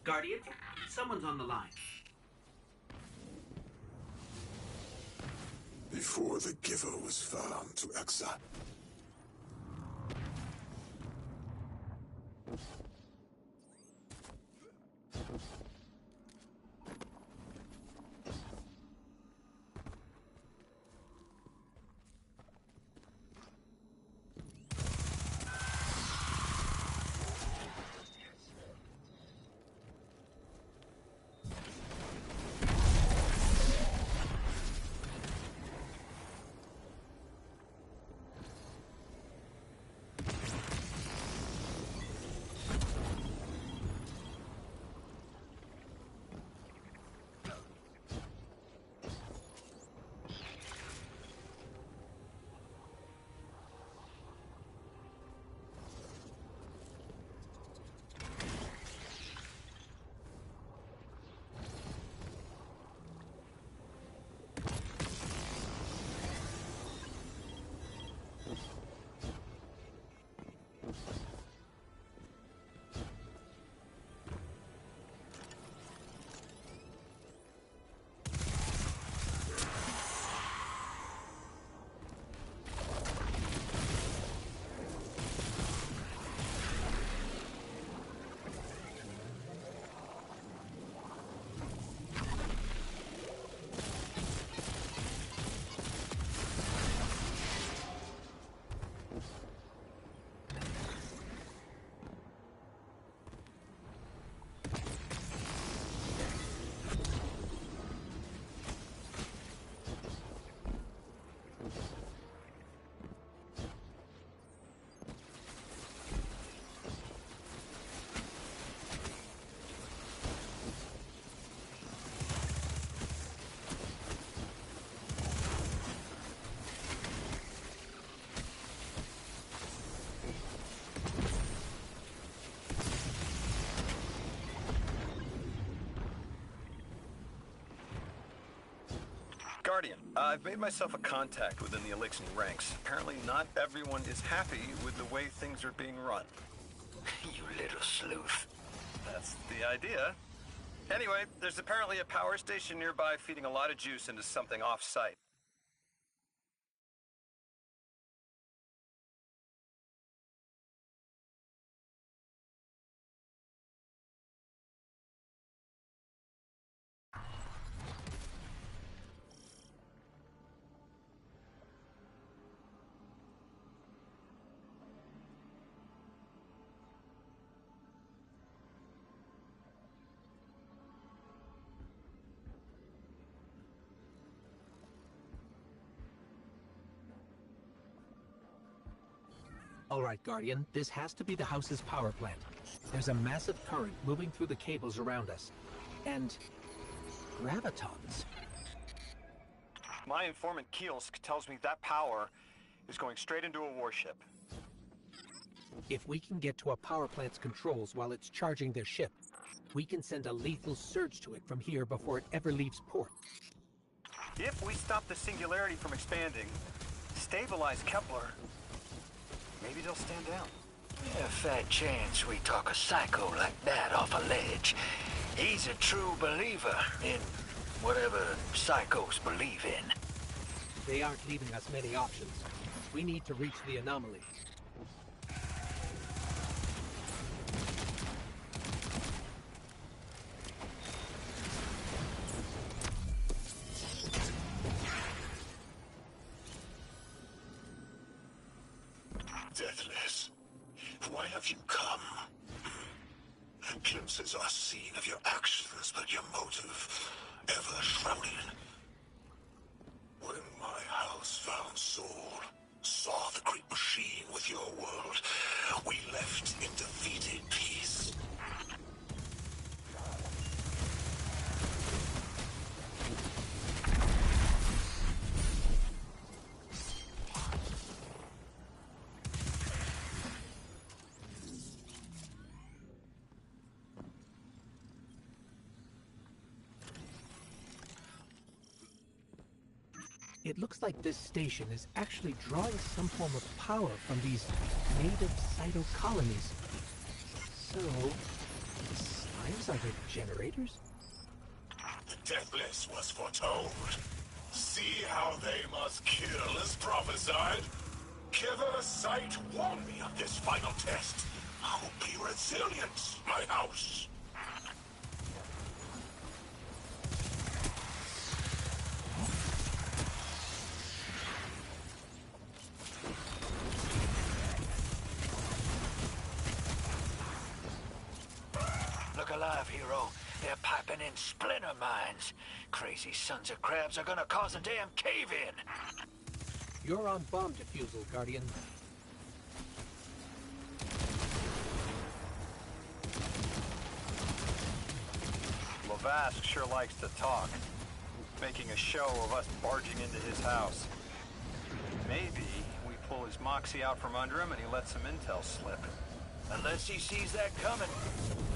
Guardian, someone's on the line. Before the giver was found to exile. Guardian, I've made myself a contact within the Elixir ranks. Apparently not everyone is happy with the way things are being run. You little sleuth. That's the idea. Anyway, there's apparently a power station nearby feeding a lot of juice into something off-site. All right, Guardian, this has to be the house's power plant. There's a massive current moving through the cables around us. And gravitons. My informant Kielsk tells me that power is going straight into a warship. If we can get to a power plant's controls while it's charging their ship, we can send a lethal surge to it from here before it ever leaves port. If we stop the singularity from expanding, stabilize Kepler, maybe they'll stand down. Yeah, fat chance we talk a psycho like that off a ledge. He's a true believer in whatever psychos believe in. They aren't leaving us many options. We need to reach the anomaly. Deathless, why have you come? Glimpses are seen of your actions, but your motive ever shrouded. When my house found Soul, saw the great machine with your world, we left in defeated peace. It looks like this station is actually drawing some form of power from these native cyto colonies. So, hives? Are there generators? The Deathless was foretold. See how they must kill as prophesied? Kiver Sight warned me of this final test. I'll be resilient, my house. Look alive, hero. They're piping in splinter mines. Crazy sons of crabs are gonna cause a damn cave-in. You're on bomb defusal, Guardian. Lavask sure likes to talk, making a show of us barging into his house. Maybe we pull his moxie out from under him and he lets some intel slip. Unless he sees that coming.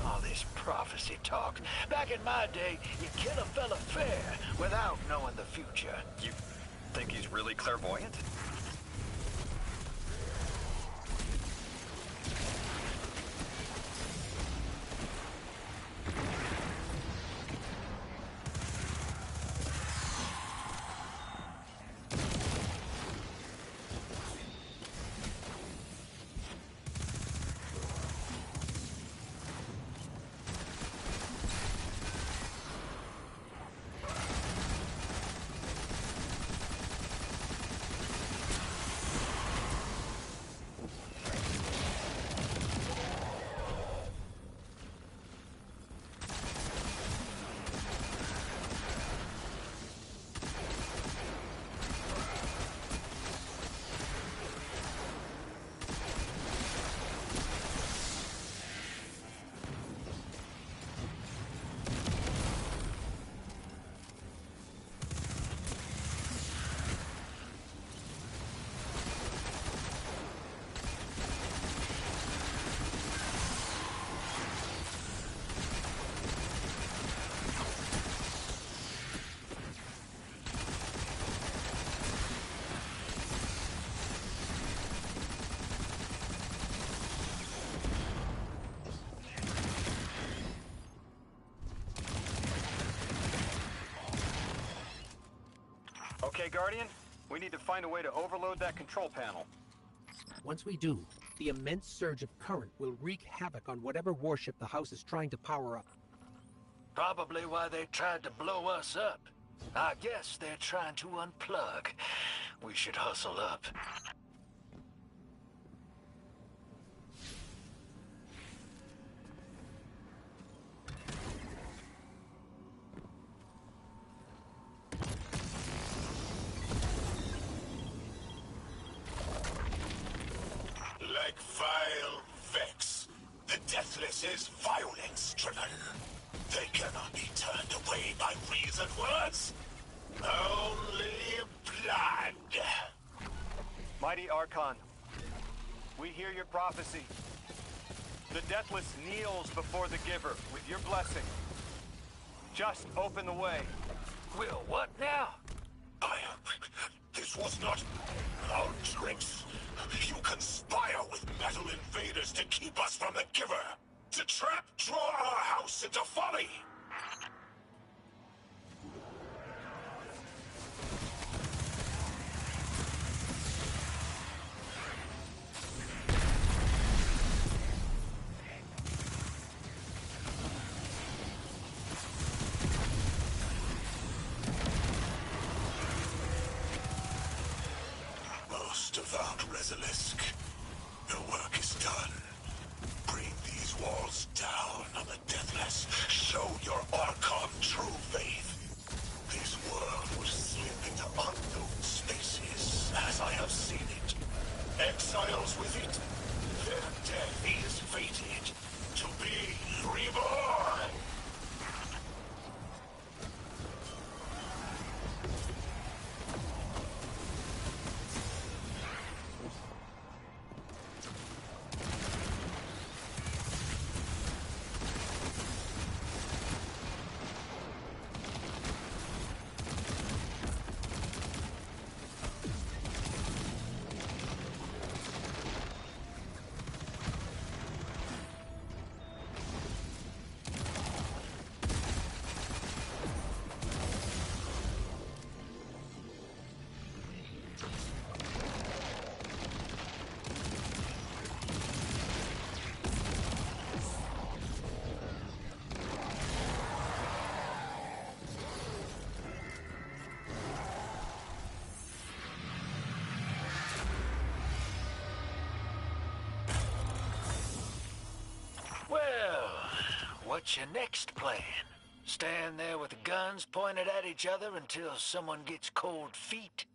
All this prophecy talk. Back in my day, you kill a fella fair without knowing the future. You think he's really clairvoyant? Okay, Guardian, we need to find a way to overload that control panel. Once we do, the immense surge of current will wreak havoc on whatever warship the house is trying to power up. Probably why they tried to blow us up. I guess they're trying to unplug. We should hustle up. Like vile Vex, the Deathless is violence-driven. They cannot be turned away by reasoned words. Only blood. Mighty Archon, we hear your prophecy. The Deathless kneels before the Giver with your blessing. Just open the way. Will what now? This was not our tricks. You conspire with metal invaders to keep us from the Giver. To draw our house into folly. Most devout Resilisk, your work is done. Bring these walls down on the Deathless. Show your Archon true faith. This world will slip into unknown spaces, as I have seen it. Exiles with it. Their death is fated to be reborn. what's your next plan? Stand there with the guns pointed at each other until someone gets cold feet?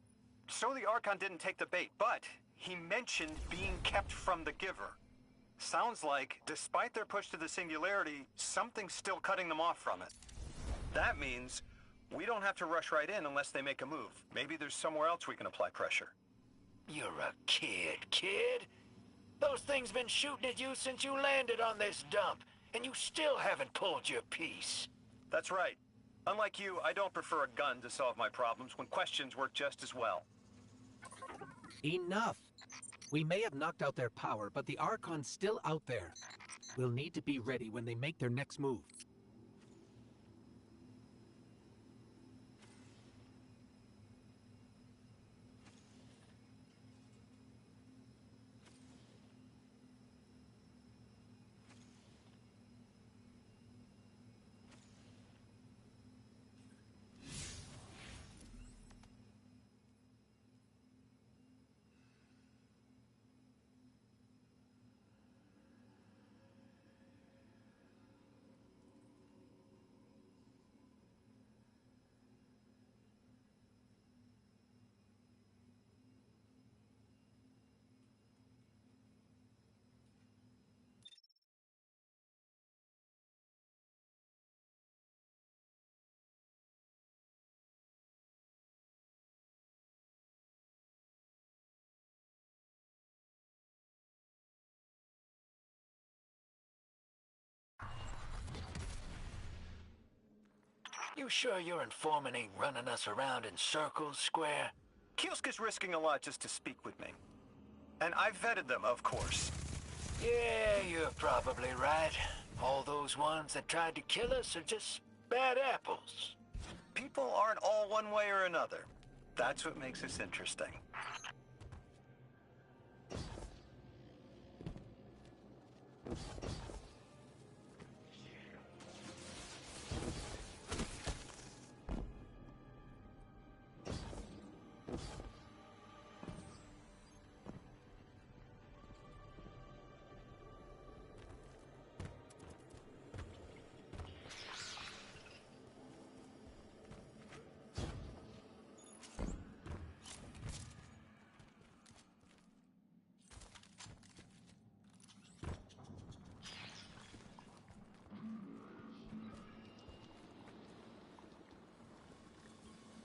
So the Archon didn't take the bait, but he mentioned being kept from the Giver. Sounds like, despite their push to the Singularity, something's still cutting them off from it. That means we don't have to rush right in unless they make a move. Maybe there's somewhere else we can apply pressure. You're a kid. Those things been shooting at you since you landed on this dump, and you still haven't pulled your piece. That's right. Unlike you, I don't prefer a gun to solve my problems when questions work just as well. Enough! We may have knocked out their power, but the Archon's still out there. We'll need to be ready when they make their next move. You sure your informant ain't running us around in circles, Square? Kiosk is risking a lot just to speak with me. And I've vetted them, of course. Yeah, you're probably right. All those ones that tried to kill us are just bad apples. People aren't all one way or another. That's what makes us interesting.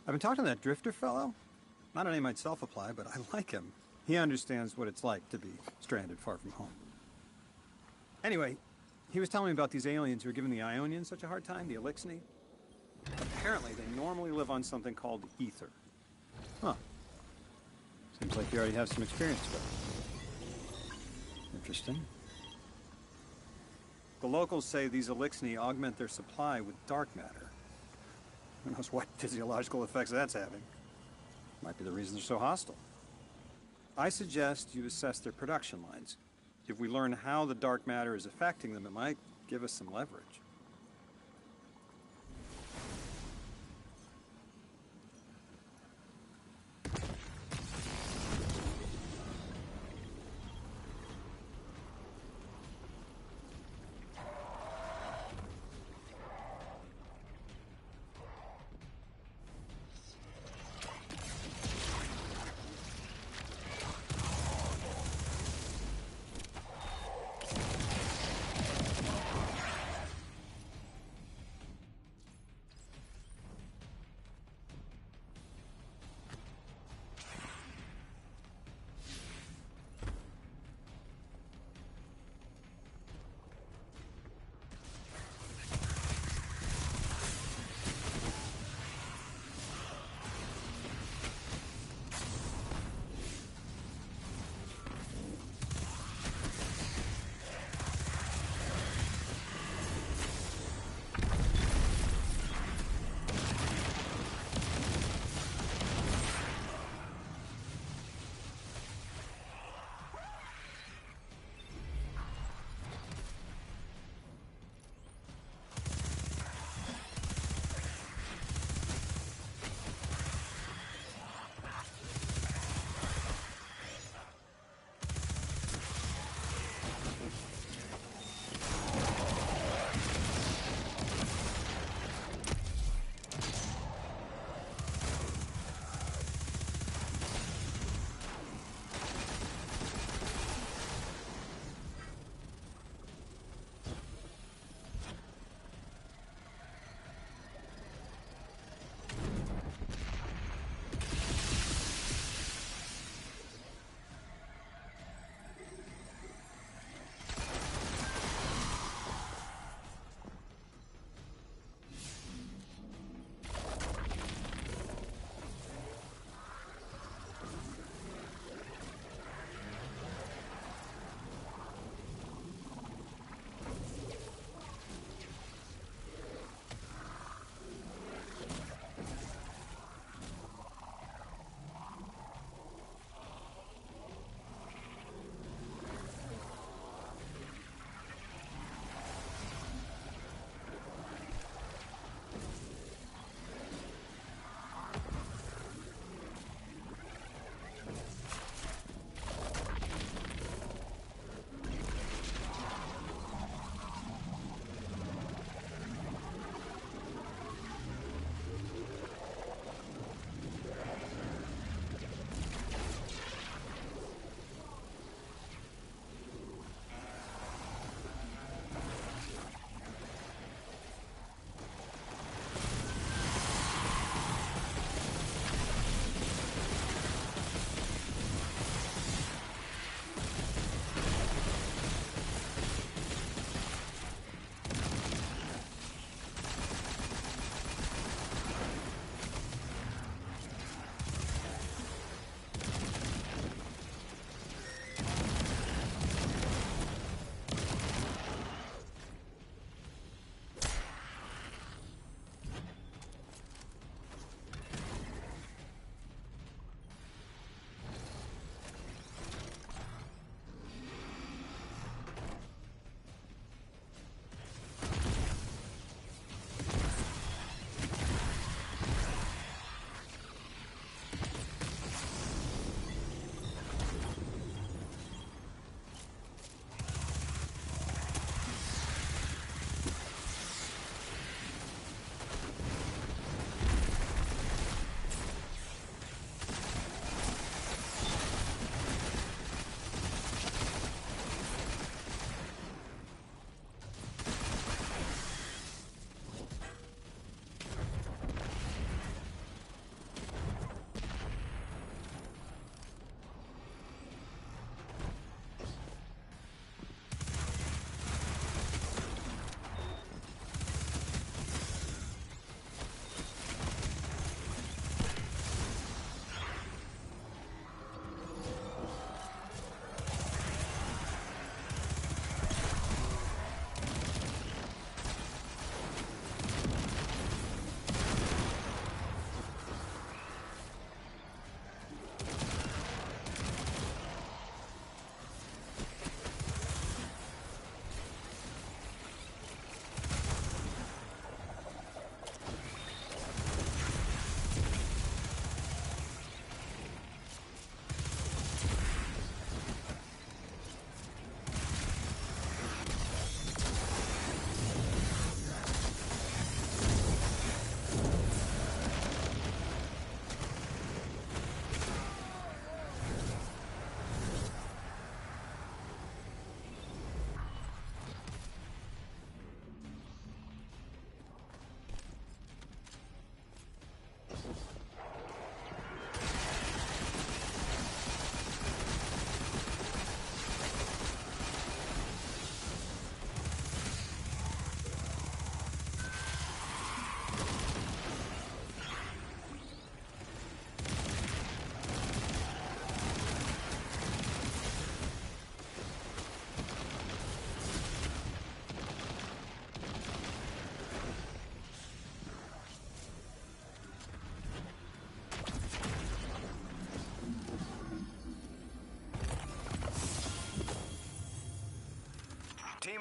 I've been talking to that Drifter fellow. Not a name I'd self-apply, but I like him. He understands what it's like to be stranded far from home. Anyway, he was telling me about these aliens who are giving the Ionians such a hard time, the Elixni. Apparently, they normally live on something called ether. Huh. Seems like you already have some experience with it. Interesting. The locals say these Elixni augment their supply with dark matter. Who knows what physiological effects that's having. Might be the reason they're so hostile. I suggest you assess their production lines. If we learn how the dark matter is affecting them, it might give us some leverage.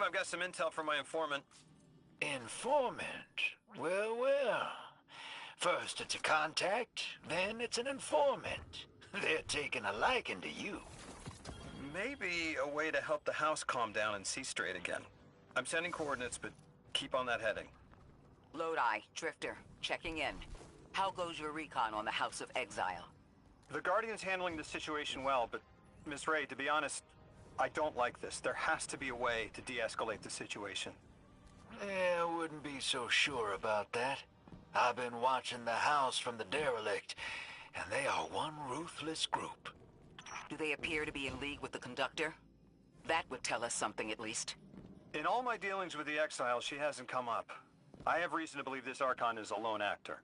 I've got some intel from my informant. Informant? Well, well. First it's a contact, then it's an informant. They're taking a liking to you. Maybe a way to help the house calm down and see straight again. I'm sending coordinates, but keep on that heading. Lodi, Drifter, checking in. How goes your recon on the House of Exile? The Guardian's handling the situation well, but Miss Ray, to be honest, I don't like this. There has to be a way to de-escalate the situation. I wouldn't be so sure about that. I've been watching the house from the derelict, and they are one ruthless group. Do they appear to be in league with the Conductor? That would tell us something, at least. In all my dealings with the Exile, she hasn't come up. I have reason to believe this Archon is a lone actor.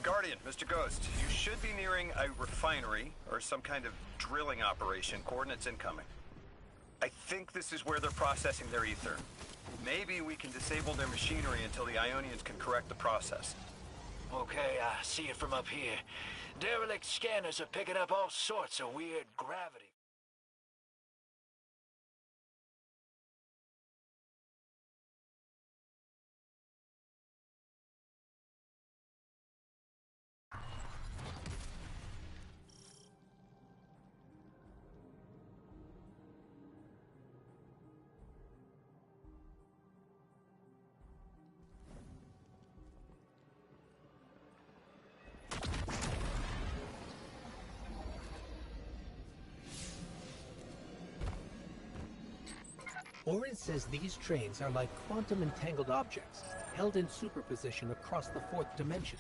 Guardian, Mr. Ghost, you should be nearing a refinery or some kind of drilling operation. Coordinates incoming. I think this is where they're processing their ether. Maybe we can disable their machinery until the Ionians can correct the process. Okay, I see it from up here. Derelict scanners are picking up all sorts of weird gravity. Orin says these trains are like quantum entangled objects, held in superposition across the fourth dimension.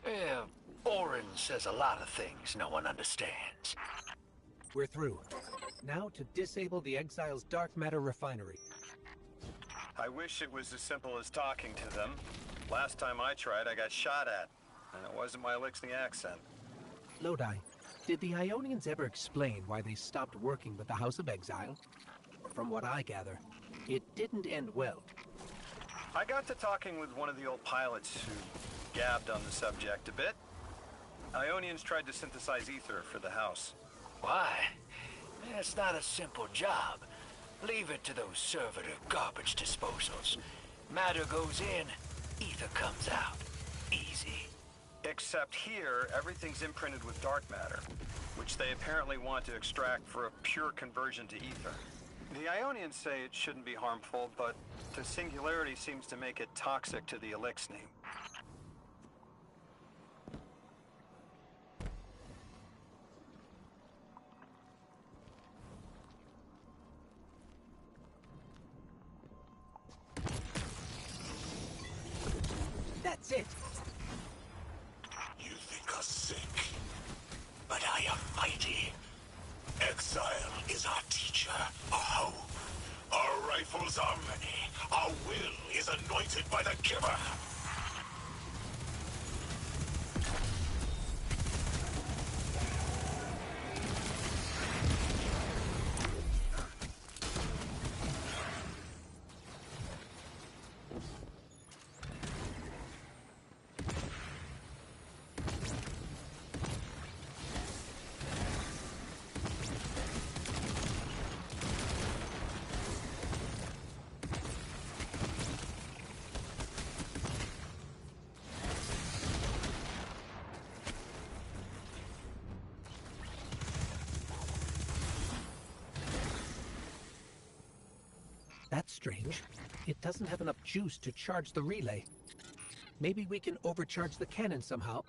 Yeah, Orin says a lot of things no one understands. We're through. Now to disable the Exile's dark matter refinery. I wish it was as simple as talking to them. Last time I tried, I got shot at. And it wasn't my Elixni accent. Lodi, did the Ionians ever explain why they stopped working with the House of Exile? From what I gather, it didn't end well. I got to talking with one of the old pilots who gabbed on the subject a bit. Ionians tried to synthesize ether for the house. Why? It's not a simple job. Leave it to those servitor garbage disposals. Matter goes in, ether comes out. Easy. Except here, everything's imprinted with dark matter, which they apparently want to extract for a pure conversion to ether. The Ionians say it shouldn't be harmful, but the singularity seems to make it toxic to the Elixni. That's it! You think us sick, but I am mighty. Exile is our teacher, our hope. Our rifles are many. Our will is anointed by the giver. That's strange. It doesn't have enough juice to charge the relay. Maybe we can overcharge the cannon somehow.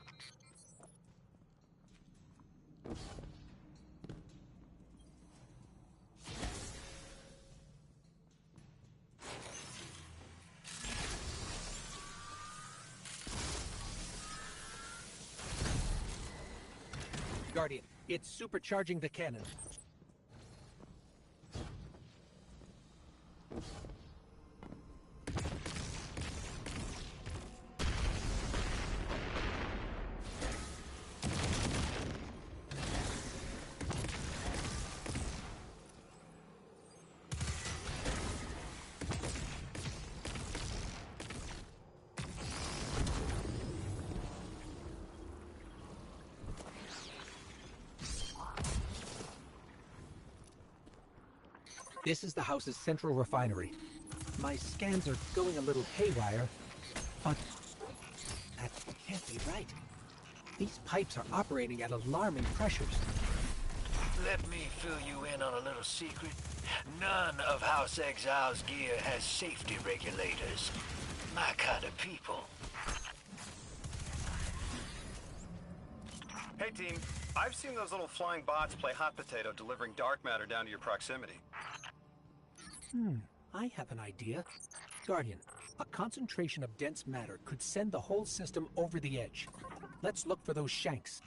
Guardian, it's supercharging the cannon. This is the house's central refinery. My scans are going a little haywire, but that can't be right. These pipes are operating at alarming pressures. Let me fill you in on a little secret. None of House Exile's gear has safety regulators. My kind of people. Hey team, I've seen those little flying bots play hot potato delivering dark matter down to your proximity. I have an idea. Guardian, a concentration of dense matter could send the whole system over the edge. Let's look for those shanks.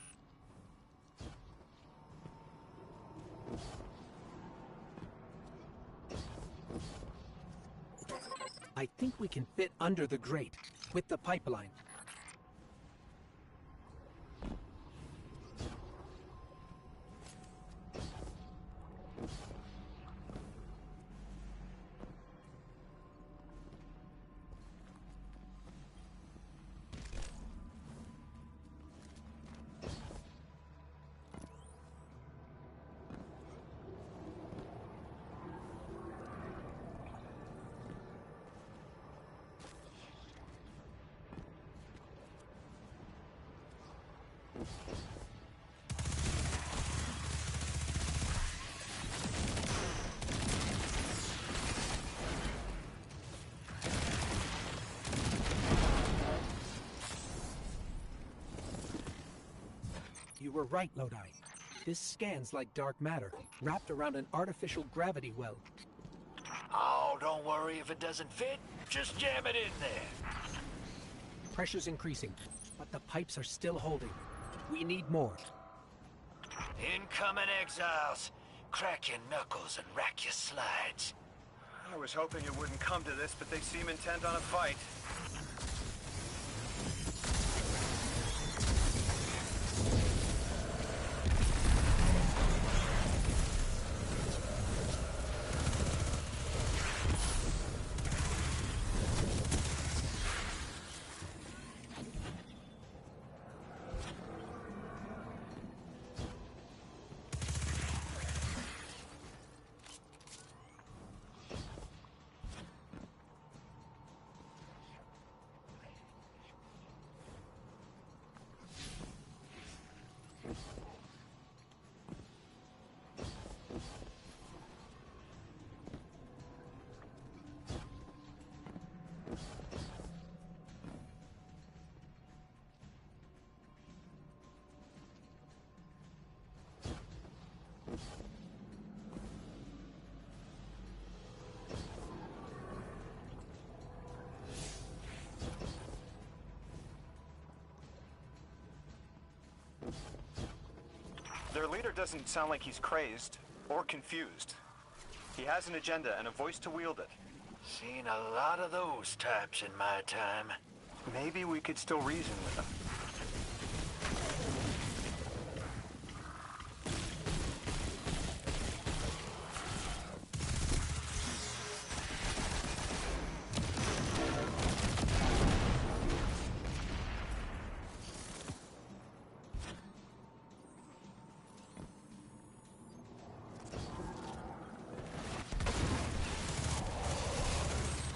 I think we can fit under the grate, with the pipeline. You were right, Lodi. This scans like dark matter, wrapped around an artificial gravity well. Oh, don't worry if it doesn't fit. Just jam it in there. Pressure's increasing, but the pipes are still holding. We need more. Incoming Exiles. Crack your knuckles and rack your slides. I was hoping it wouldn't come to this, but they seem intent on a fight. Their leader doesn't sound like he's crazed or confused. He has an agenda and a voice to wield it. Seen a lot of those types in my time. Maybe we could still reason with him.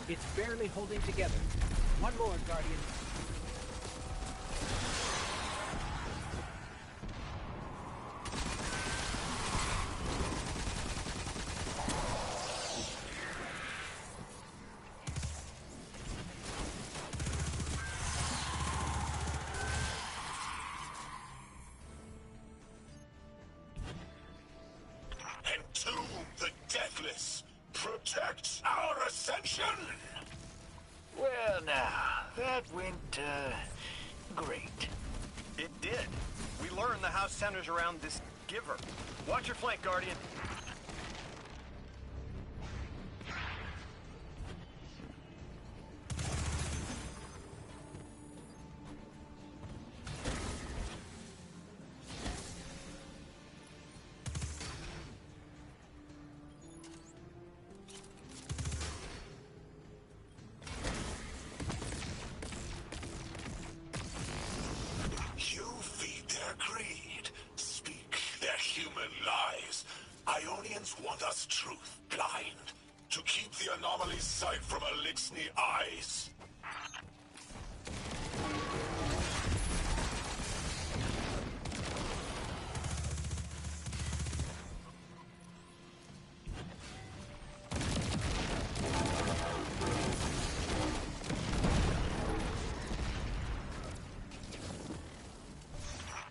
It's barely holding together. One more, Guardian. this protects our ascension? Well, now, that went, great. It did. We learned the house centers around this giver. Watch your flank, Guardian. You feed their greed, speak their human lies. Ionians want us truth blind, to keep the anomaly's sight from Elixni eyes.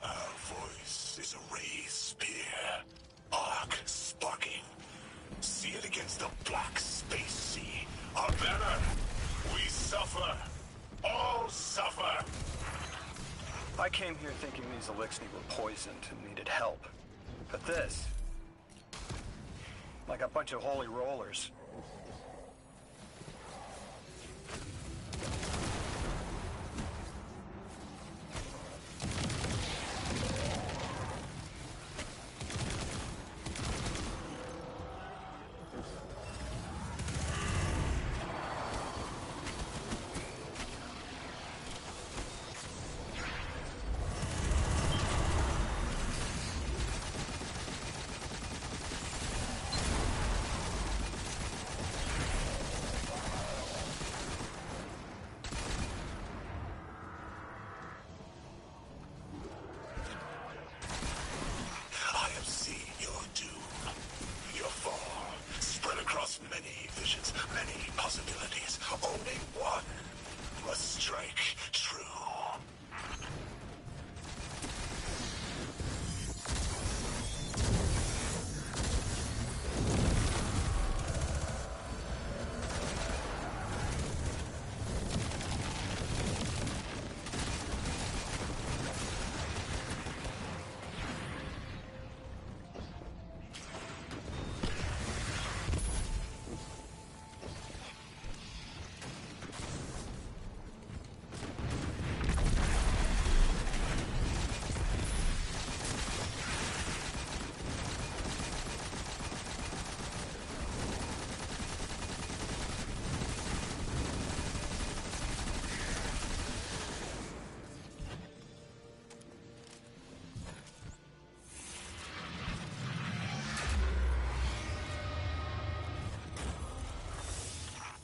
Our voice is a raised spear, arc sparking. See it against the black space sea. Our banner. We suffer. All suffer. I came here thinking these Elixni were poisoned and needed help. But this... like a bunch of holy rollers. I have seen your doom, your fall, spread across many visions, many possibilities. Only one must strike true.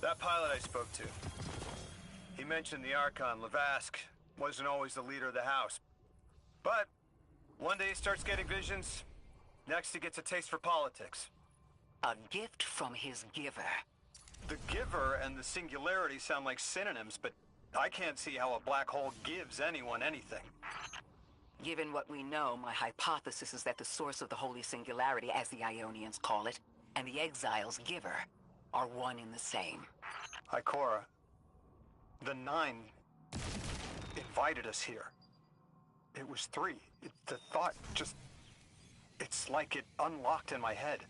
That pilot I spoke to, he mentioned the Archon, Lavask, wasn't always the leader of the house. But one day he starts getting visions, next he gets a taste for politics. A gift from his giver. The giver and the singularity sound like synonyms, but I can't see how a black hole gives anyone anything. Given what we know, my hypothesis is that the source of the Holy Singularity, as the Ionians call it, and the Exile's giver are one and the same. Ikora, the Nine invited us here. It was 3. The thought just... it's like it unlocked in my head.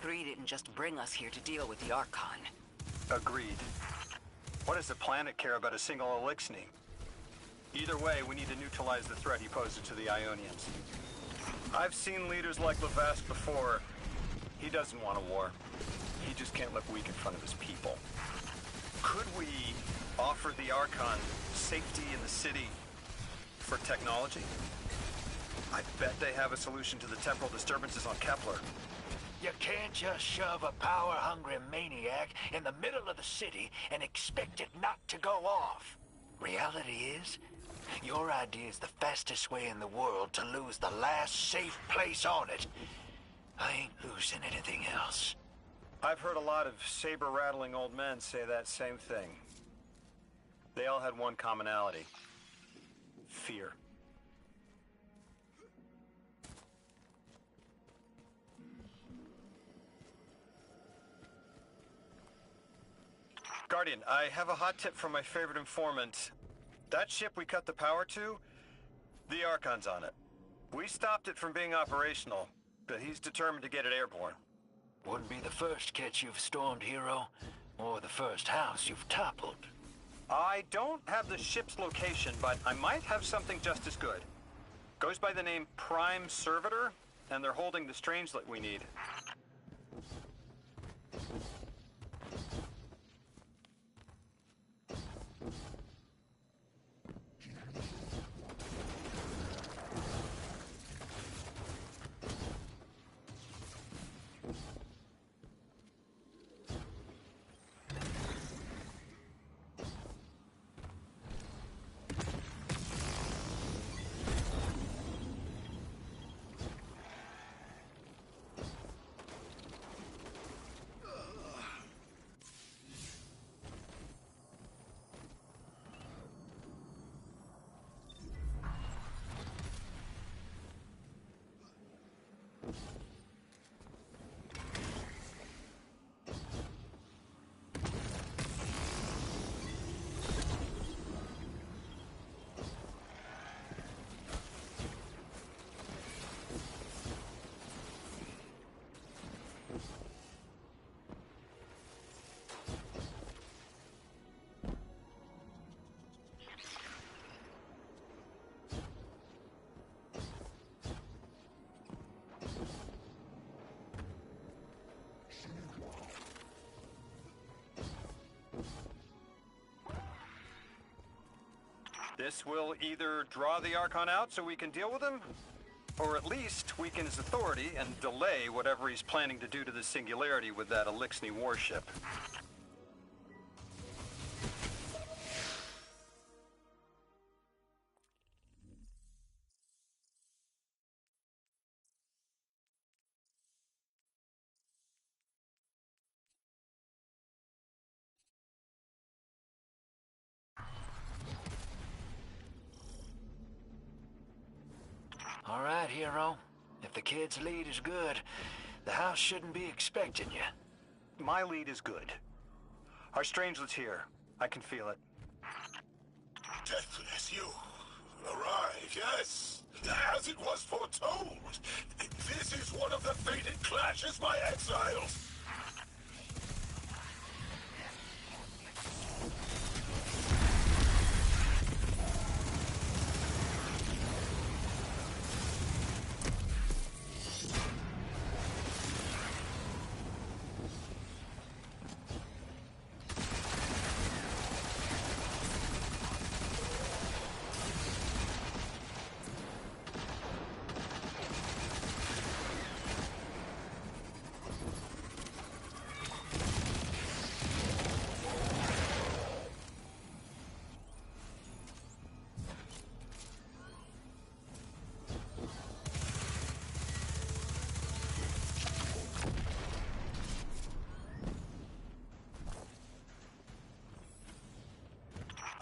Three didn't just bring us here to deal with the Archon. Agreed. What does the planet care about a single Elixni? Either way, we need to neutralize the threat he poses to the Ionians. I've seen leaders like Lavask before. He doesn't want a war. He just can't look weak in front of his people. Could we offer the Archon safety in the city For technology? I bet they have a solution to the temporal disturbances on Kepler. You can't just shove a power-hungry maniac in the middle of the city and expect it not to go off. Reality is, your idea is the fastest way in the world to lose the last safe place on it. I ain't losing anything else. I've heard a lot of saber-rattling old men say that same thing. They all had one commonality. Fear. Guardian, I have a hot tip from my favorite informant. That ship we cut the power to, the Archon's on it. We stopped it from being operational, but he's determined to get it airborne. Wouldn't be the first catch you've stormed, Hero, or the first house you've toppled. I don't have the ship's location, but I might have something just as good. Goes by the name Prime Servitor, and they're holding the Strangelet we need. This will either draw the Archon out so we can deal with him, or at least weaken his authority and delay whatever he's planning to do to the Singularity with that Elixni warship. All right, Hero. If the kid's lead is good, the house shouldn't be expecting you. My lead is good. Our Strangelet's here. I can feel it. Deathless, you arrived, yes. As it was foretold. This is one of the fated clashes, my exiles.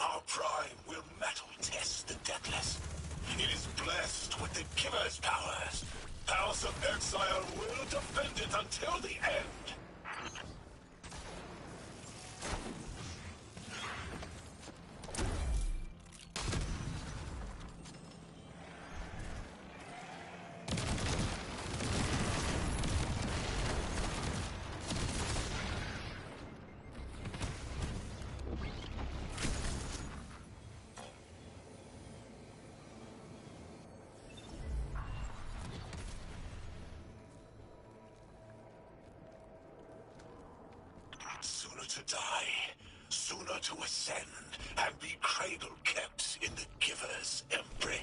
Our Prime will metal test the Deathless. It is blessed with the Giver's powers. House of Exile will defend it until the end. Sooner to die, sooner to ascend, and be cradle kept in the Giver's embrace.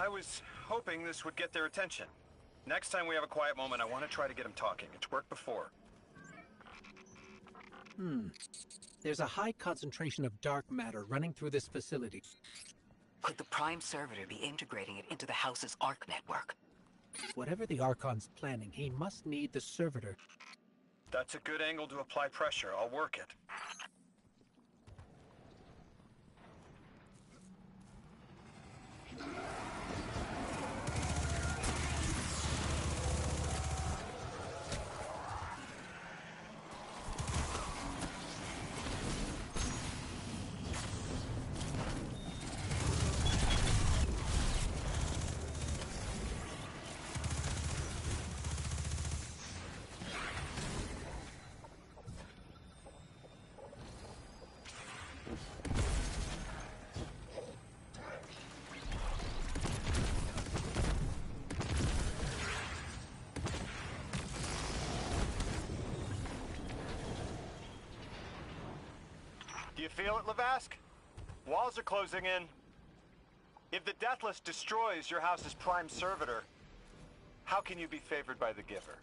I was hoping this would get their attention. Next time we have a quiet moment, I want to try to get them talking. It's worked before. There's a high concentration of dark matter running through this facility. Could the Prime Servitor be integrating it into the house's Arc network? Whatever the Archon's planning, he must need the Servitor. That's a good angle to apply pressure. I'll work it. Do you feel it, Lavask? Walls are closing in. If the Deathless destroys your house's Prime Servitor, how can you be favored by the Giver?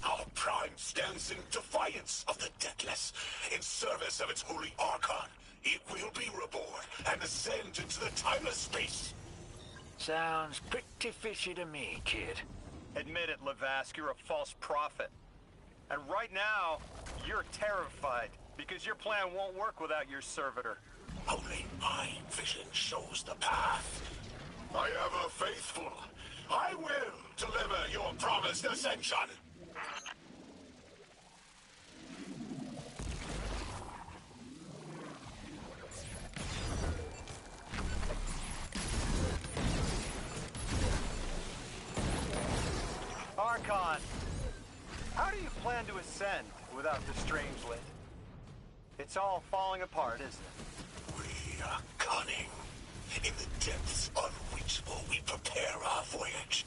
Our Prime stands in defiance of the Deathless. In service of its holy Archon, it will be reborn and ascend into the timeless space. Sounds pretty fishy to me, kid. Admit it, Lavask, you're a false prophet. And right now, you're terrified, because your plan won't work without your servitor. Only my vision shows the path. I am a faithful. I will deliver your promised ascension. Archon, how do you plan to ascend without the Strangelet? It's all falling apart, isn't it? We are cunning. In the depths unreachable, we prepare our voyage.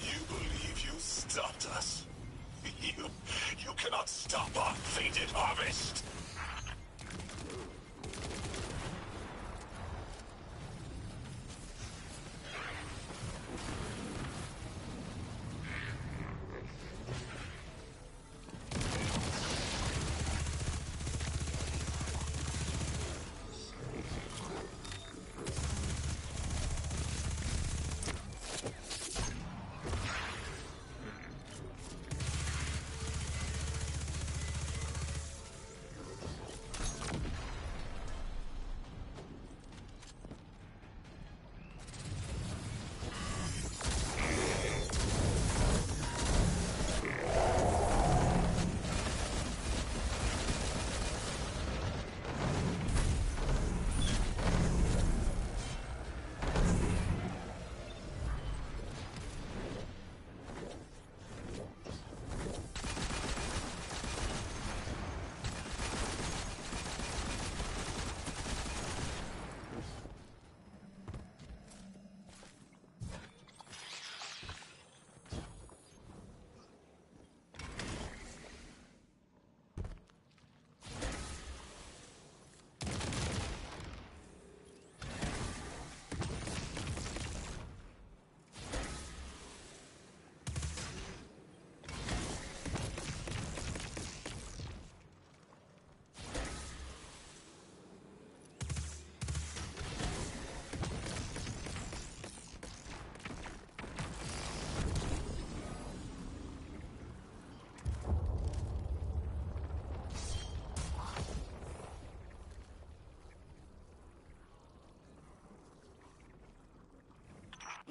You believe you stopped us? You cannot stop our fated harvest.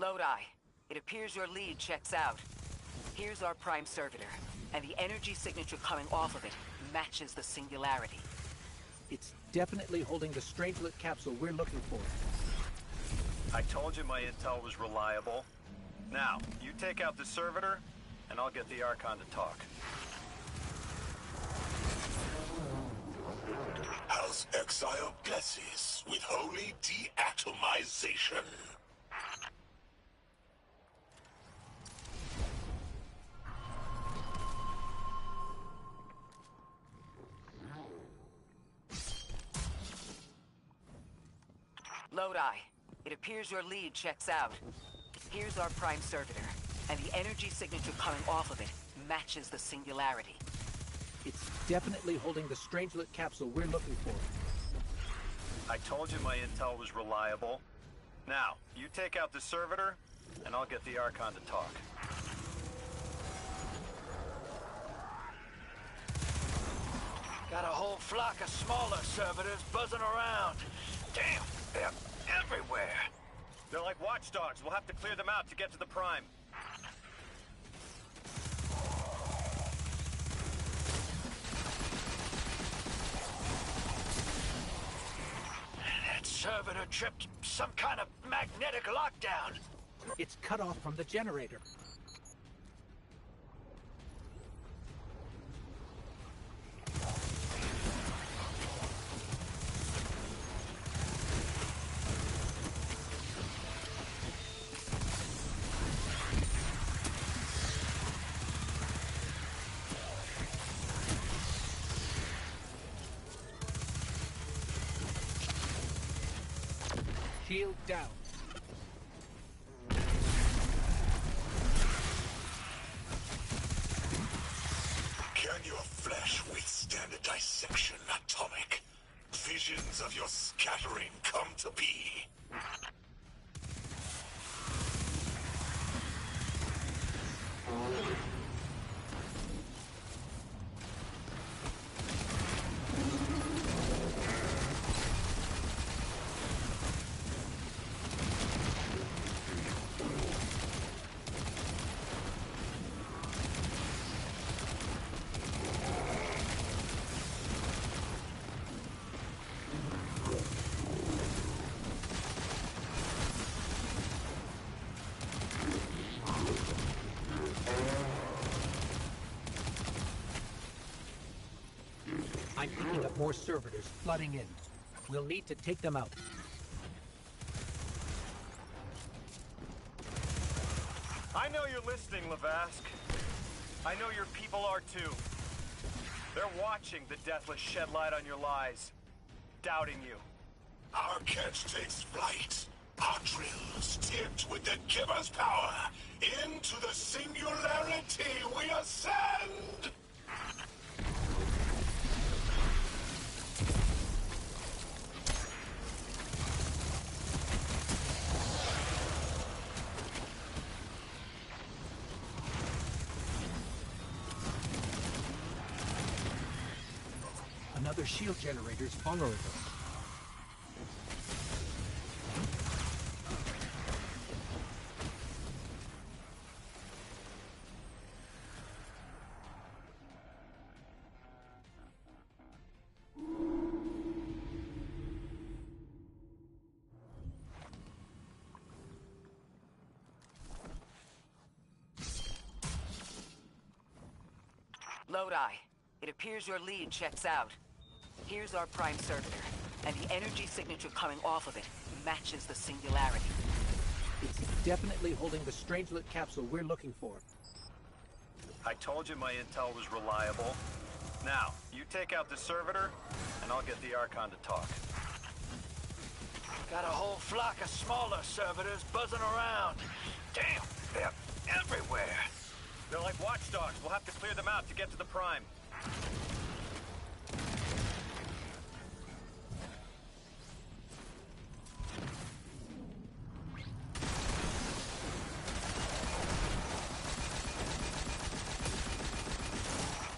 Lodi, it appears your lead checks out. Here's our Prime Servitor, and the energy signature coming off of it matches the Singularity. It's definitely holding the Strangelet capsule we're looking for. I told you my intel was reliable. Now, you take out the Servitor, and I'll get the Archon to talk. House Exile blesses with holy deatomization. Lodi, it appears your lead checks out. Here's our prime servitor, and the energy signature coming off of it matches the singularity. It's definitely holding the Strangelet capsule we're looking for. I told you my intel was reliable. Now, you take out the servitor, and I'll get the Archon to talk. Got a whole flock of smaller servitors buzzing around. Damn, they're everywhere. They're like watchdogs. We'll have to clear them out to get to the Prime. That servitor tripped some kind of magnetic lockdown. It's cut off from the generator. Shield down. Can your flesh withstand a dissection, Atomic? Visions of your scattering come to be. I'm picking up more servitors flooding in. We'll need to take them out. I know you're listening, Lavask. I know your people are too. They're watching the Deathless shed light on your lies, doubting you. Our catch takes flight. Our drills tipped with the Giver's power. Into the singularity we ascend! Another shield generator's vulnerable. Lodi, it appears your lead checks out. Here's our prime servitor, and the energy signature coming off of it matches the singularity. It's definitely holding the Strangelet capsule we're looking for. I told you my intel was reliable. Now, you take out the servitor, and I'll get the Archon to talk. Got a whole flock of smaller servitors buzzing around. Damn, they're everywhere. They're like watchdogs. We'll have to clear them out to get to the Prime.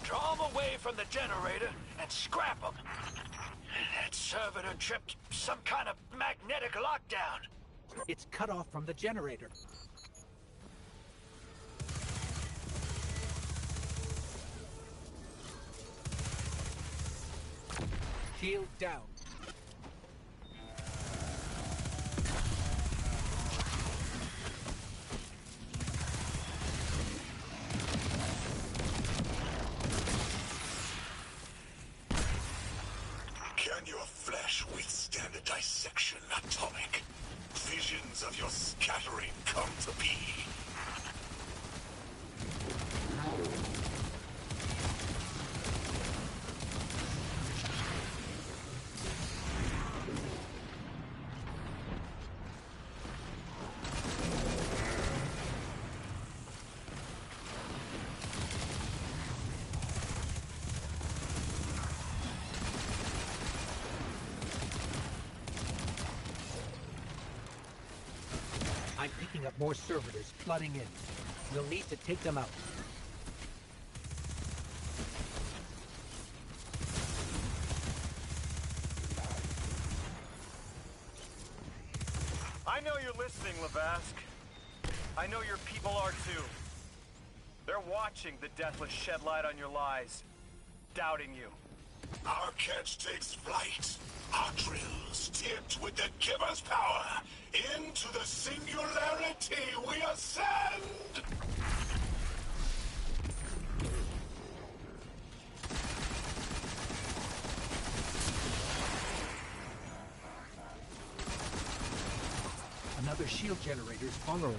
Draw them away from the generator and scrap them. That servitor tripped some kind of magnetic lockdown. It's cut off from the generator. Shield down. Can your flesh withstand a dissection, Atomic? Visions of your scattering come to be. picking up more servitors flooding in. We'll need to take them out. I know you're listening, Lavask. I know your people are too. They're watching the Deathless shed light on your lies, doubting you. Our catch takes flight. Our drills tipped with the Giver's power. Into the singularity we ascend! Another shield generator is vulnerable.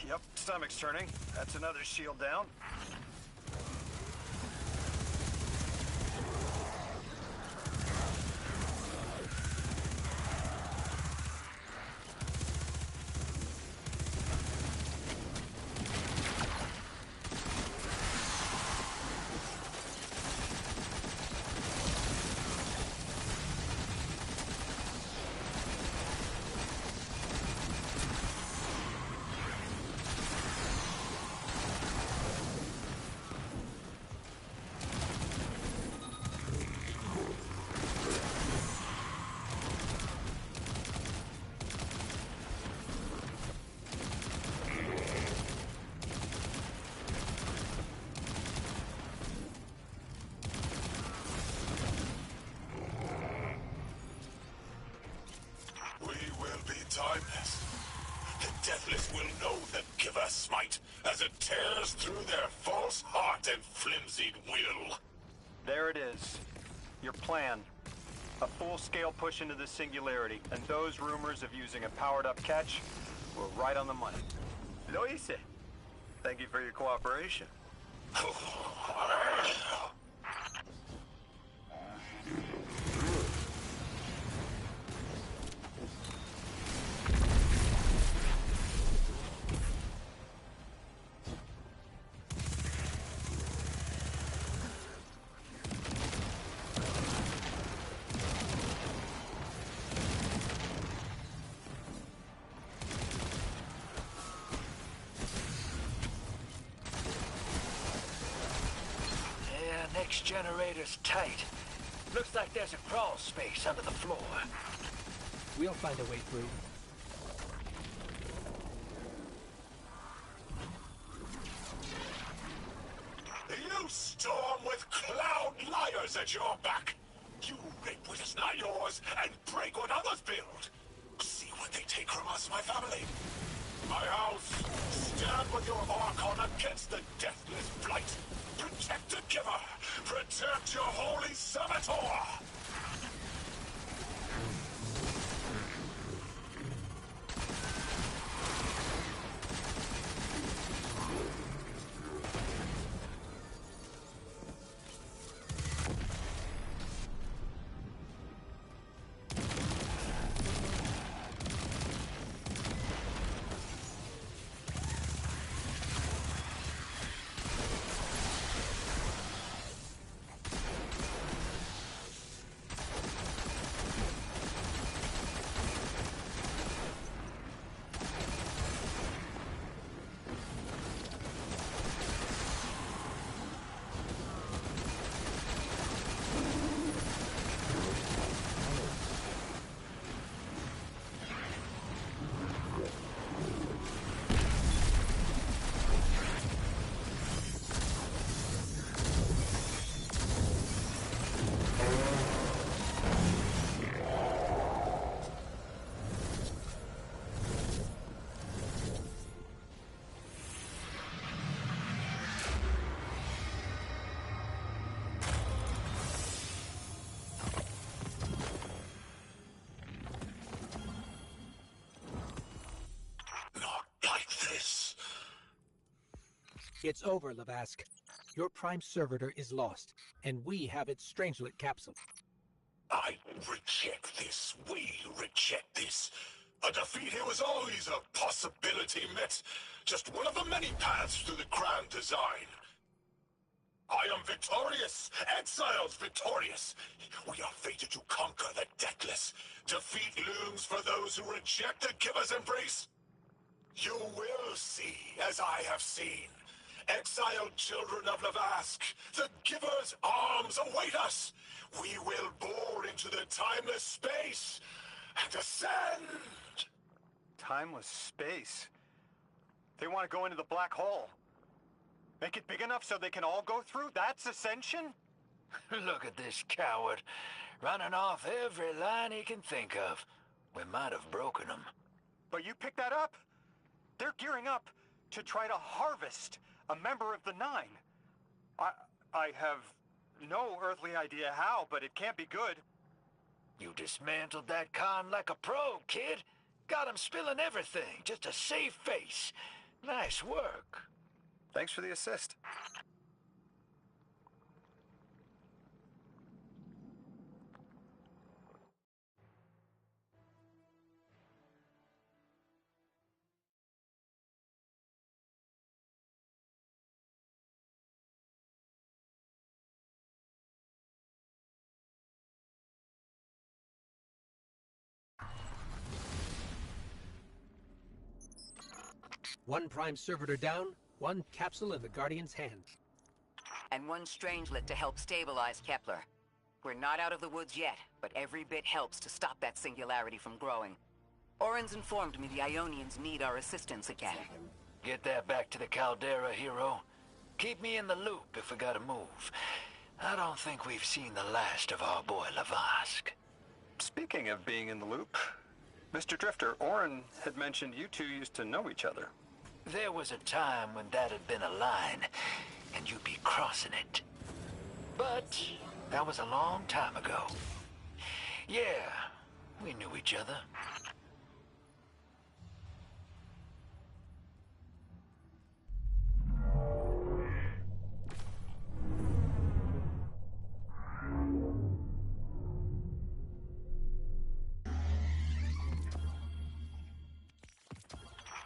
Yep, stomach's turning. That's another shield down. Timeless. The Deathless will know the Giver's smite as it tears through their false heart and flimsied will. There it is. Your plan. A full-scale push into the Singularity, and those rumors of using a powered-up catch were right on the money. Lo hice. Thank you for your cooperation. Next generator's tight. Looks like there's a crawl space under the floor. We'll find a way through. You storm with cloud liars at your back. You rape what is not yours and break what others build. See what they take from us, my family. My house. Stand with your Archon against the Deathless Blight. Protect the Giver! Protect your holy Saboteur! It's over, Lavask. Your Prime Servitor is lost, and we have its Strangelet capsule. I reject this. We reject this. A defeat here was always a possibility, Met. Just one of the many paths to the grand design. I am victorious! Exiles victorious! We are fated to conquer the deathless. Defeat looms for those who reject the Giver's embrace. You will see, as I have seen. Exiled children of Lavask, the Giver's arms await us! We will bore into the timeless space and ascend! Timeless space? They want to go into the black hole. Make it big enough so they can all go through? That's ascension? Look at this coward, running off every line he can think of. We might have broken him. But you picked that up. They're gearing up to try to harvest a member of the Nine. I have no earthly idea how, but it can't be good. You dismantled that con like a pro, kid. Got him spilling everything, just to save face. Nice work. Thanks for the assist. One Prime Servitor down, one capsule in the Guardian's hand. And one Strangelet to help stabilize Kepler. We're not out of the woods yet, but every bit helps to stop that singularity from growing. Orin's informed me the Ionians need our assistance again. Get that back to the Caldera, hero. Keep me in the loop if we gotta move. I don't think we've seen the last of our boy Lavask. Speaking of being in the loop, Mr. Drifter, Orin had mentioned you two used to know each other. There was a time when that had been a line, and you'd be crossing it. But that was a long time ago. Yeah, we knew each other.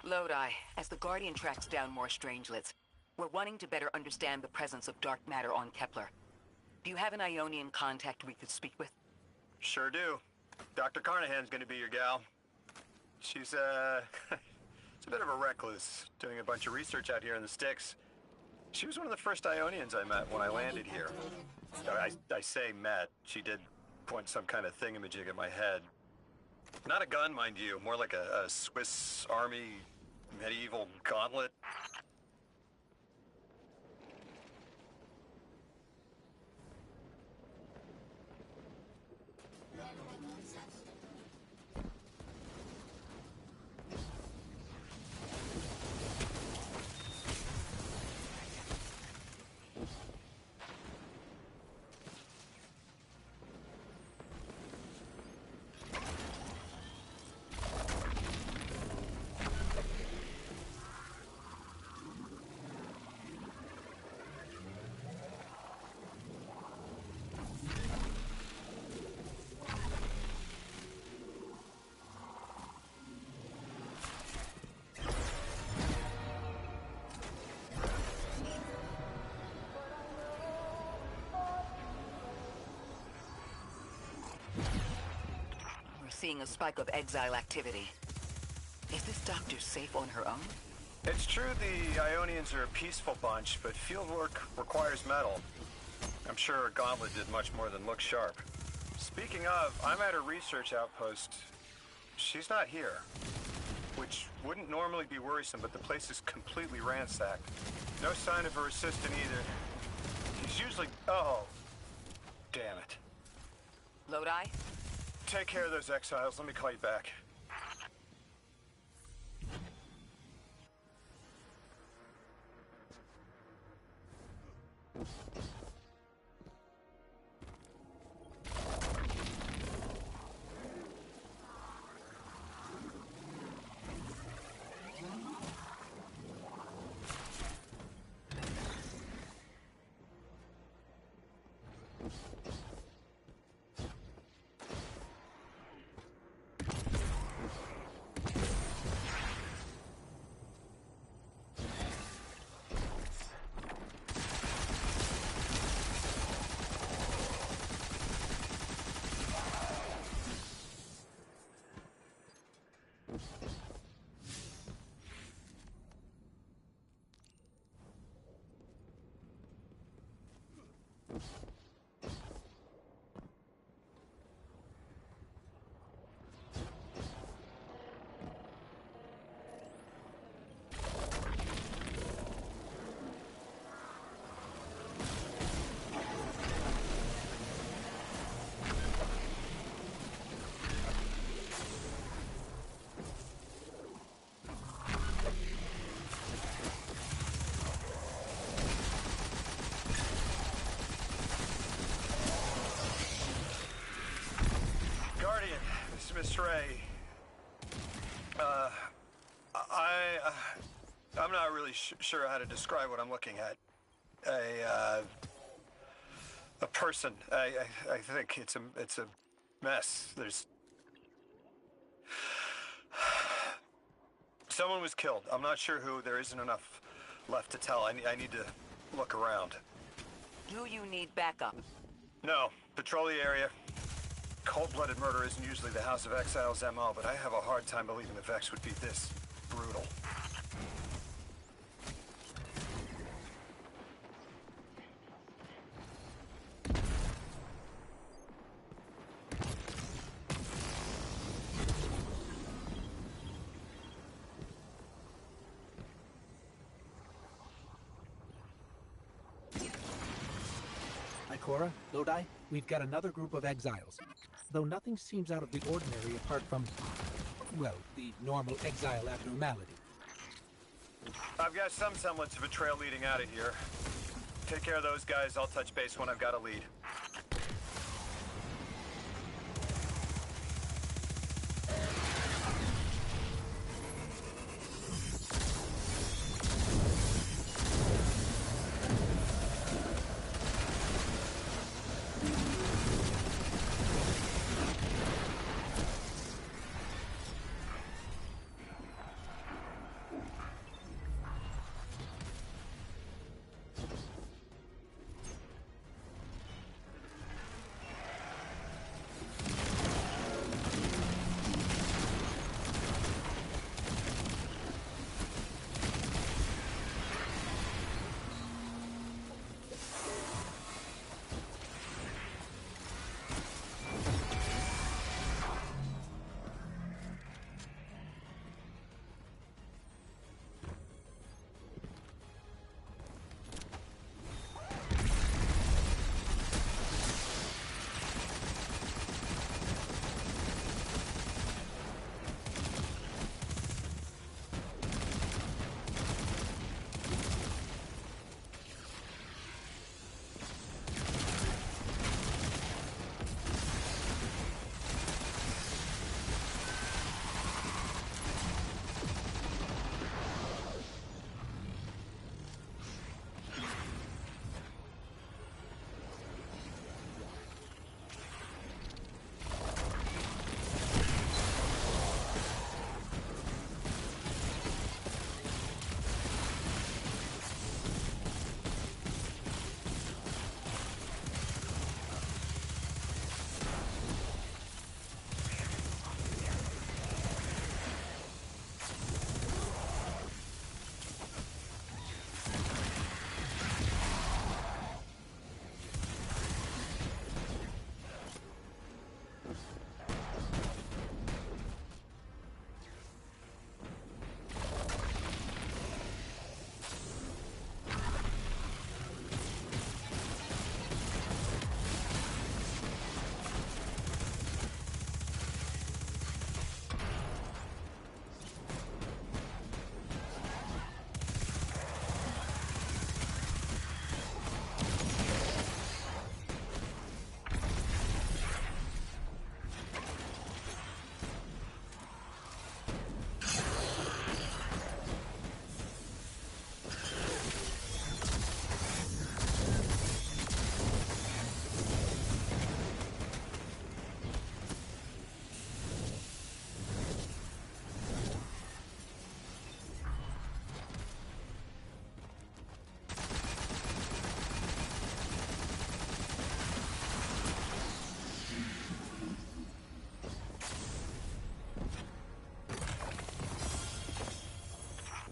Lodi, as the Guardian tracks down more Strangelets, we're wanting to better understand the presence of dark matter on Kepler. Do you have an Ionian contact we could speak with? Sure do. Dr. Carnahan's gonna be your gal. She's, she's a bit of a recluse, doing a bunch of research out here in the sticks. She was one of the first Ionians I met when I landed here. I say met. She did point some kind of thingamajig at my head. Not a gun, mind you, more like a Swiss Army medieval gauntlet. Seeing a spike of exile activity. Is this doctor safe on her own? It's true the Ionians are a peaceful bunch, but fieldwork requires metal. I'm sure Gauntlet did much more than look sharp. Speaking of, I'm at her research outpost. She's not here. Which wouldn't normally be worrisome, but the place is completely ransacked. No sign of her assistant either. He's usually... Oh. Damn it. Lodi? Take care of those exiles. Let me call you back. Greetings, Miss Ray. I'm not really sure how to describe what I'm looking at. A person. I think it's a mess. There's someone was killed. I'm not sure who. There isn't enough left to tell. I need to look around. Do you need backup? No. Patrol the area. Cold-blooded murder isn't usually the House of Exile's MO, but I have a hard time believing the Vex would be this brutal. Ikora, Lodi, we've got another group of exiles. Though nothing seems out of the ordinary apart from, well, the normal exile abnormality. I've got some semblance of a trail leading out of here. Take care of those guys. I'll touch base when I've got a lead.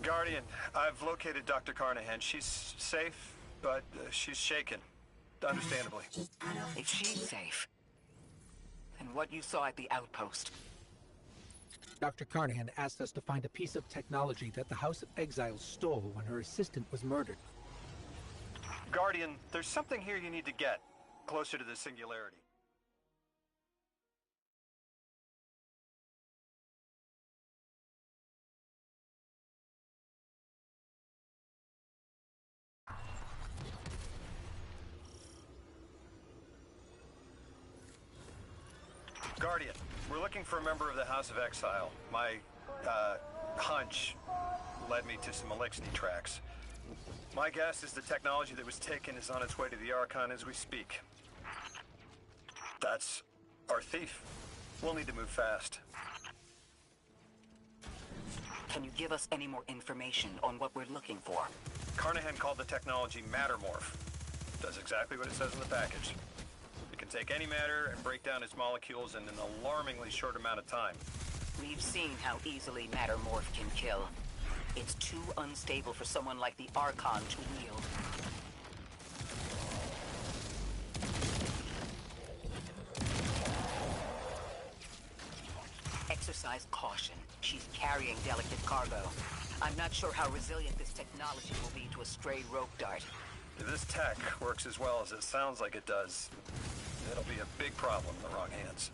Guardian, I've located Dr. Carnahan. She's safe, but she's shaken. Understandably. If she's safe, then what you saw at the outpost. Dr. Carnahan asked us to find a piece of technology that the House of Exiles stole when her assistant was murdered. Guardian, there's something here you need to get closer to the singularity. Guardian, we're looking for a member of the House of Exile. My, hunch led me to some Elixni tracks. My guess is the technology that was taken is on its way to the Archon as we speak. That's our thief. We'll need to move fast. Can you give us any more information on what we're looking for? Carnahan called the technology Mattermorph. Does exactly what it says in the package. It can take any matter and break down its molecules in an alarmingly short amount of time. We've seen how easily Mattermorph can kill. It's too unstable for someone like the Archon to wield. Exercise caution. She's carrying delicate cargo. I'm not sure how resilient this technology will be to a stray rope dart. If this tech works as well as it sounds like it does, it'll be a big problem in the wrong hands.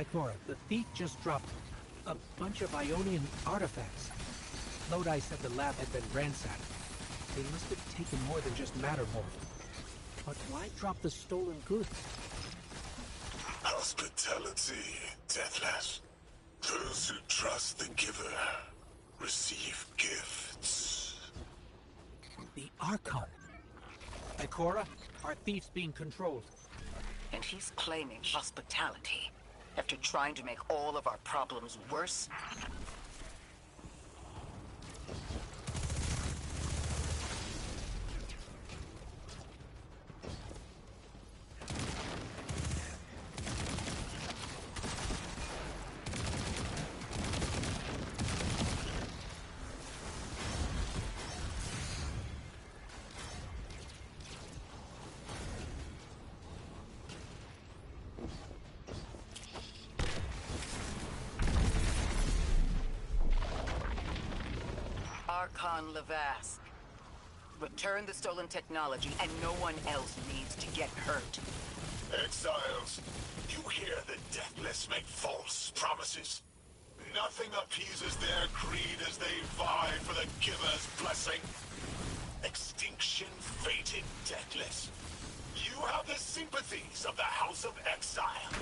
Ikora, the thief just dropped a bunch of Ionian artifacts. Lodi said the lab had been ransacked. They must have taken more than just Mattermorph. But why drop the stolen goods? Hospitality, Deathless. Those who trust the giver receive gifts. The Archon. Ikora, our thief's being controlled. And he's claiming hospitality after trying to make all of our problems worse? Archon Lavask. Return the stolen technology, and no one else needs to get hurt. Exiles, you hear the Deathless make false promises. Nothing appeases their greed as they vie for the giver's blessing. Extinction fated, Deathless. You have the sympathies of the House of Exile.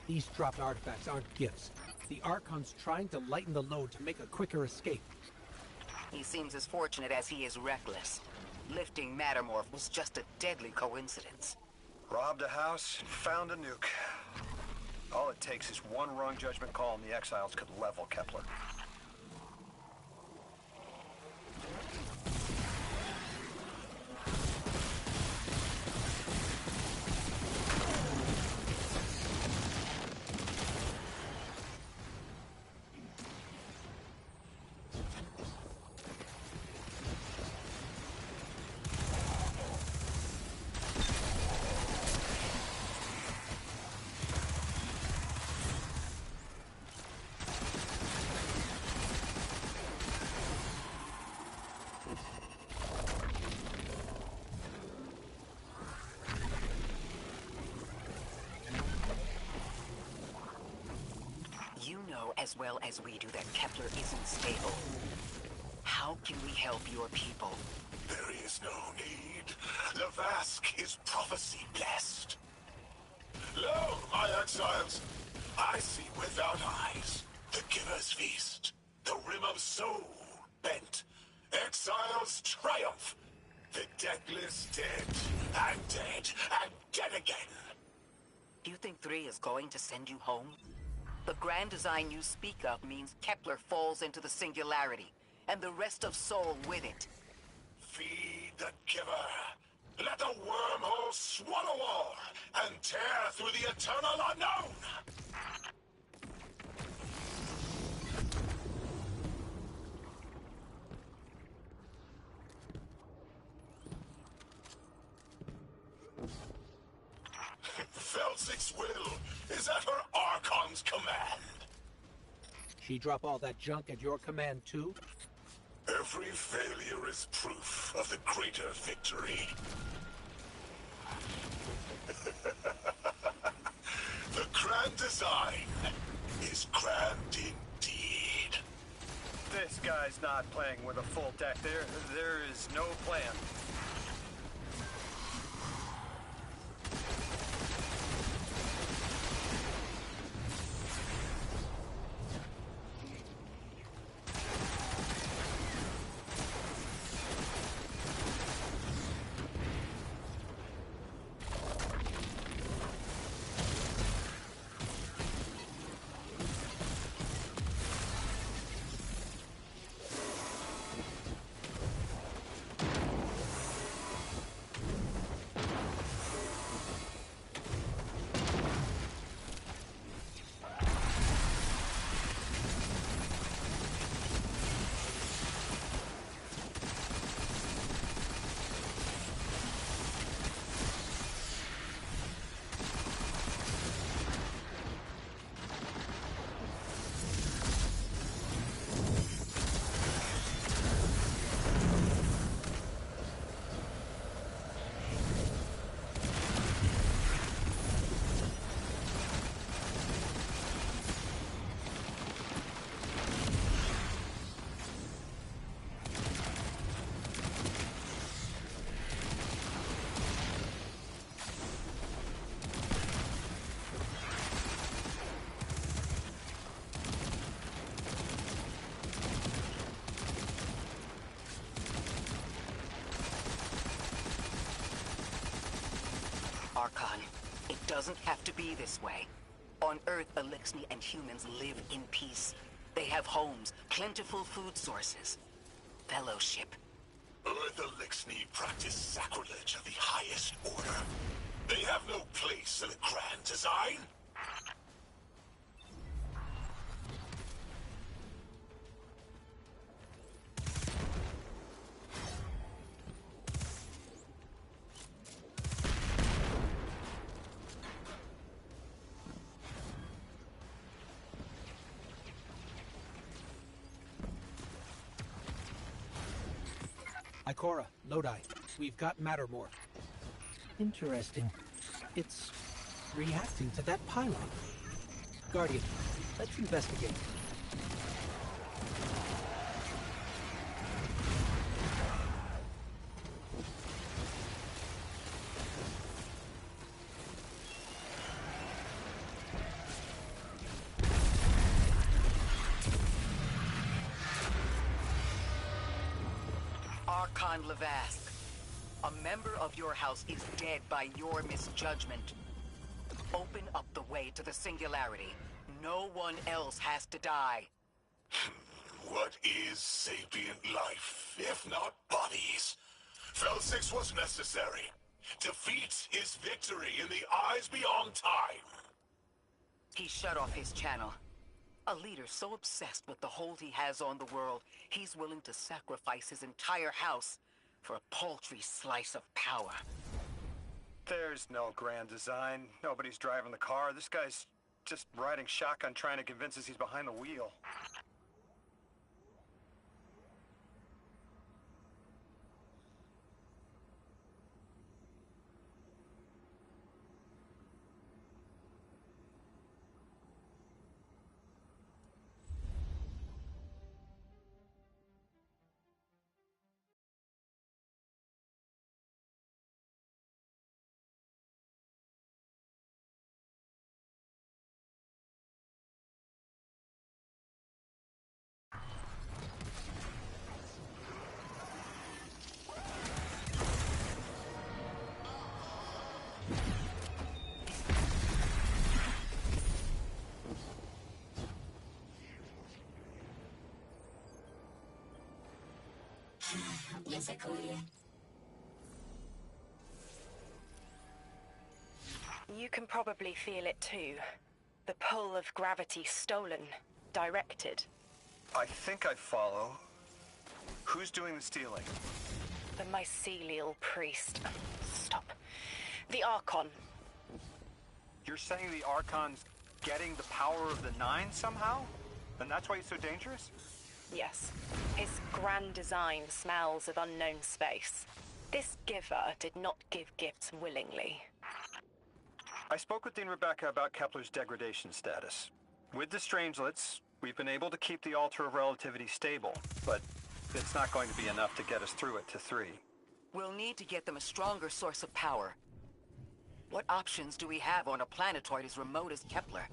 These dropped artifacts aren't gifts. The Archon's trying to lighten the load to make a quicker escape. He seems as fortunate as he is reckless. Lifting Mattermorph was just a deadly coincidence. Robbed a house and found a nuke. All it takes is one wrong judgment call and the Exiles could level Kepler. You know as well as we do that Kepler isn't stable. How can we help your people? There is no need. Lavask is prophecy blessed. Lo, my exiles, I see without eyes. The Giver's feast. The rim of soul bent. Exiles triumph. The deathless dead, and dead, and dead again. Do you think 3 is going to send you home? The grand design you speak of means Kepler falls into the singularity, and the rest of Sol with it. Feed the Giver. Let the wormhole swallow all, and tear through the eternal unknown. Felsik's will is at her Archon's command. She drop all that junk at your command too? Every failure is proof of the greater victory. The grand design is grand indeed. This guy's not playing with a full deck. There is no plan. Archon, it doesn't have to be this way. On Earth, Eliksni and humans live in peace. They have homes, plentiful food sources, fellowship. Earth Eliksni practice sacrilege of the highest order. They have no place in the grand design. Ikora, Lodi, we've got Mattermorph. Interesting. It's reacting to that pylon. Guardian, let's investigate. Archon Levask, a member of your house is dead by your misjudgment. Open up the way to the Singularity. No one else has to die. What is sapient life, if not bodies? Fel 6 was necessary. Defeat is victory in the eyes beyond time. He shut off his channel. A leader so obsessed with the hold he has on the world, he's willing to sacrifice his entire house for a paltry slice of power. There's no grand design. Nobody's driving the car. This guy's just riding shotgun trying to convince us he's behind the wheel. You can probably feel it too. The pull of gravity stolen, directed. I think I follow. Who's doing the stealing? The mycelial priest. Stop. The Archon. You're saying the Archon's getting the power of the Nine somehow? And that's why he's so dangerous? Yes. His grand design smells of unknown space. This giver did not give gifts willingly. I spoke with Dean Rebecca about Kepler's degradation status. With the Strangelets, we've been able to keep the Altar of Relativity stable, but it's not going to be enough to get us through it to 3. We'll need to get them a stronger source of power. What options do we have on a planetoid as remote as Kepler?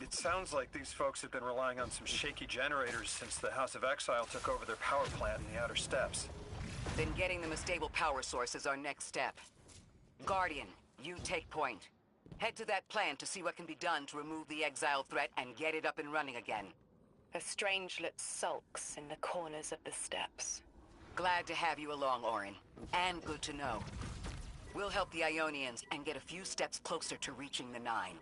It sounds like these folks have been relying on some shaky generators since the House of Exile took over their power plant in the Outer Steppes. Then getting them a stable power source is our next step. Guardian, you take point. Head to that plant to see what can be done to remove the exile threat and get it up and running again. A Strangelet sulks in the corners of the steppes. Glad to have you along, Orin. And good to know. We'll help the Ionians and get a few steps closer to reaching the Nine.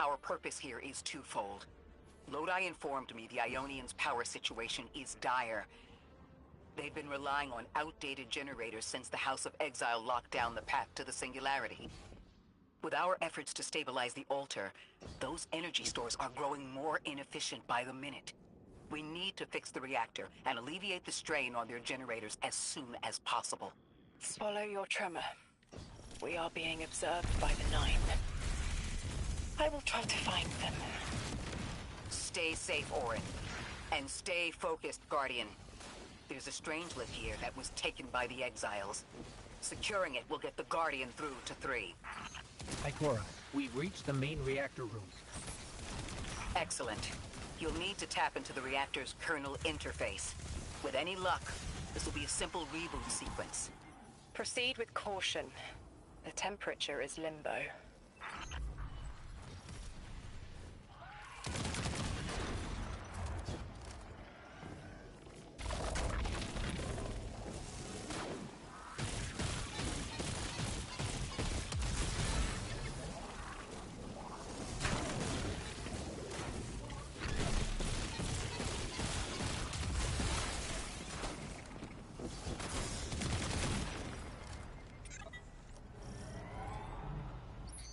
Our purpose here is twofold. Lodi informed me the Ionians' power situation is dire. They've been relying on outdated generators since the House of Exile locked down the path to the Singularity. With our efforts to stabilize the altar, those energy stores are growing more inefficient by the minute. We need to fix the reactor and alleviate the strain on their generators as soon as possible. Swallow your tremor. We are being observed by the Nine. I will try to find them. Stay safe, Orin. And stay focused, Guardian. There's a Strangelet here that was taken by the Exiles. Securing it will get the Guardian through to 3. Ikora, we've reached the main reactor room. Excellent. You'll need to tap into the reactor's kernel interface. With any luck, this will be a simple reboot sequence. Proceed with caution. The temperature is limbo.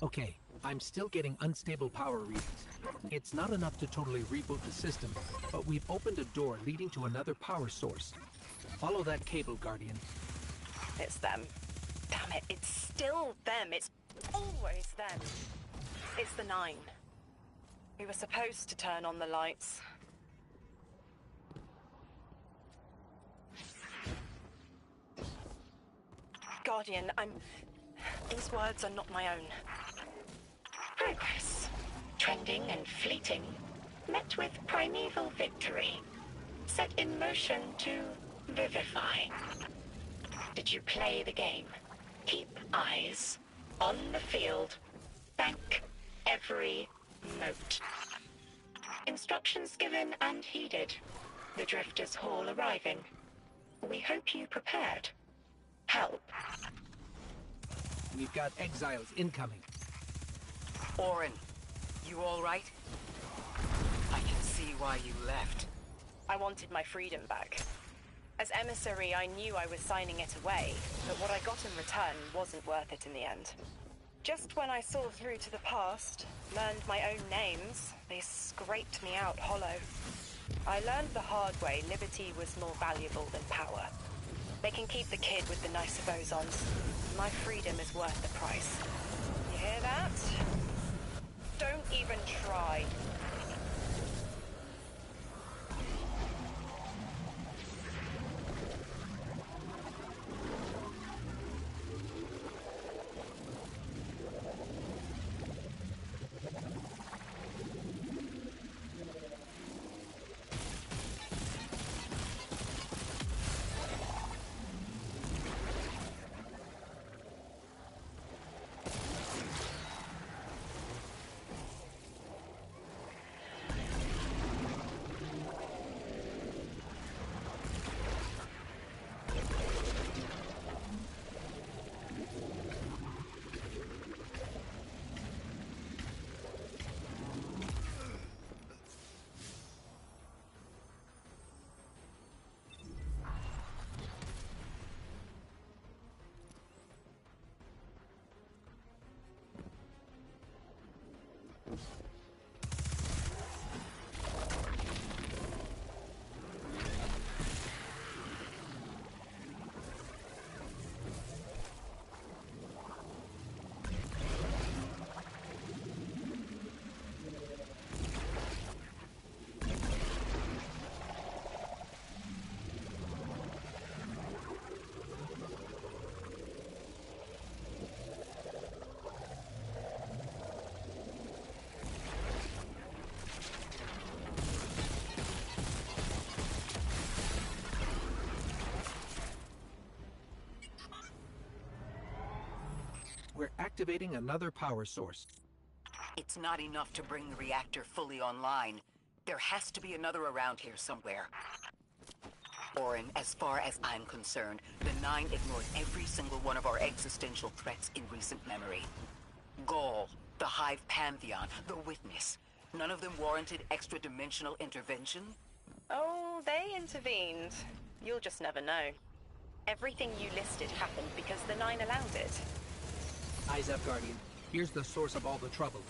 Okay, I'm still getting unstable power readings. It's not enough to totally reboot the system, but we've opened a door leading to another power source. Follow that cable, Guardian. It's them. Damn it, it's still them. It's always them. It's the Nine. We were supposed to turn on the lights. Guardian, these words are not my own. Progress. Trending and fleeting. Met with primeval victory. Set in motion to vivify. Did you play the game? Keep eyes on the field. Bank every note. Instructions given and heeded. The Drifters' Hall arriving. We hope you prepared. Help. We've got exiles incoming. Orin, you all right? I can see why you left. I wanted my freedom back. As emissary, I knew I was signing it away, but what I got in return wasn't worth it in the end. Just when I saw through to the past, learned my own names, they scraped me out hollow. I learned the hard way liberty was more valuable than power. They can keep the kid with the nicer bosons. My freedom is worth the price. You hear that? Don't even try. We're activating another power source. It's not enough to bring the reactor fully online. There has to be another around here somewhere. Orin, as far as I'm concerned, the Nine ignored every single one of our existential threats in recent memory. Gaul, the Hive Pantheon, the Witness. None of them warranted extra-dimensional intervention? Oh, they intervened. You'll just never know. Everything you listed happened because the Nine allowed it. Eyes up, Guardian. Here's the source of all the trouble.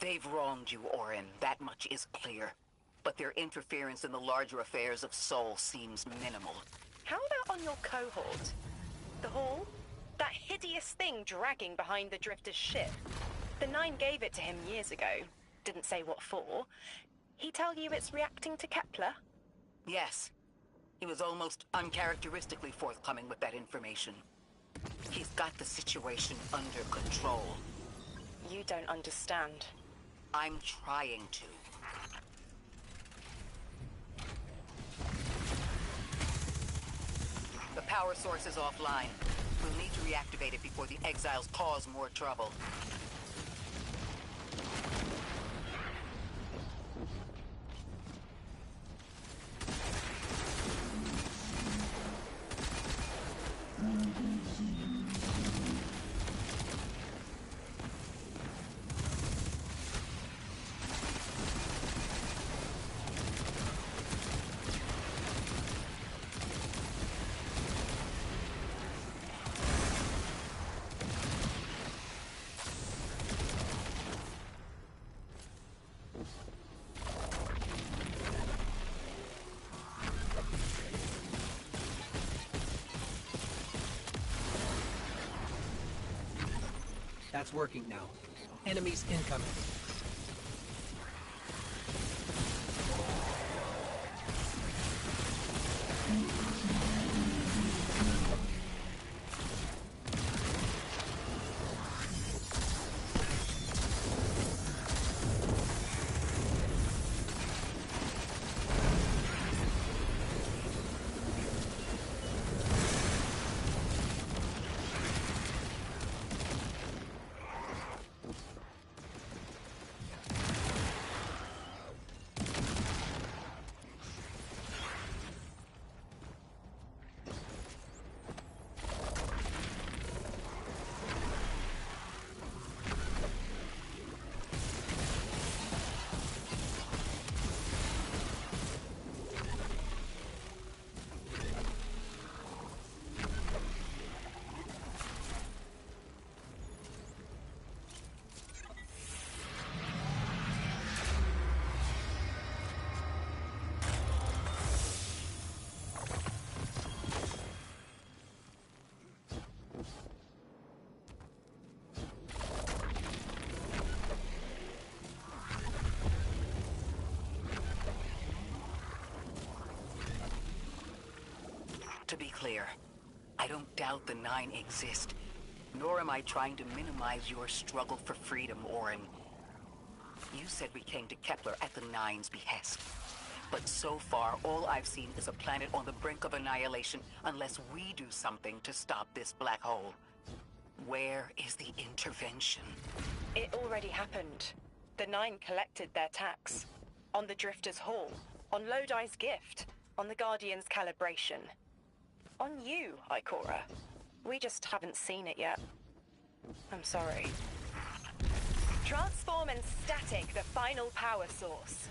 They've wronged you, Orin. That much is clear. But their interference in the larger affairs of Sol seems minimal. How about on your cohort? The Hall? That hideous thing dragging behind the Drifter's ship. The Nine gave it to him years ago. Didn't say what for. He tell you it's reacting to Kepler? Yes. He was almost uncharacteristically forthcoming with that information. He's got the situation under control. You don't understand. I'm trying to. The power source is offline. We'll need to reactivate it before the exiles cause more trouble. That's working now. Enemies incoming. To be clear, I don't doubt the Nine exist, nor am I trying to minimize your struggle for freedom, Orin. You said we came to Kepler at the Nine's behest. But so far, all I've seen is a planet on the brink of annihilation unless we do something to stop this black hole. Where is the intervention? It already happened. The Nine collected their tax. On the Drifter's Hall, on Lodi's gift, on the Guardian's calibration. On you, Ikora. We just haven't seen it yet. I'm sorry. Transform and static the final power source.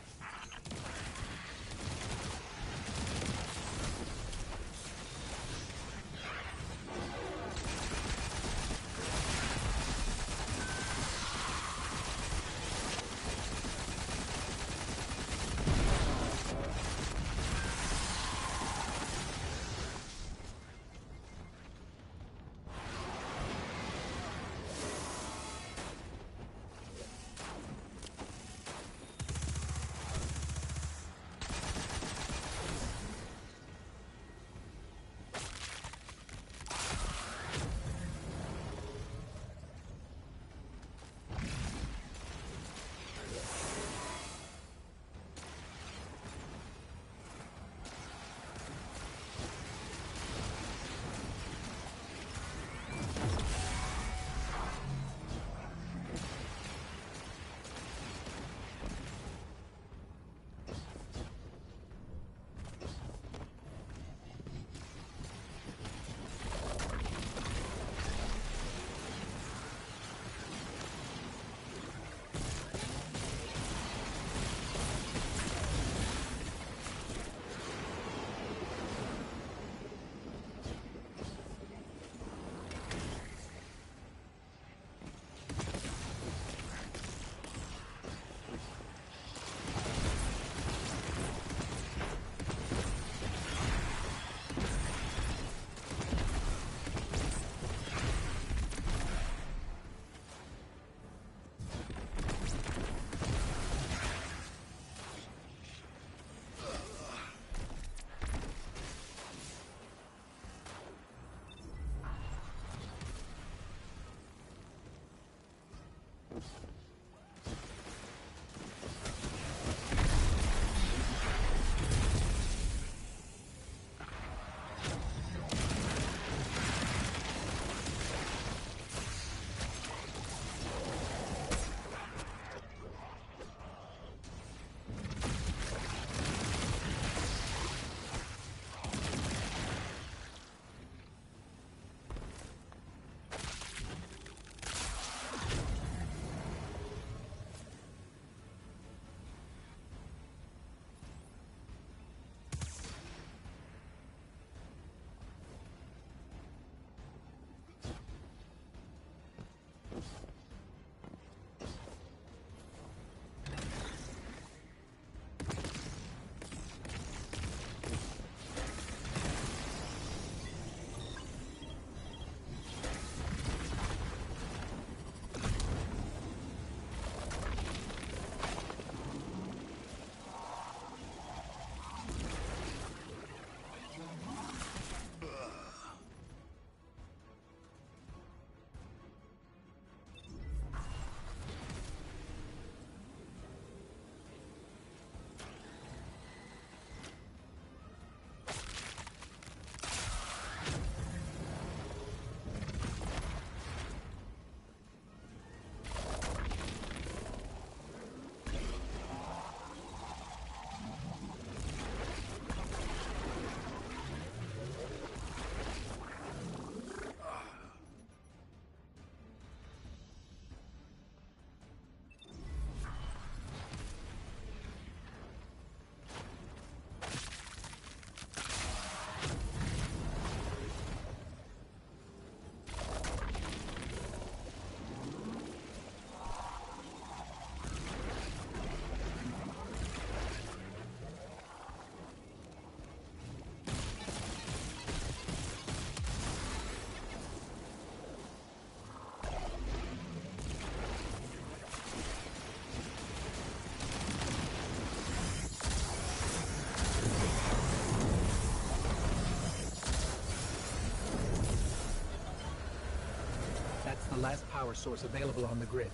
last power source available on the grid.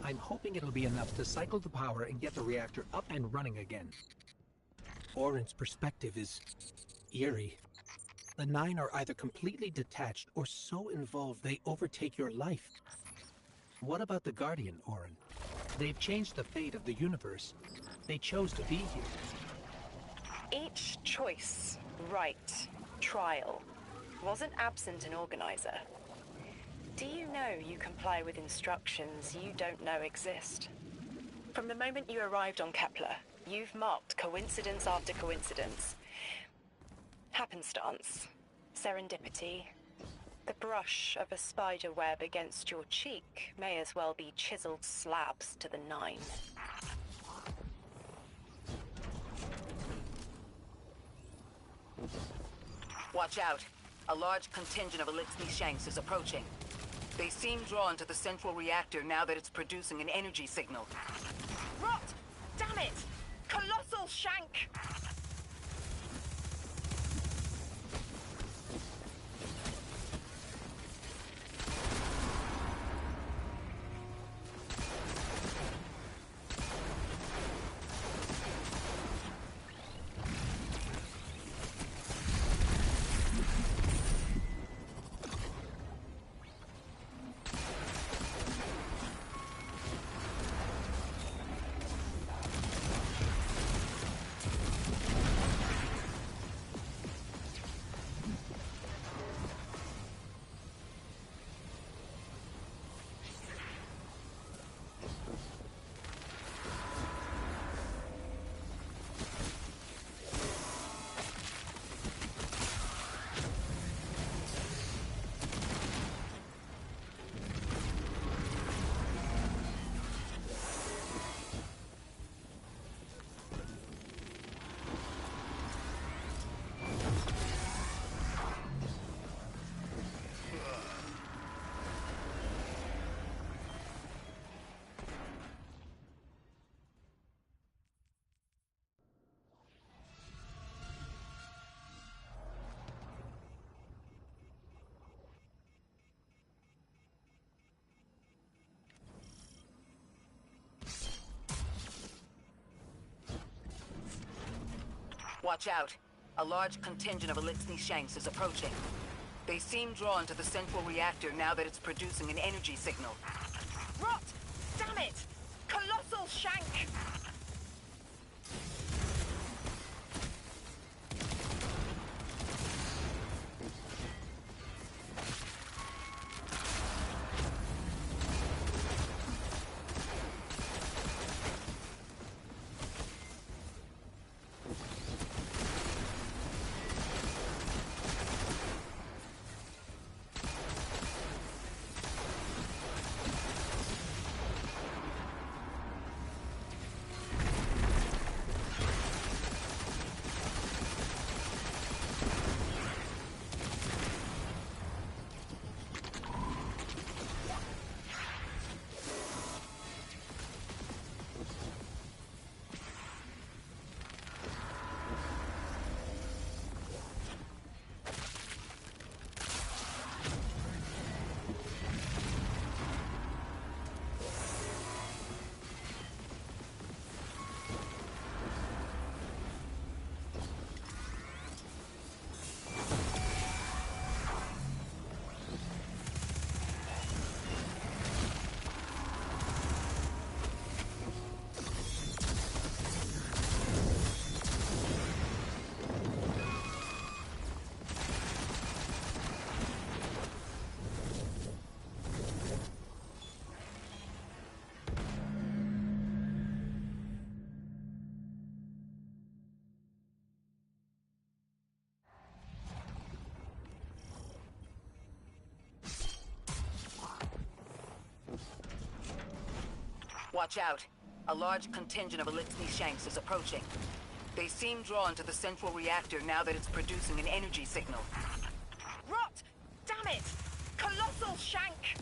I'm hoping it'll be enough to cycle the power and get the reactor up and running again. Orin's perspective is eerie. The Nine are either completely detached or so involved they overtake your life. What about the Guardian, Orin? They've changed the fate of the universe. They chose to be here. Each choice, right, trial, wasn't absent an organizer. Do you know you comply with instructions you don't know exist? From the moment you arrived on Kepler, you've marked coincidence after coincidence. Happenstance, serendipity. The brush of a spider web against your cheek may as well be chiseled slabs to the Nine. Watch out. A large contingent of Elixni Shanks is approaching. They seem drawn to the central reactor now that it's producing an energy signal. Rot! Damn it! Colossal Shank! Watch out. A large contingent of Elixni Shanks is approaching. They seem drawn to the central reactor now that it's producing an energy signal. Rot! Damn it! Colossal Shank! Watch out. A large contingent of Elixni Shanks is approaching. They seem drawn to the central reactor now that it's producing an energy signal. Rot! Damn it! Colossal Shank!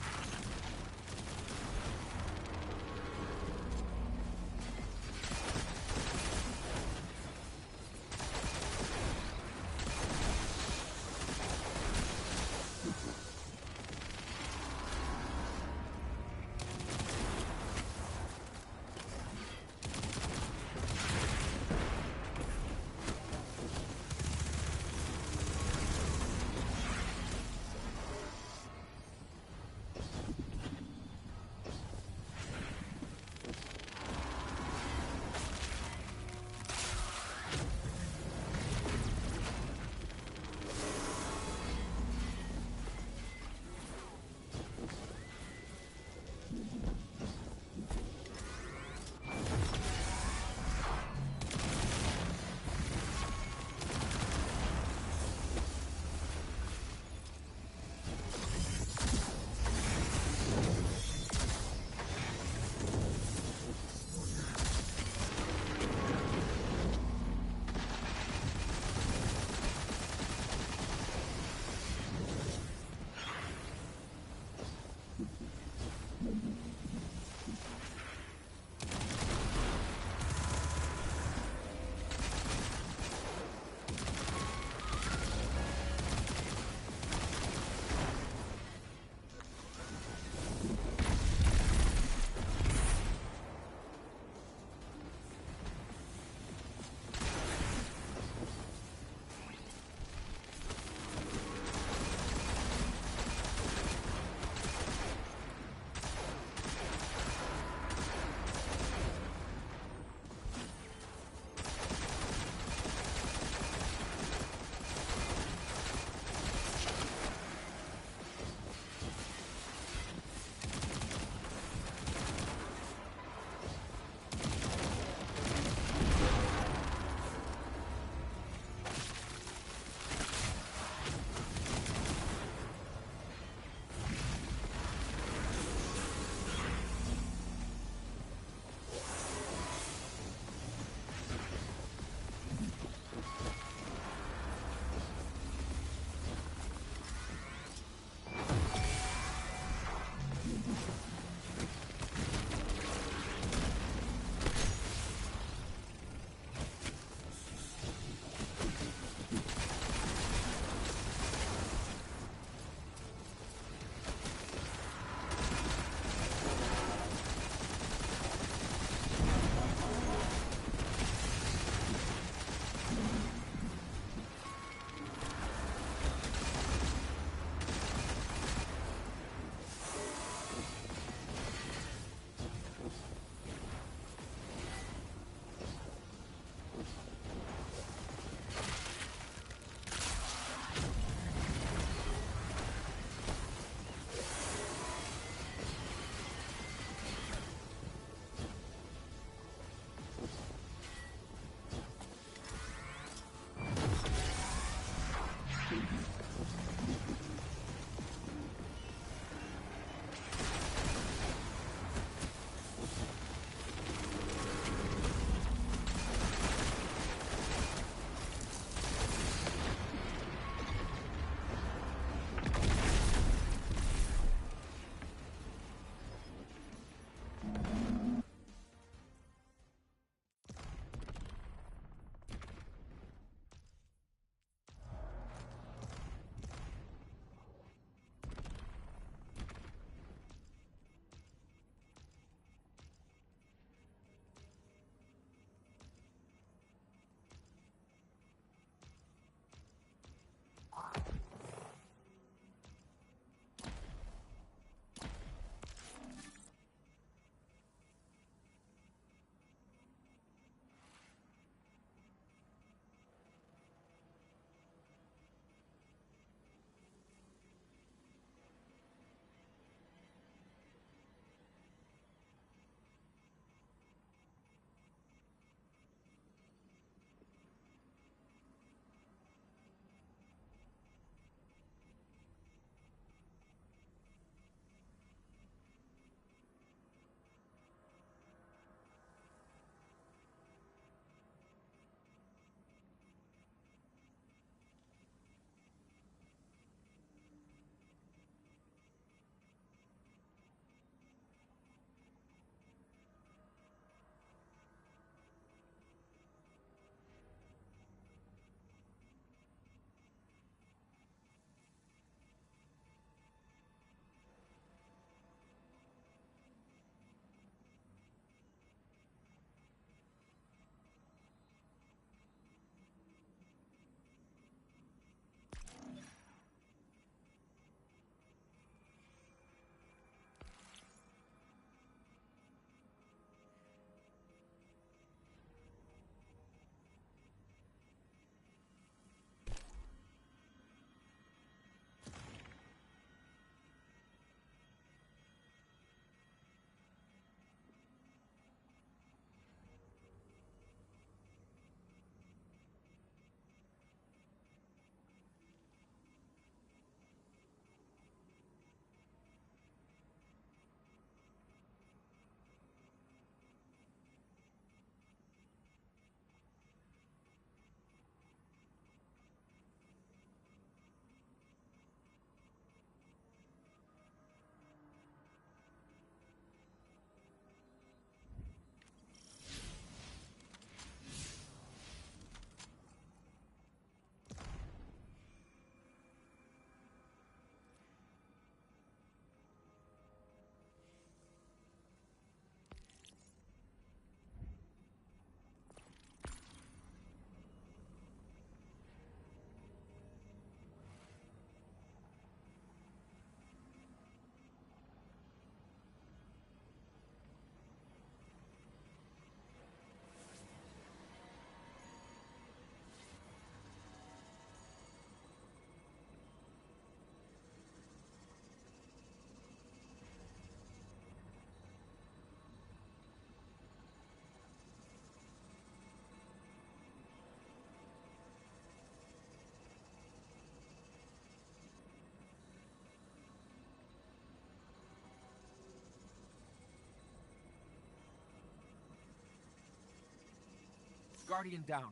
Guardian down.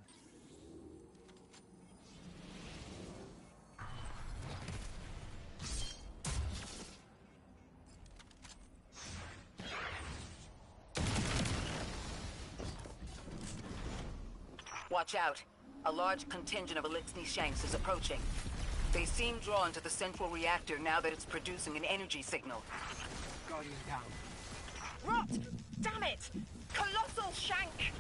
Watch out. A large contingent of Elixni Shanks is approaching. They seem drawn to the central reactor now that it's producing an energy signal. Guardian down. Rot! Damn it! Colossal Shank!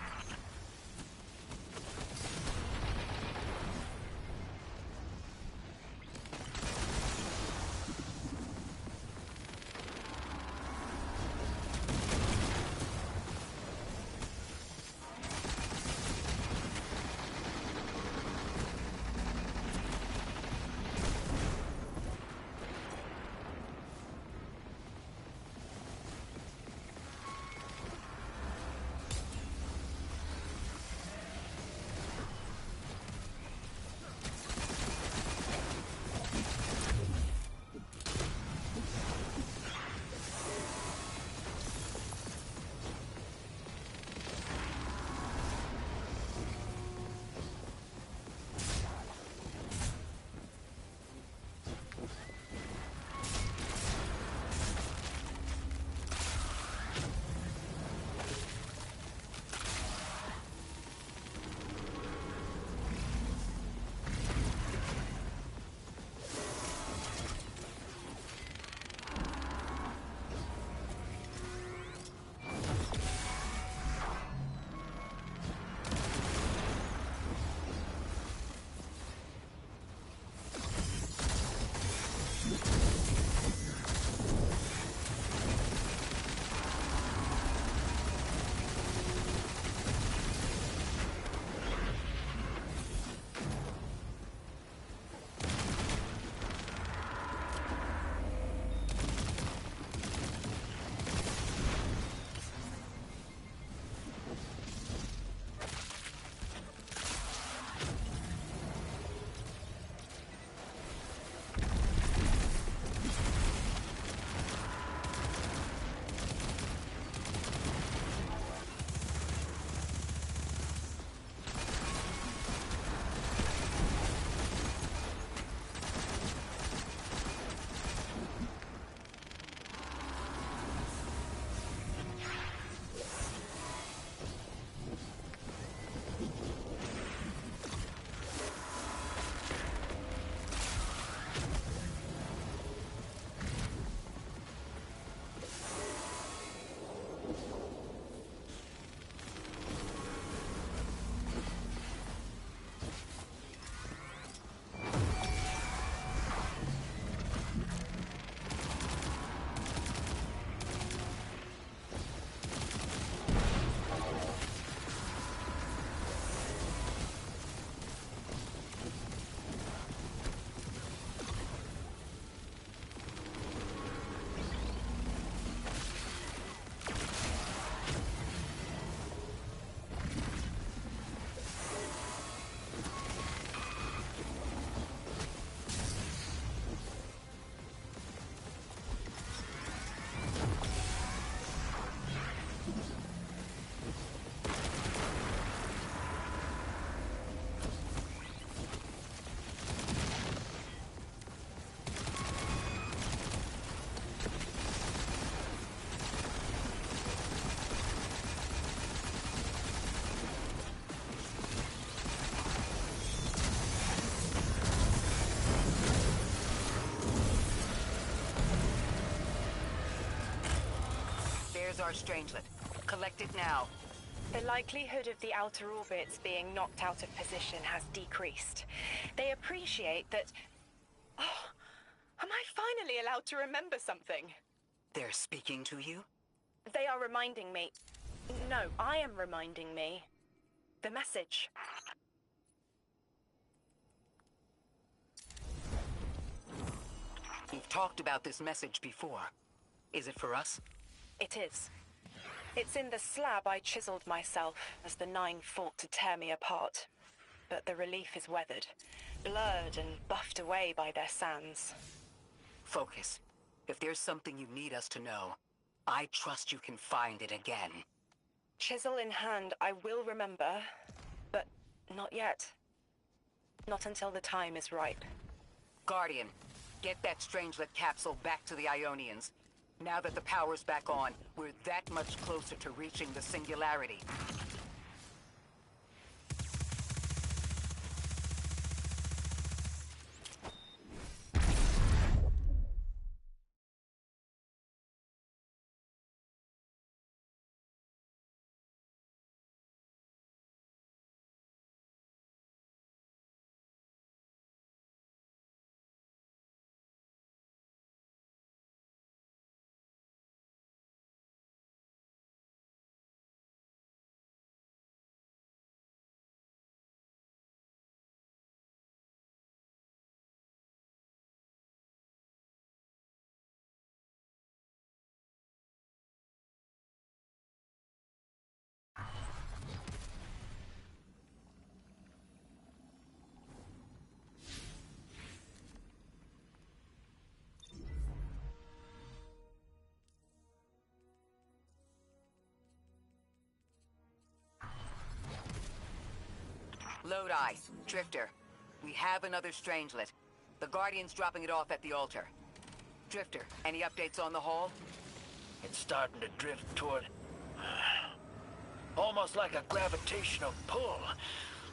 There's our Strangelet. Collect it now. The likelihood of the outer orbits being knocked out of position has decreased. They appreciate that... Oh, am I finally allowed to remember something? They're speaking to you? They are reminding me... No, I am reminding me. The message. We've talked about this message before. Is it for us? It is. It's in the slab I chiseled myself as the Nine fought to tear me apart. But the relief is weathered, blurred and buffed away by their sands. Focus. If there's something you need us to know, I trust you can find it again. Chisel in hand, I will remember, Not yet. Not until the time is ripe. Guardian, get that Strangelet capsule back to the Ionians. Now that the power's back on, we're that much closer to reaching the Singularity. Lodi, Drifter. We have another Strangelet. The Guardian's dropping it off at the altar. Drifter, any updates on the Hall? It's starting to drift toward... almost like a gravitational pull.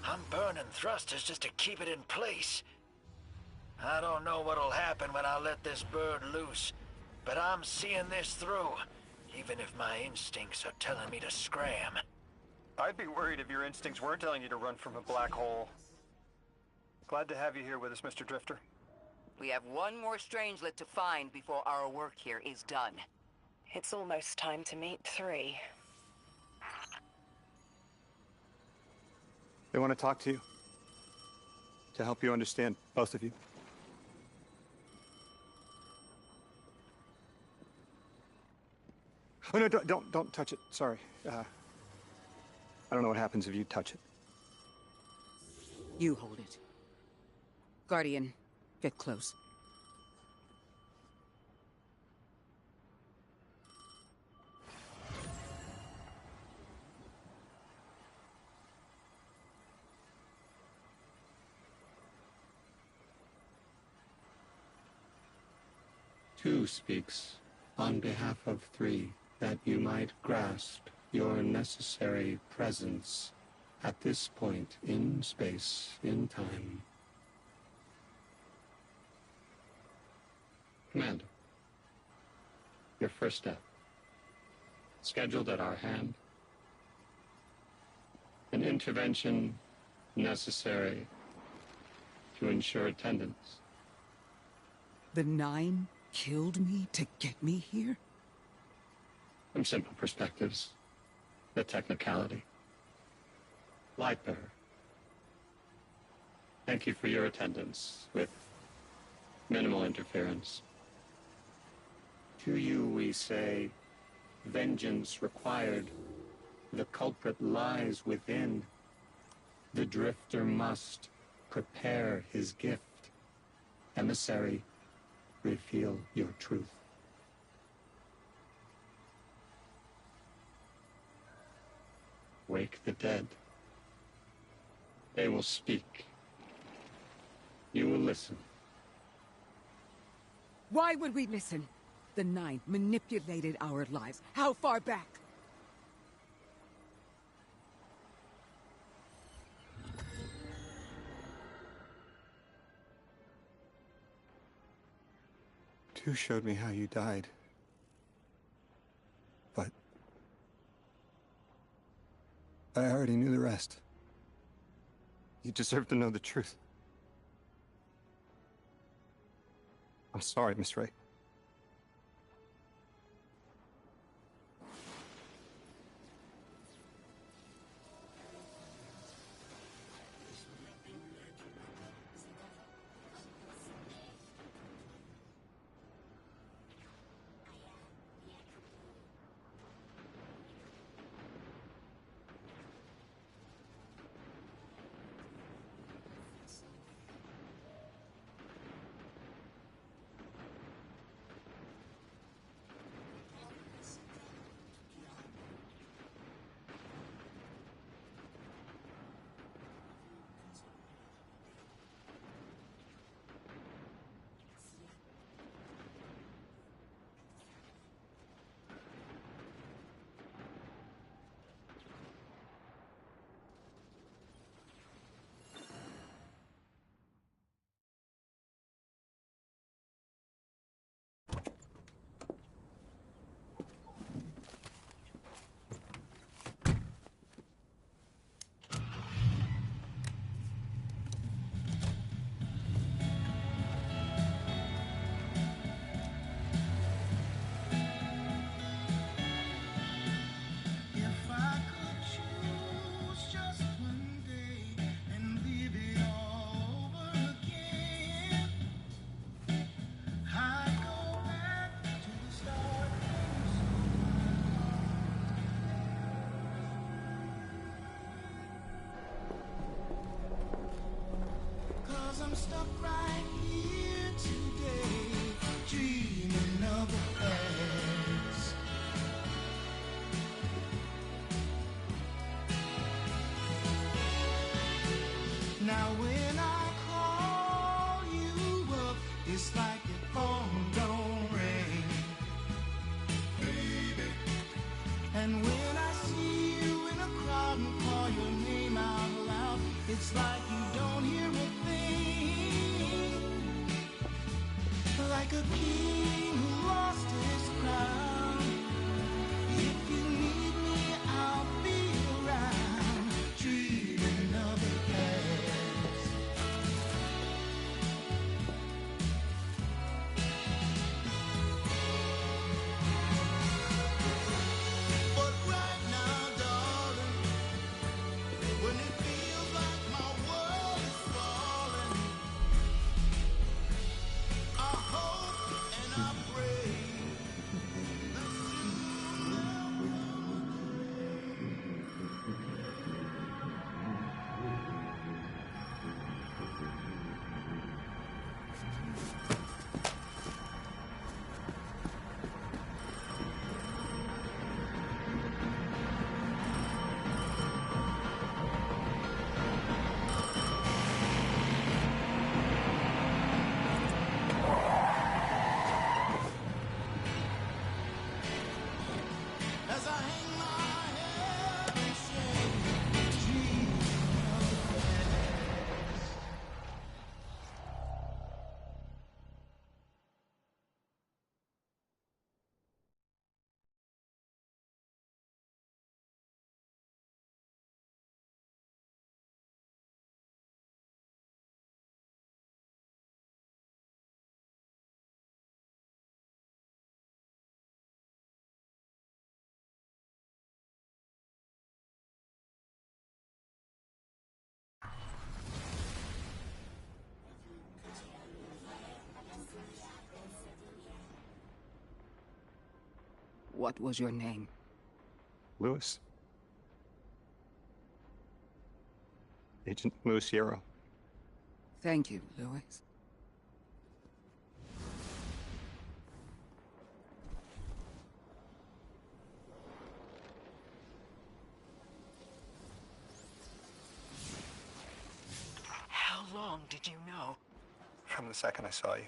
I'm burning thrusters just to keep it in place. I don't know what'll happen when I let this bird loose, but I'm seeing this through, even if my instincts are telling me to scram. I'd be worried if your instincts weren't telling you to run from a black hole. Glad to have you here with us, Mr. Drifter. We have one more Strangelet to find before our work here is done. It's almost time to meet 3. They want to talk to you. To help you understand, both of you. Oh no, don't touch it. Sorry. I don't know what happens if you touch it. You hold it. Guardian, get close. Two speaks on behalf of 3 that you might grasp your necessary presence at this point in space, in time. Commander, your first step, scheduled at our hand. An intervention necessary to ensure attendance. The 9 killed me to get me here? From simple perspectives, the technicality. Lightbearer, thank you for your attendance with minimal interference. To you we say, vengeance required. The culprit lies within. The Drifter must prepare his gift. Emissary, reveal your truth. Wake the dead. They will speak. You will listen. Why would we listen? The 9 manipulated our lives. How far back? Tu showed me how you died. But I already knew the rest. You deserve to know the truth. I'm sorry, Miss Ray. stuck right here today, dreaming of the past. Now when I call you up, it's like your phone don't ring, baby. And when I see you in a crowd and call your name out loud, it's like you don't hear a thing. Like a king who lost his crown. If you need me, I'll be around, dreaming of the past. But right now, darling, when it feels like my world is falling, I hope and I pray that soon love will as I hang my head in shame, dreaming of the past. What was your name? Lewis. Agent Lewis Yarrow. Thank you, Lewis. How long did you know? From the second I saw you.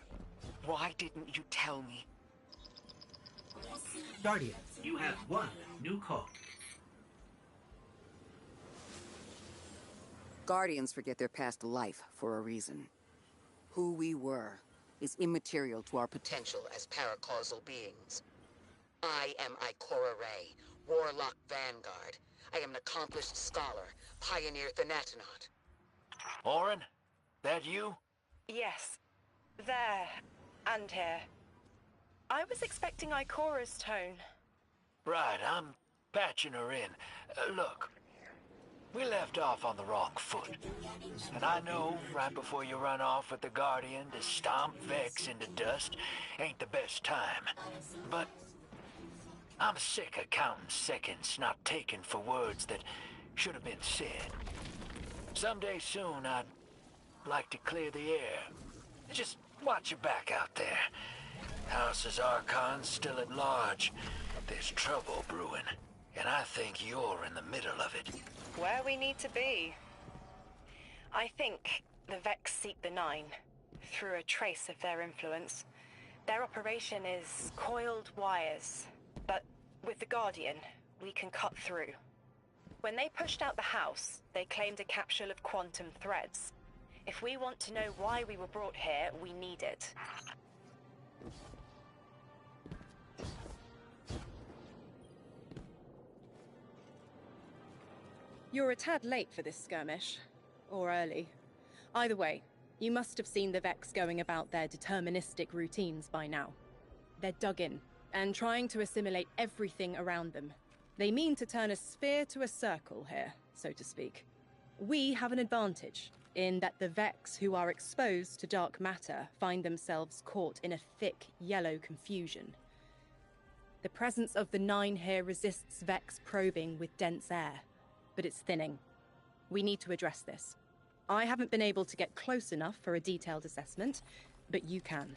Why didn't you tell me? Guardian, you have one new call. Guardians forget their past life for a reason. Who we were is immaterial to our potential as paracausal beings. I am Ikora Ray, Warlock Vanguard. I am an accomplished scholar, pioneer Thanatonaut. Orin? That you? Yes. There. And here. I was expecting Ikora's tone. Right, I'm patching her in. Look, we left off on the wrong foot. And I know right before you run off with the Guardian to stomp Vex into dust ain't the best time. But I'm sick of counting seconds not taken for words that should have been said. Someday soon I'd like to clear the air. Just watch your back out there. House's Archon's still at large. There's trouble brewing, and I think you're in the middle of it. Where we need to be. I think the Vex seek the Nine, through a trace of their influence. Their operation is coiled wires, but with the Guardian, we can cut through. When they pushed out the house, they claimed a capsule of quantum threads. If we want to know why we were brought here, we need it. You're a tad late for this skirmish. Or early. Either way, you must have seen the Vex going about their deterministic routines by now. They're dug in, and trying to assimilate everything around them. They mean to turn a sphere to a circle here, so to speak. We have an advantage, in that the Vex who are exposed to dark matter find themselves caught in a thick, yellow confusion. The presence of the Nine here resists Vex probing with dense air, but it's thinning. We need to address this. I haven't been able to get close enough for a detailed assessment, but you can.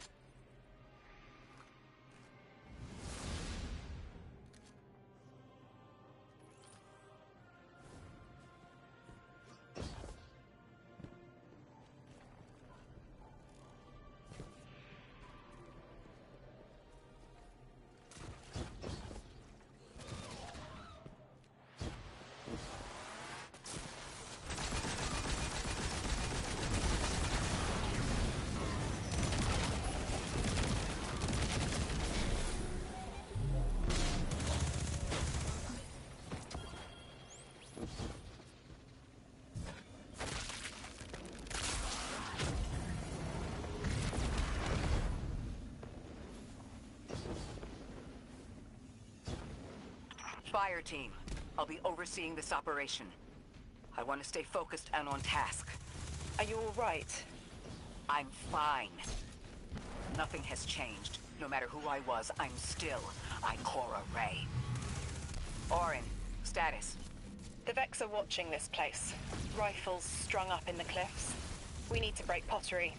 Fire team, I'll be overseeing this operation. I want to stay focused and on task. Are you all right? I'm fine. Nothing has changed. No matter who I was, I'm still Ikora Rey. Orin, status. The Vex are watching this place. Rifles strung up in the cliffs. We need to break pottery.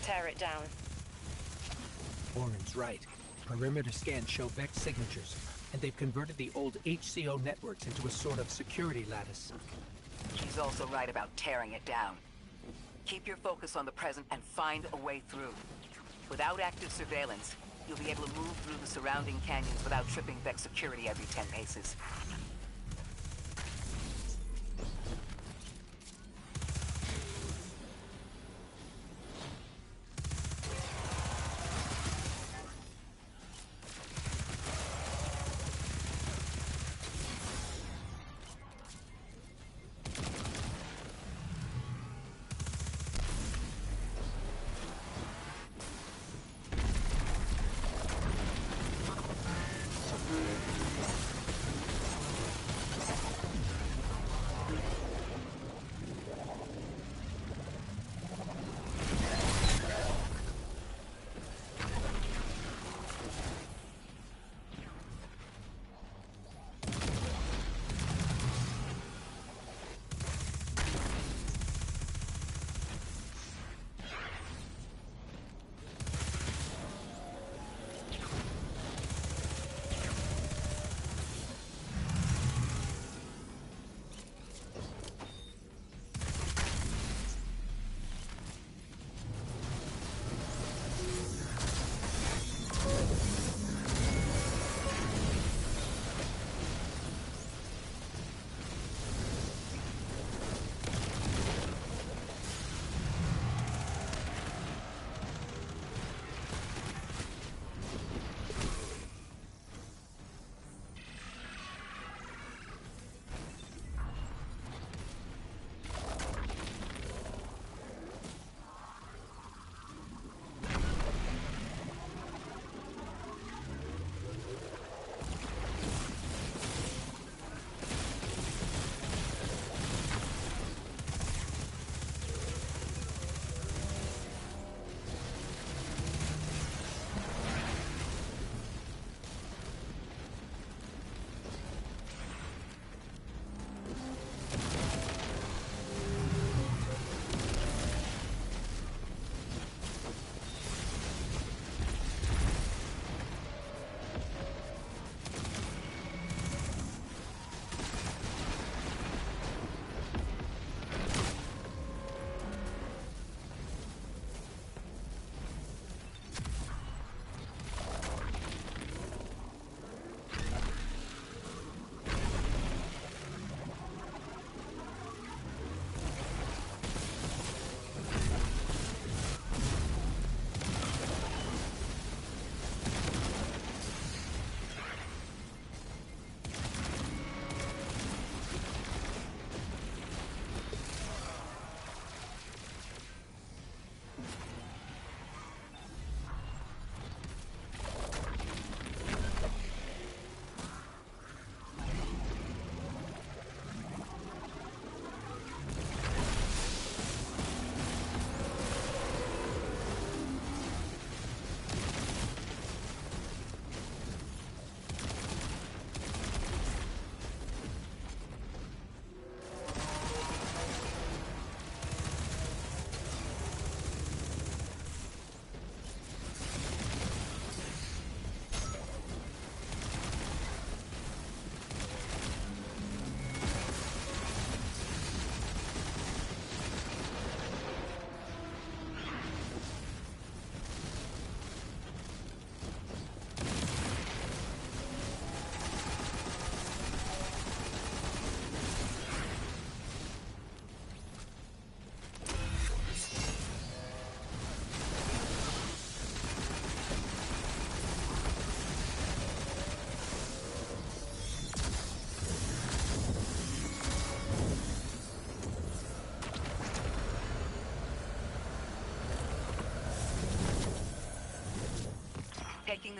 Tear it down. Orin's right. Perimeter scans show Vex signatures, and they've converted the old HCO networks into a sort of security lattice. She's also right about tearing it down. Keep your focus on the present and find a way through. Without active surveillance, you'll be able to move through the surrounding canyons without tripping Vex security every 10 paces.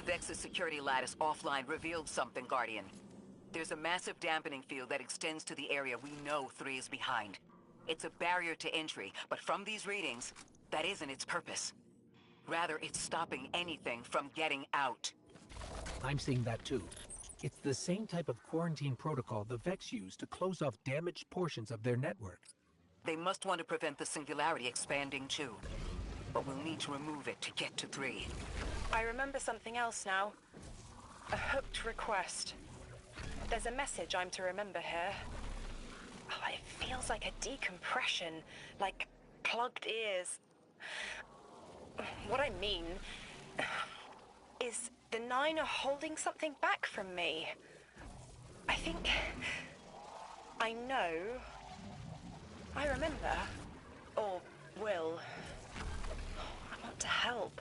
the Vex's security lattice offline revealed something, Guardian. There's a massive dampening field that extends to the area we know 3 is behind. It's a barrier to entry, but from these readings, that isn't its purpose. Rather, it's stopping anything from getting out. I'm seeing that too. It's the same type of quarantine protocol the Vex use to close off damaged portions of their network. They must want to prevent the singularity expanding too. But we'll need to remove it to get to 3. I remember something else now. A hooked request. There's a message I'm to remember here. Oh, it feels like a decompression, like plugged ears. What I mean is the 9 are holding something back from me. I think I know. I remember. Or will. I want to help.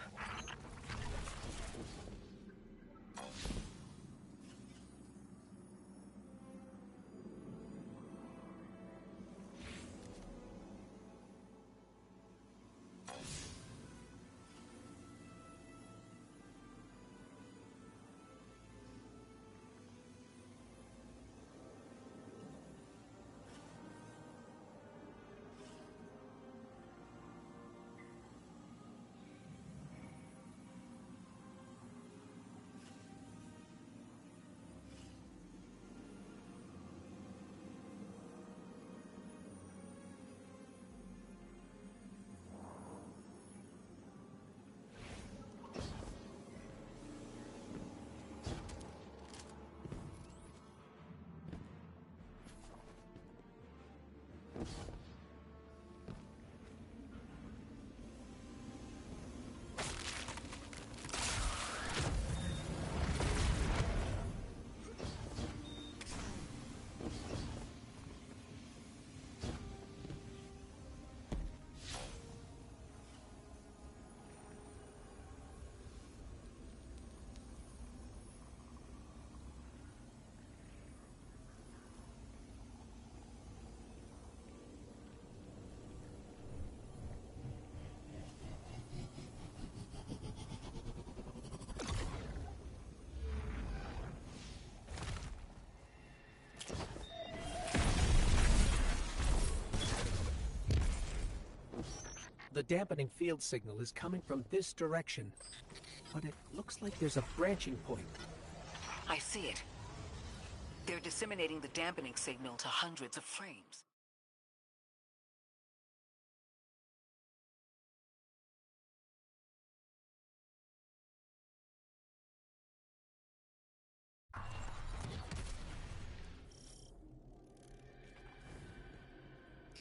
The dampening field signal is coming from this direction, but it looks like there's a branching point. I see it. They're disseminating the dampening signal to hundreds of frames.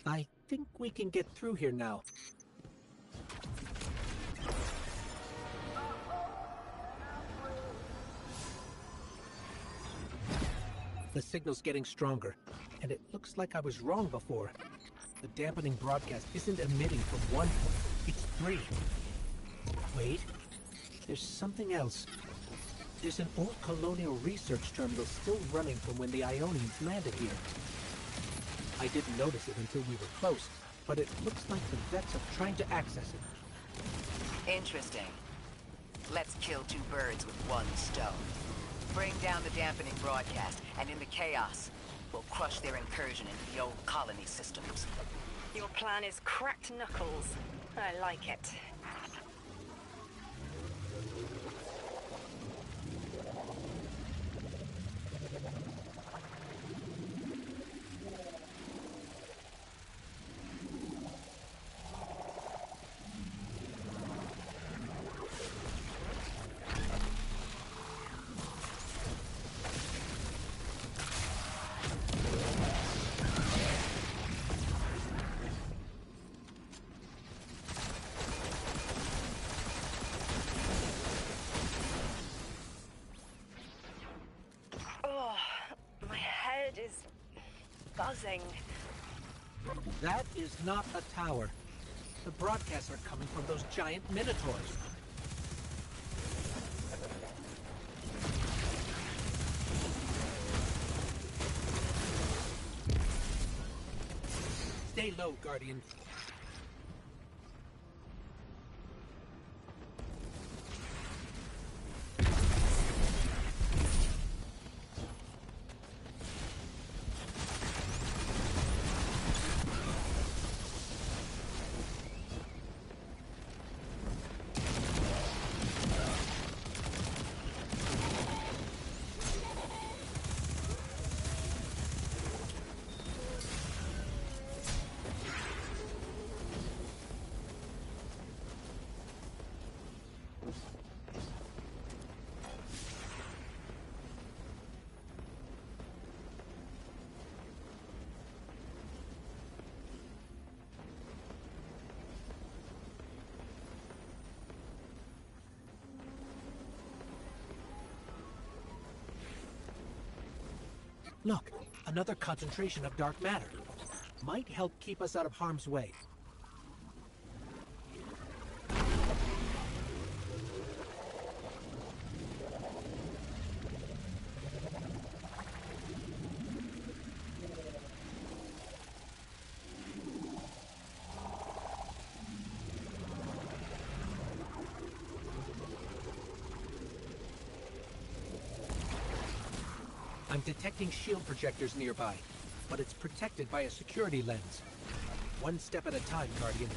I think we can get through here now. The signal's getting stronger, and it looks like I was wrong before. The dampening broadcast isn't emitting from 1 point, it's 3. Wait, there's something else. There's an old colonial research terminal still running from when the Ionians landed here. I didn't notice it until we were close, but it looks like the Vex are trying to access it. Interesting. Let's kill 2 birds with 1 stone. Bring down the dampening broadcast, and in the chaos, we'll crush their incursion into the old colony systems. Your plan is cracked knuckles. I like it. Buzzing. That is not a tower. The broadcasts are coming from those giant minotaurs. Stay low, Guardian. Look, another concentration of dark matter. Might help keep us out of harm's way. I'm detecting shield projectors nearby, but it's protected by a security lens. One step at a time, Guardian.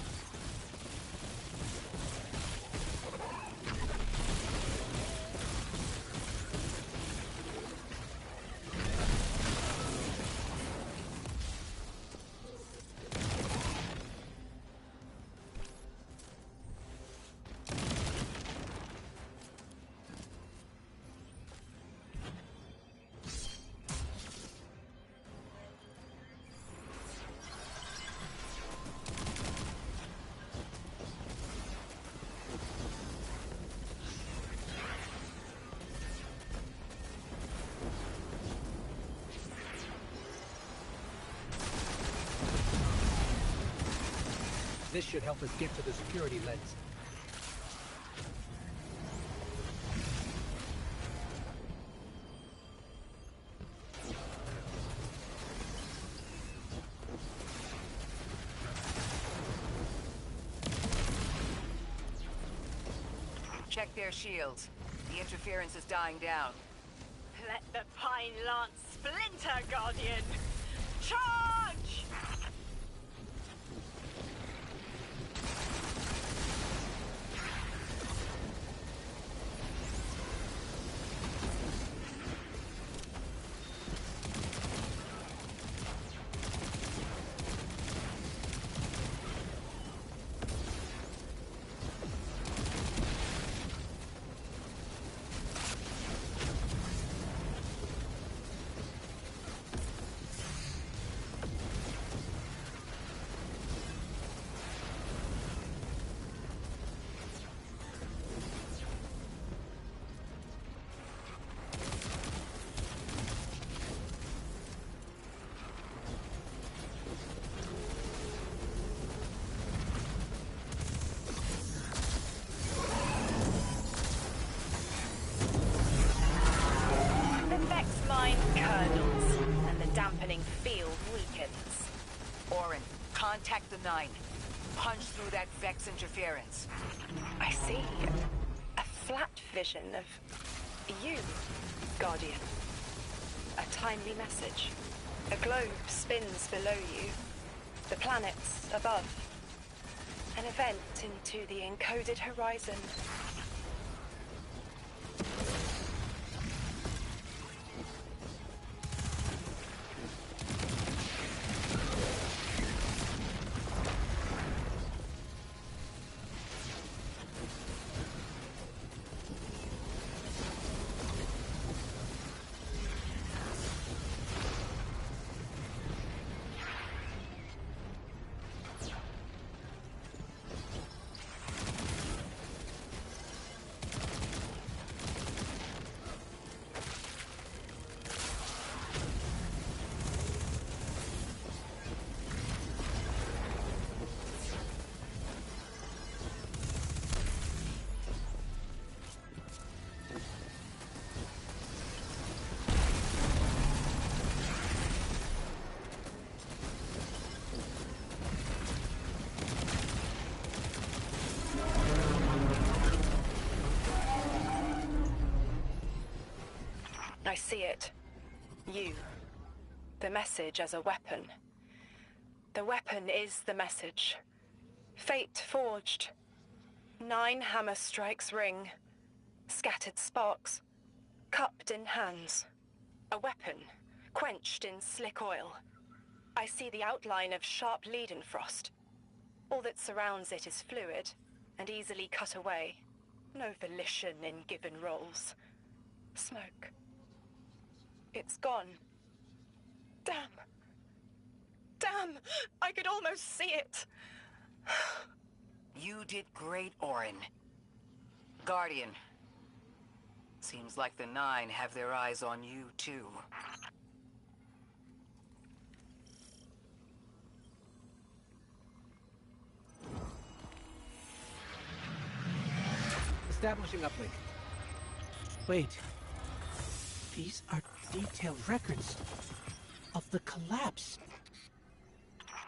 This should help us get to the security lens. Check their shields. The interference is dying down. Let the Pine Lance splinter, Guardian! Charge! Field weakens. Orin, contact the 9. Punch through that Vex interference. I see. A flat vision of you, Guardian. A timely message. A globe spins below you. The planets above. An event into the encoded horizon. I see it. You. The message as a weapon. The weapon is the message. Fate forged. 9 hammer strikes ring. Scattered sparks. Cupped in hands. A weapon. Quenched in slick oil. I see the outline of sharp Leidenfrost. All that surrounds it is fluid and easily cut away. No volition in given roles. Smoke. It's gone. Damn. Damn! I could almost see it! You did great, Orin. Guardian. Seems like the 9 have their eyes on you, too. Establishing uplink. Wait. These are detailed records of the collapse.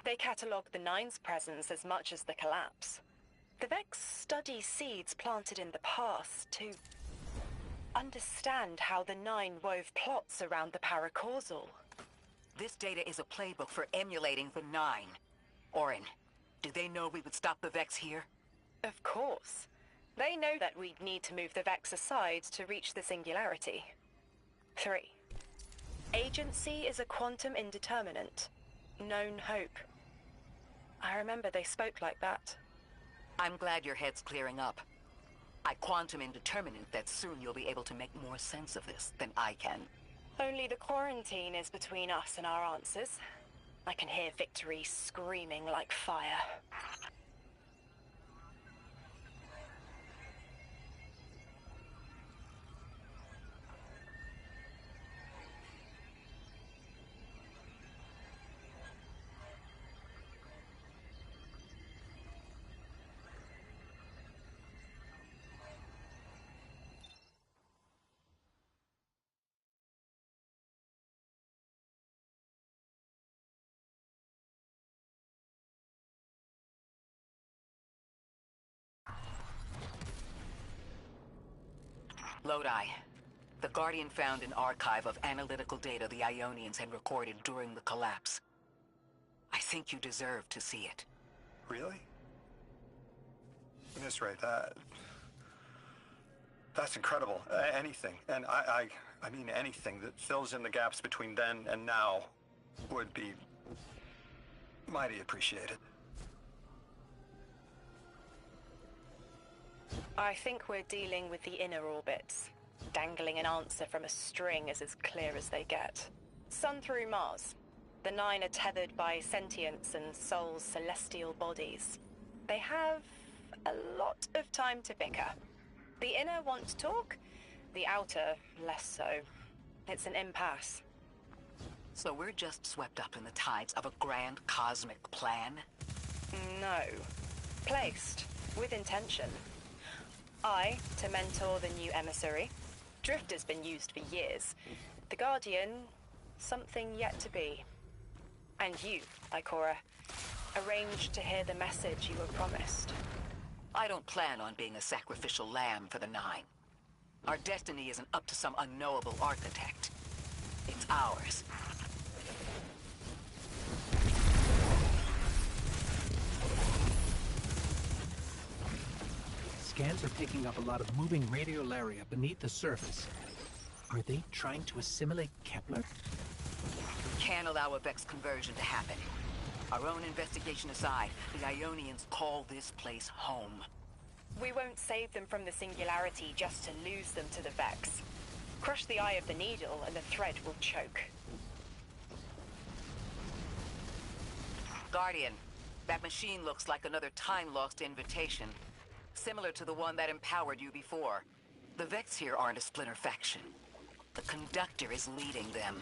They catalogue the Nine's presence as much as the collapse. The Vex study seeds planted in the past to understand how the Nine wove plots around the paracausal. This data is a playbook for emulating the Nine. Orin, do they know we would stop the Vex here? Of course. They know that we'd need to move the Vex aside to reach the singularity. 3. Agency is a quantum indeterminate. Known hope. I remember they spoke like that. I'm glad your head's clearing up. I quantum indeterminate that soon you'll be able to make more sense of this than I can. Only the quarantine is between us and our answers. I can hear victory screaming like fire. Lodi. The Guardian found an archive of analytical data the Ionians had recorded during the collapse. I think you deserve to see it. Really? Miss Ray, that's incredible. Anything, and I mean anything that fills in the gaps between then and now would be mighty appreciated. I think we're dealing with the inner orbits. Dangling an answer from a string is as clear as they get. Sun through Mars. The Nine are tethered by sentience and Sol's celestial bodies. They have a lot of time to bicker. The inner want to talk, the outer less so. It's an impasse. So we're just swept up in the tides of a grand cosmic plan? No. Placed. With intention. I, to mentor the new emissary. Drift has been used for years. The Guardian, something yet to be. And you, Ikora, arranged to hear the message you were promised. I don't plan on being a sacrificial lamb for the Nine. Our destiny isn't up to some unknowable architect. It's ours. Scans are picking up a lot of moving radiolaria beneath the surface. Are they trying to assimilate Kepler? We can't allow a Vex conversion to happen. Our own investigation aside, the Ionians call this place home. We won't save them from the singularity just to lose them to the Vex. Crush the eye of the needle and the thread will choke. Guardian, that machine looks like another time-lost invitation. Similar to the one that empowered you before. The Vex here aren't a splinter faction. The Conductor is leading them.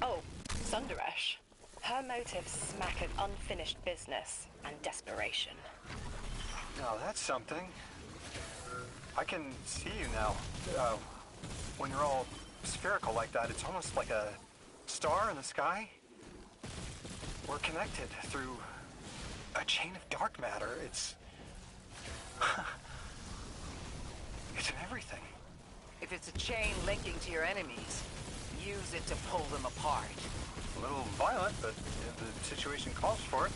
Oh, Sundaresh. Her motives smack of unfinished business and desperation. Now that's something. I can see you now. When you're all spherical like that, it's almost like a star in the sky. We're connected through a chain of dark matter. It's in everything. If it's a chain linking to your enemies, use it to pull them apart. A little violent, but if the situation calls for it.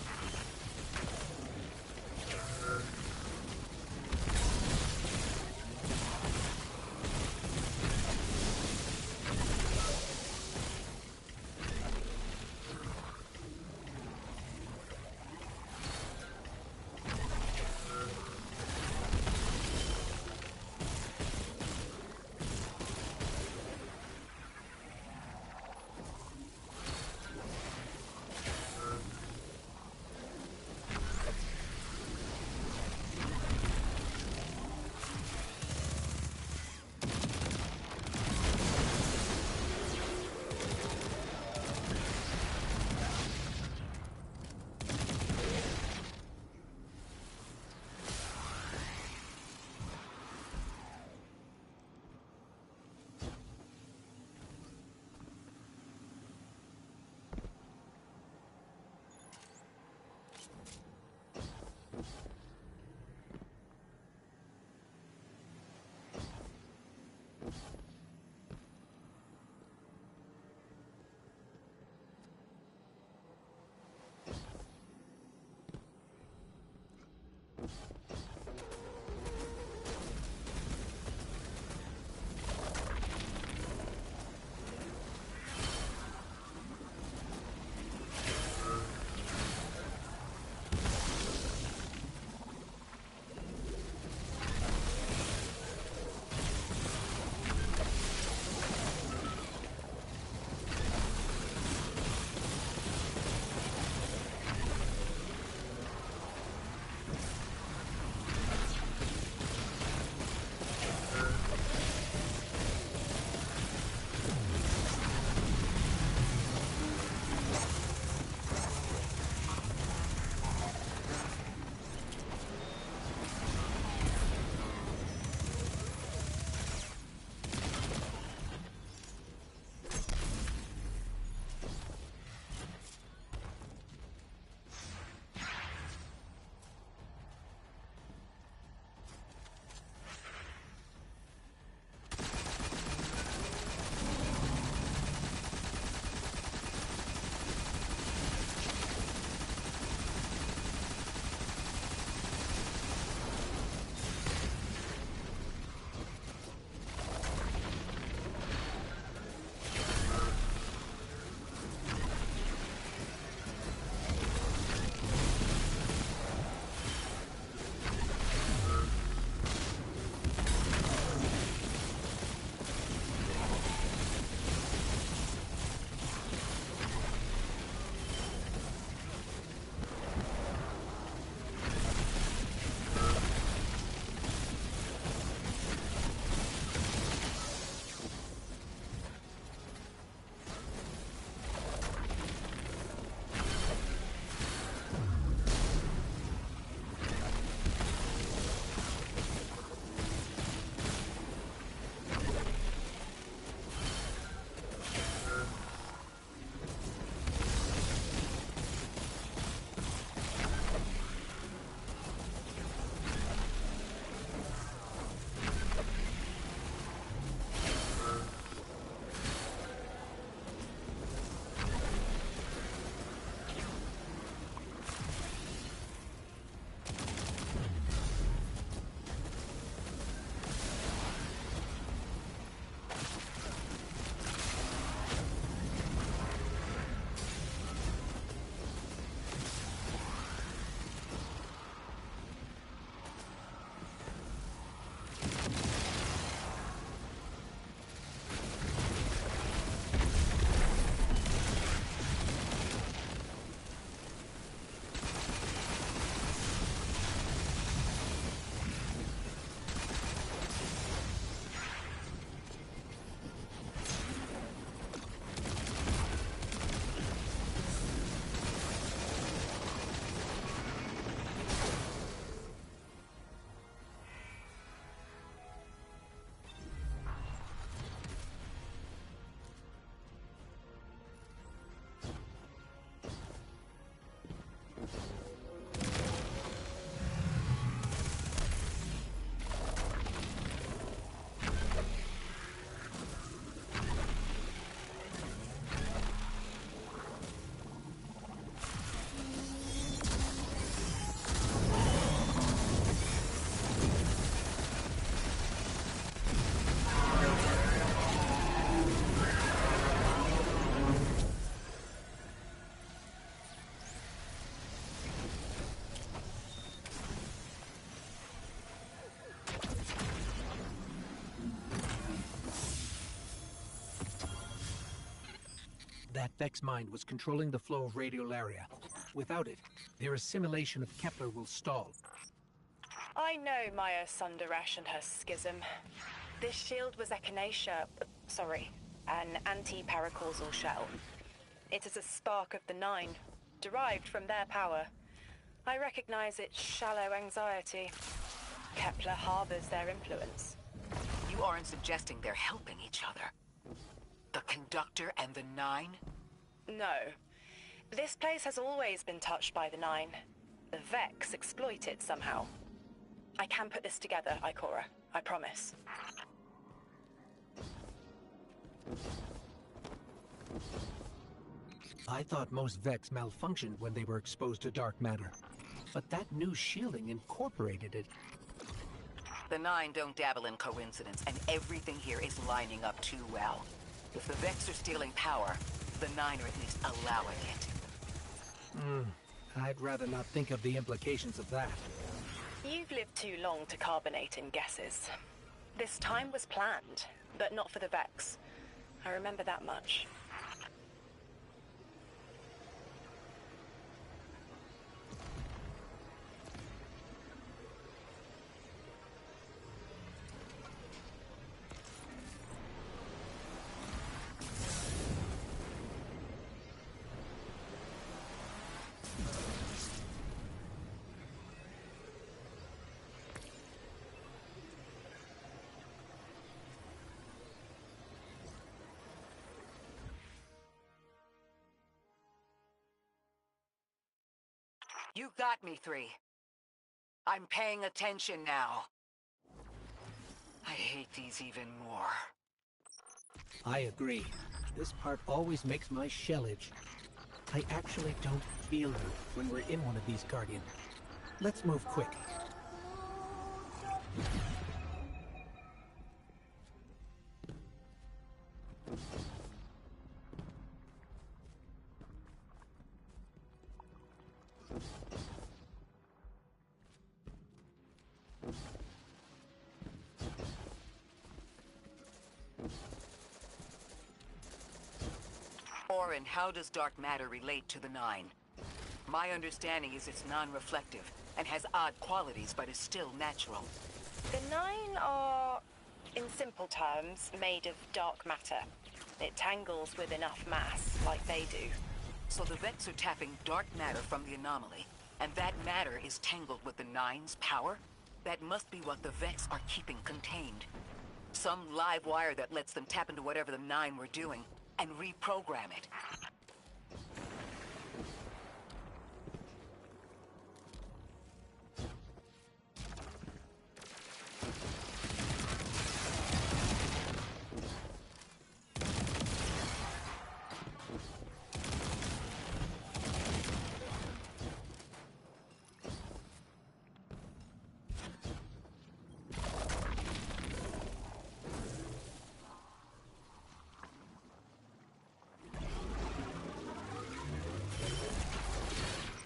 That Vex mind was controlling the flow of radiolaria. Without it, their assimilation of Kepler will stall. I know Maya Sundaresh and her schism. This shield was echinacea, an anti-paracausal shell. It is a spark of the Nine, derived from their power. I recognize its shallow anxiety. Kepler harbors their influence. You aren't suggesting they're helping each other? The Conductor and the Nine? No. This place has always been touched by the Nine. The Vex exploit it somehow. I can put this together, Ikora. I promise. I thought most Vex malfunctioned when they were exposed to dark matter. But that new shielding incorporated it. The Nine don't dabble in coincidence, and everything here is lining up too well. If the Vex are stealing power, the Nine are at least allowing it. I'd rather not think of the implications of that. You've lived too long to carbonate in guesses. This time was planned, but not for the Vex. I remember that much. You got me, 3. I'm paying attention now. I hate these even more. I agree. This part always makes my shell itch. I actually don't feel you when we're in one of these, Guardian. Let's move quick. Orin, how does dark matter relate to the Nine? My understanding is it's non-reflective and has odd qualities, but is still natural. The Nine are, in simple terms, made of dark matter. It tangles with enough mass, like they do. So the Vex are tapping dark matter from the anomaly, and that matter is tangled with the Nine's power? That must be what the Vex are keeping contained. Some live wire that lets them tap into whatever the Nine were doing, and reprogram it.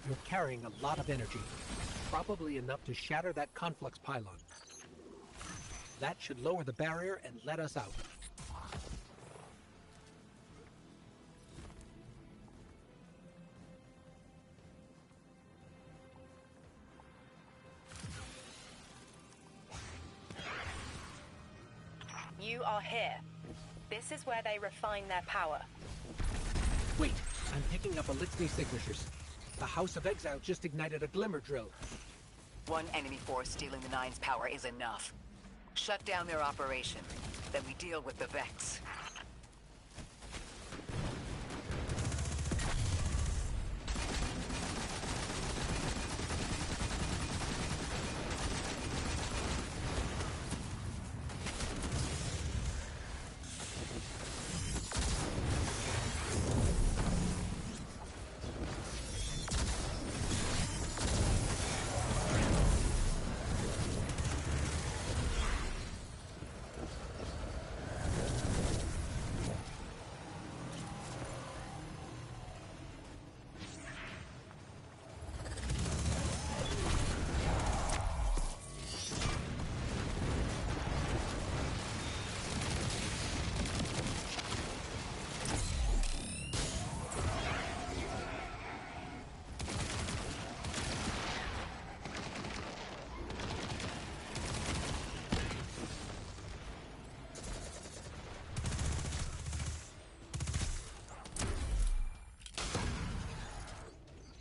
You're carrying a lot of energy. Probably enough to shatter that conflux pylon. That should lower the barrier and let us out. You are here. This is where they refine their power. Wait! I'm picking up Elixni signatures. The House of Exile just ignited a glimmer drill. One enemy force stealing the Nine's power is enough. Shut down their operation, then we deal with the Vex.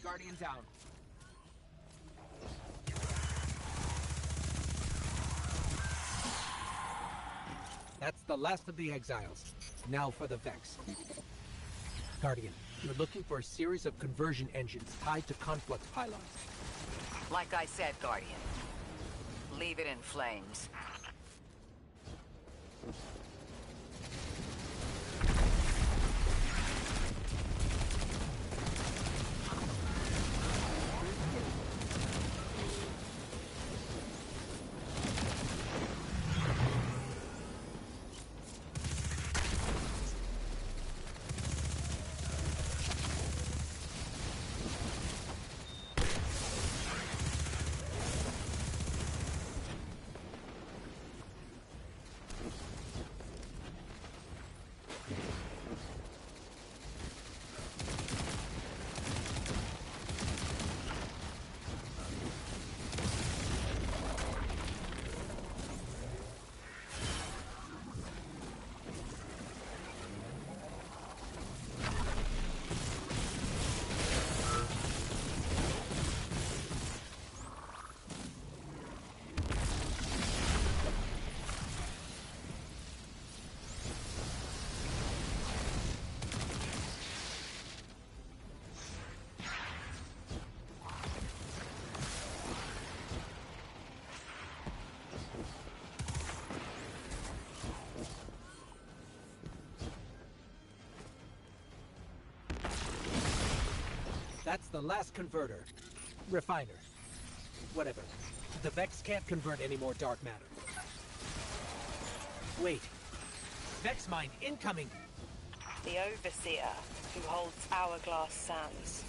Guardian down. That's the last of the Exiles. Now for the Vex. Guardian, you're looking for a series of conversion engines tied to conflux pylons. Like I said, Guardian. Leave it in flames. It's the last converter. Refiner. Whatever. The Vex can't convert any more dark matter. Wait. Vex mine incoming! The Overseer, who holds Hourglass Sands.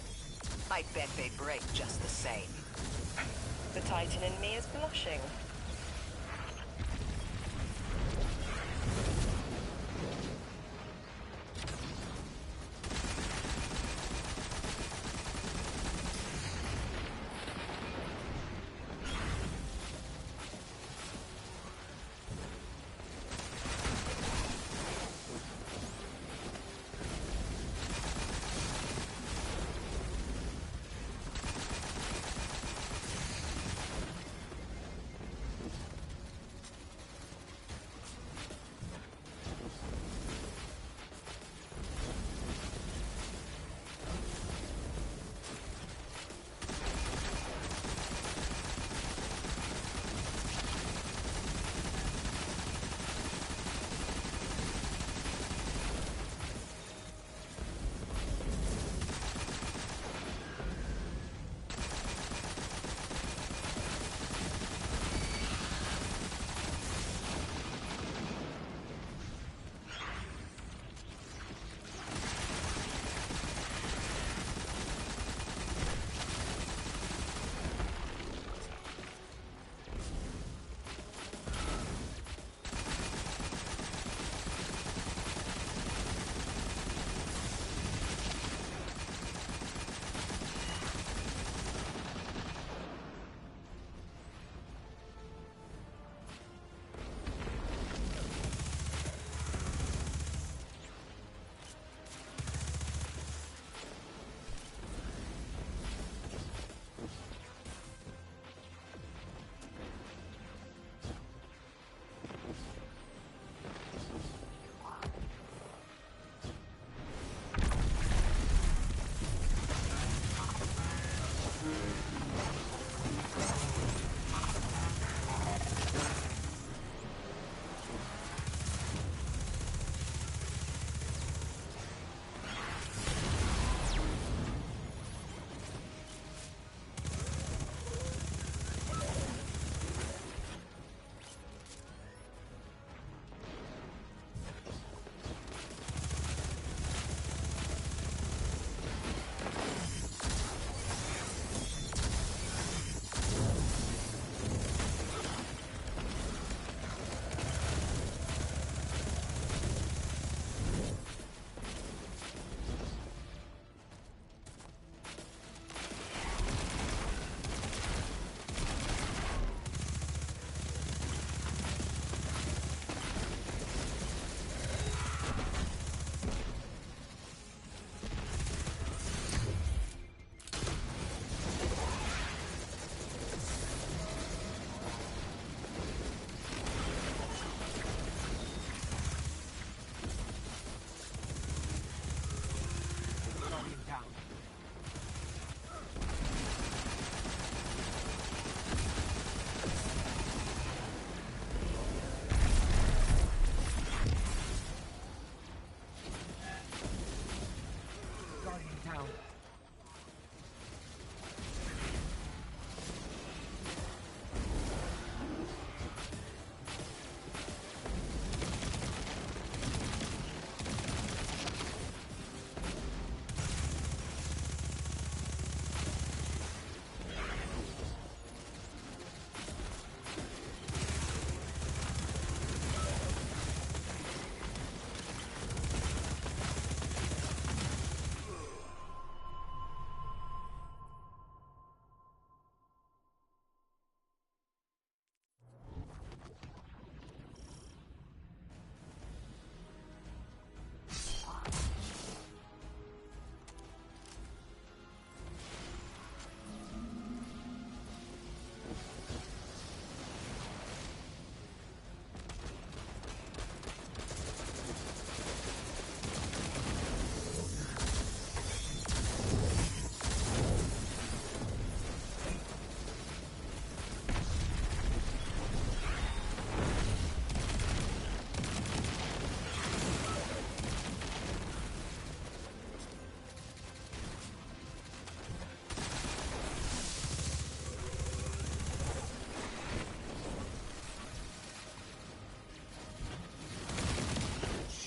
I bet they break just the same. The Titan in me is blushing.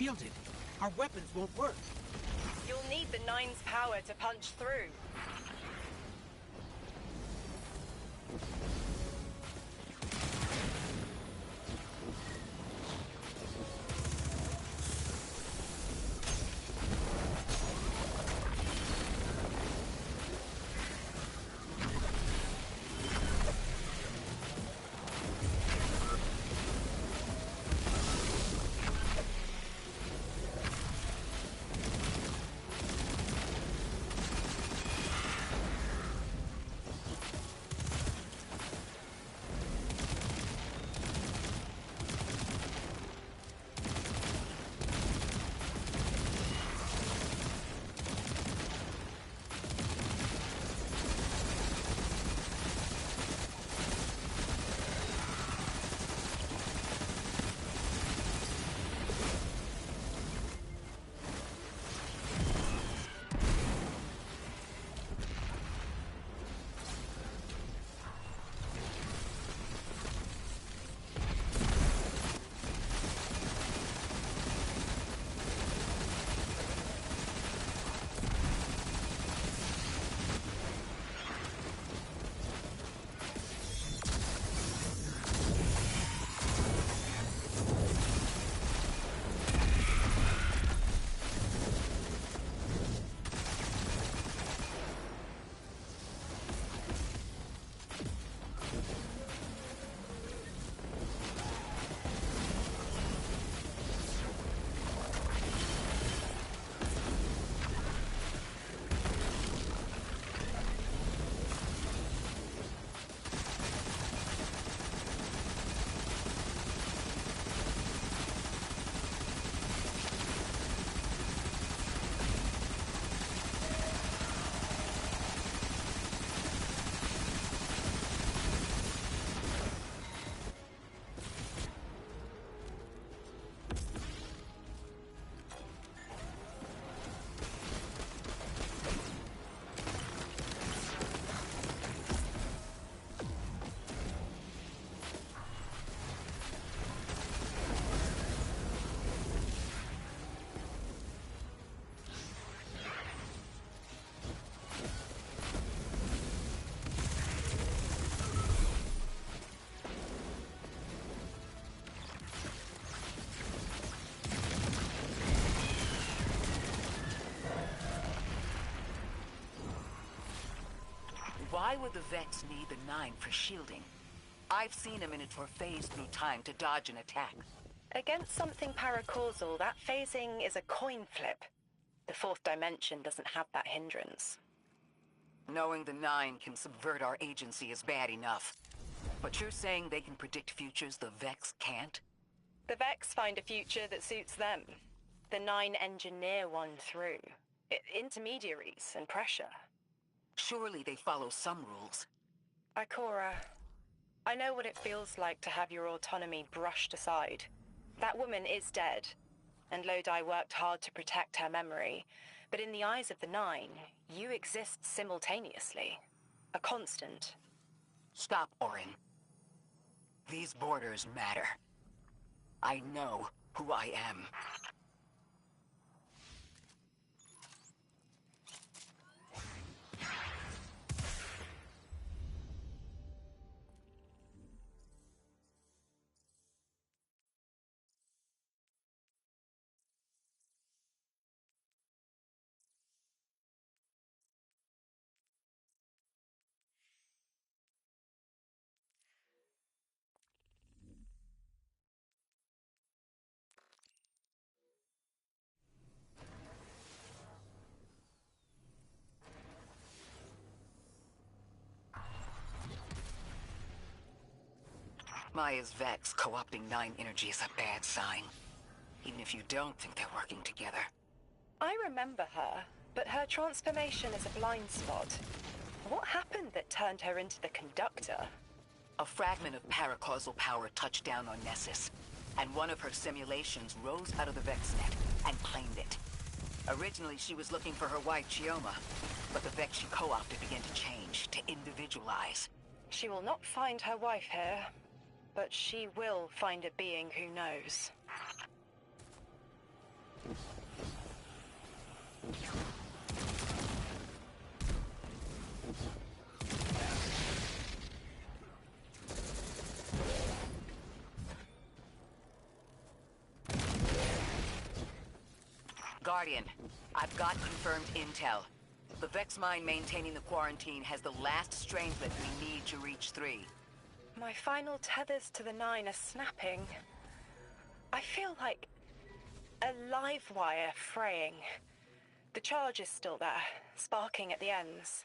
shielded. Our weapons won't work. You'll need the Nine's power to punch through. Why would the Vex need the Nine for shielding? I've seen them in it for phase through time to dodge an attack. Against something paracausal, that phasing is a coin flip. The fourth dimension doesn't have that hindrance. Knowing the Nine can subvert our agency is bad enough. But you're saying they can predict futures the Vex can't? The Vex find a future that suits them. The Nine engineer one through. Intermediaries and pressure. Surely they follow some rules. Ikora, I know what it feels like to have your autonomy brushed aside. That woman is dead, and Lodi worked hard to protect her memory. But in the eyes of the Nine, you exist simultaneously. A constant. Stop, Orin. These borders matter. I know who I am. Maya's Vex co-opting Nine energy is a bad sign. Even if you don't think they're working together. I remember her, but her transformation is a blind spot. What happened that turned her into the Conductor? A fragment of paracausal power touched down on Nessus, and one of her simulations rose out of the VexNet and claimed it. Originally, she was looking for her wife, Chioma, but the Vex she co-opted began to change, to individualize. She will not find her wife here, but she will find a being who knows. Guardian, I've got confirmed intel. The Vex mine maintaining the quarantine has the last strangelet we need to reach 3. My final tethers to the 9 are snapping. I feel like a live wire fraying. The charge is still there, sparking at the ends.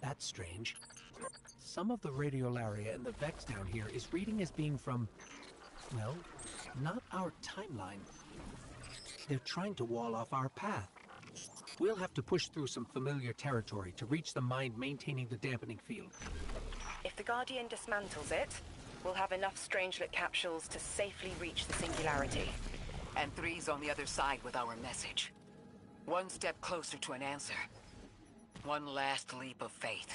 That's strange. Some of the radiolaria in the Vex down here is reading as being from, well, not our timeline. They're trying to wall off our path. We'll have to push through some familiar territory to reach the mine maintaining the dampening field. If the Guardian dismantles it, we'll have enough Strangelet capsules to safely reach the Singularity. And 3's on the other side with our message. One step closer to an answer. One last leap of faith.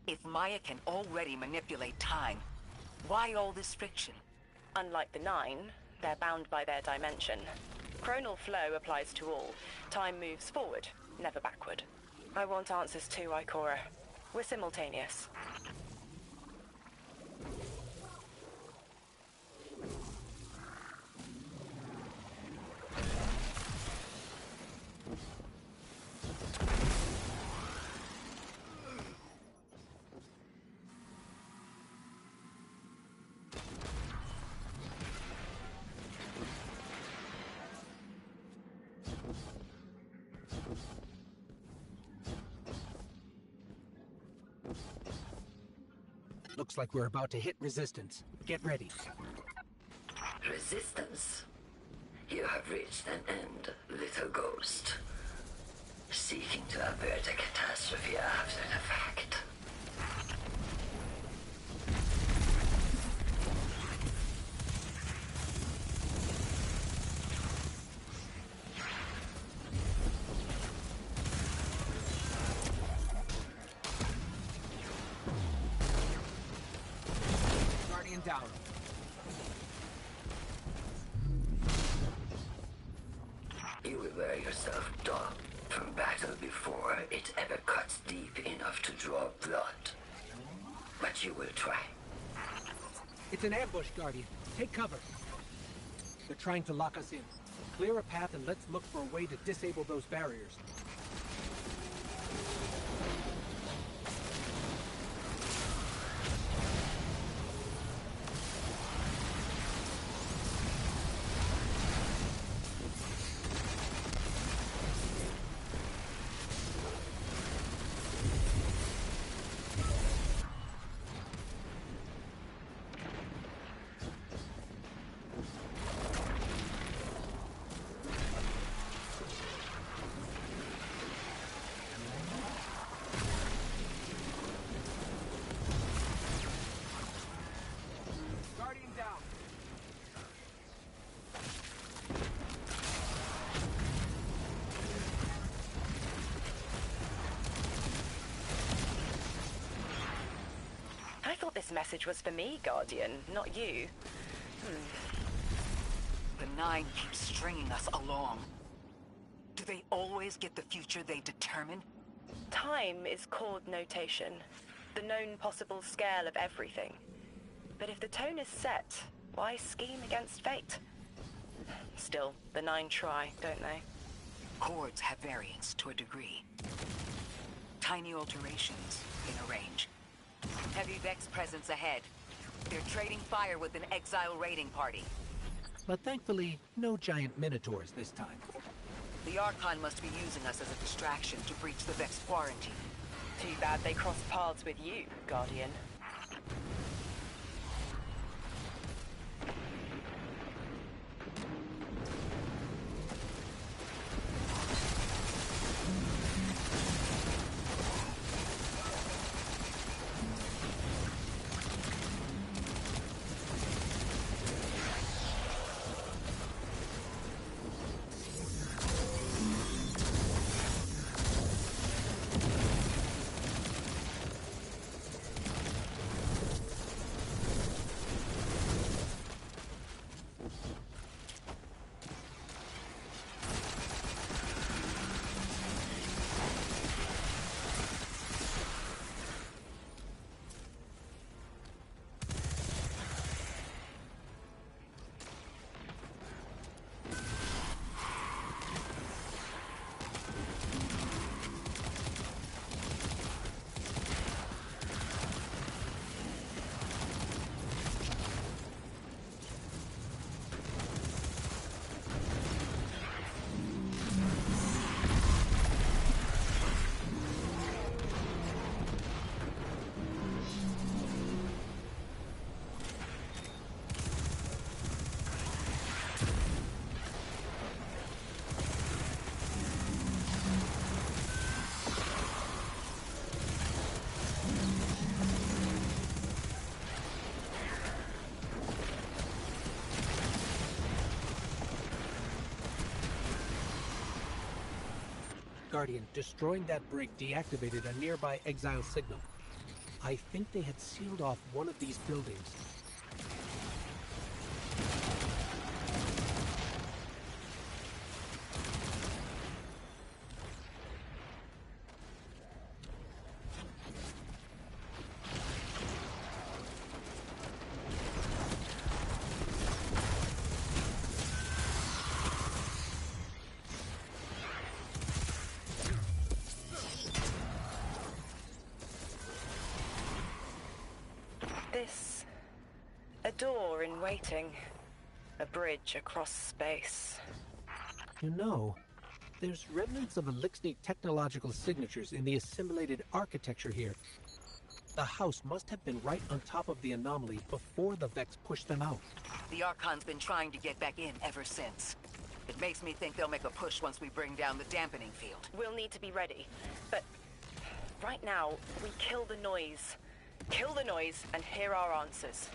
If Maya can already manipulate time, why all this friction? Unlike the 9, they're bound by their dimension. Chronal flow applies to all. Time moves forward, never backward. I want answers too, Ikora. We're simultaneous. Looks like we're about to hit resistance. Get ready. Resistance? You have reached an end, little ghost. Seeking to avert a catastrophe after the fact. Down. You will wear yourself down from battle before it ever cuts deep enough to draw blood. But you will try. It's an ambush, Guardian. Take cover. They're trying to lock us in. Clear a path and let's look for a way to disable those barriers. I thought this message was for me, Guardian, not you. The 9 keeps stringing us along. Do they always get the future they determine? Time is chord notation, the known possible scale of everything. But if the tone is set, why scheme against fate? Still, the 9 try, don't they? Chords have variance to a degree. Tiny alterations in a range. Heavy Vex presence ahead. They're trading fire with an exile raiding party. But thankfully, no giant minotaurs this time. The Archon must be using us as a distraction to breach the Vex quarantine. Too bad they crossed paths with you, Guardian. Guardian destroying that brig deactivated a nearby exile signal. I think they had sealed off one of these buildings. This... a door in waiting. A bridge across space. You know, there's remnants of Elixir technological signatures in the assimilated architecture here. The house must have been right on top of the anomaly before the Vex pushed them out. The Archon's been trying to get back in ever since. It makes me think they'll make a push once we bring down the dampening field. We'll need to be ready. But right now, we kill the noise. Kill the noise and hear our answers.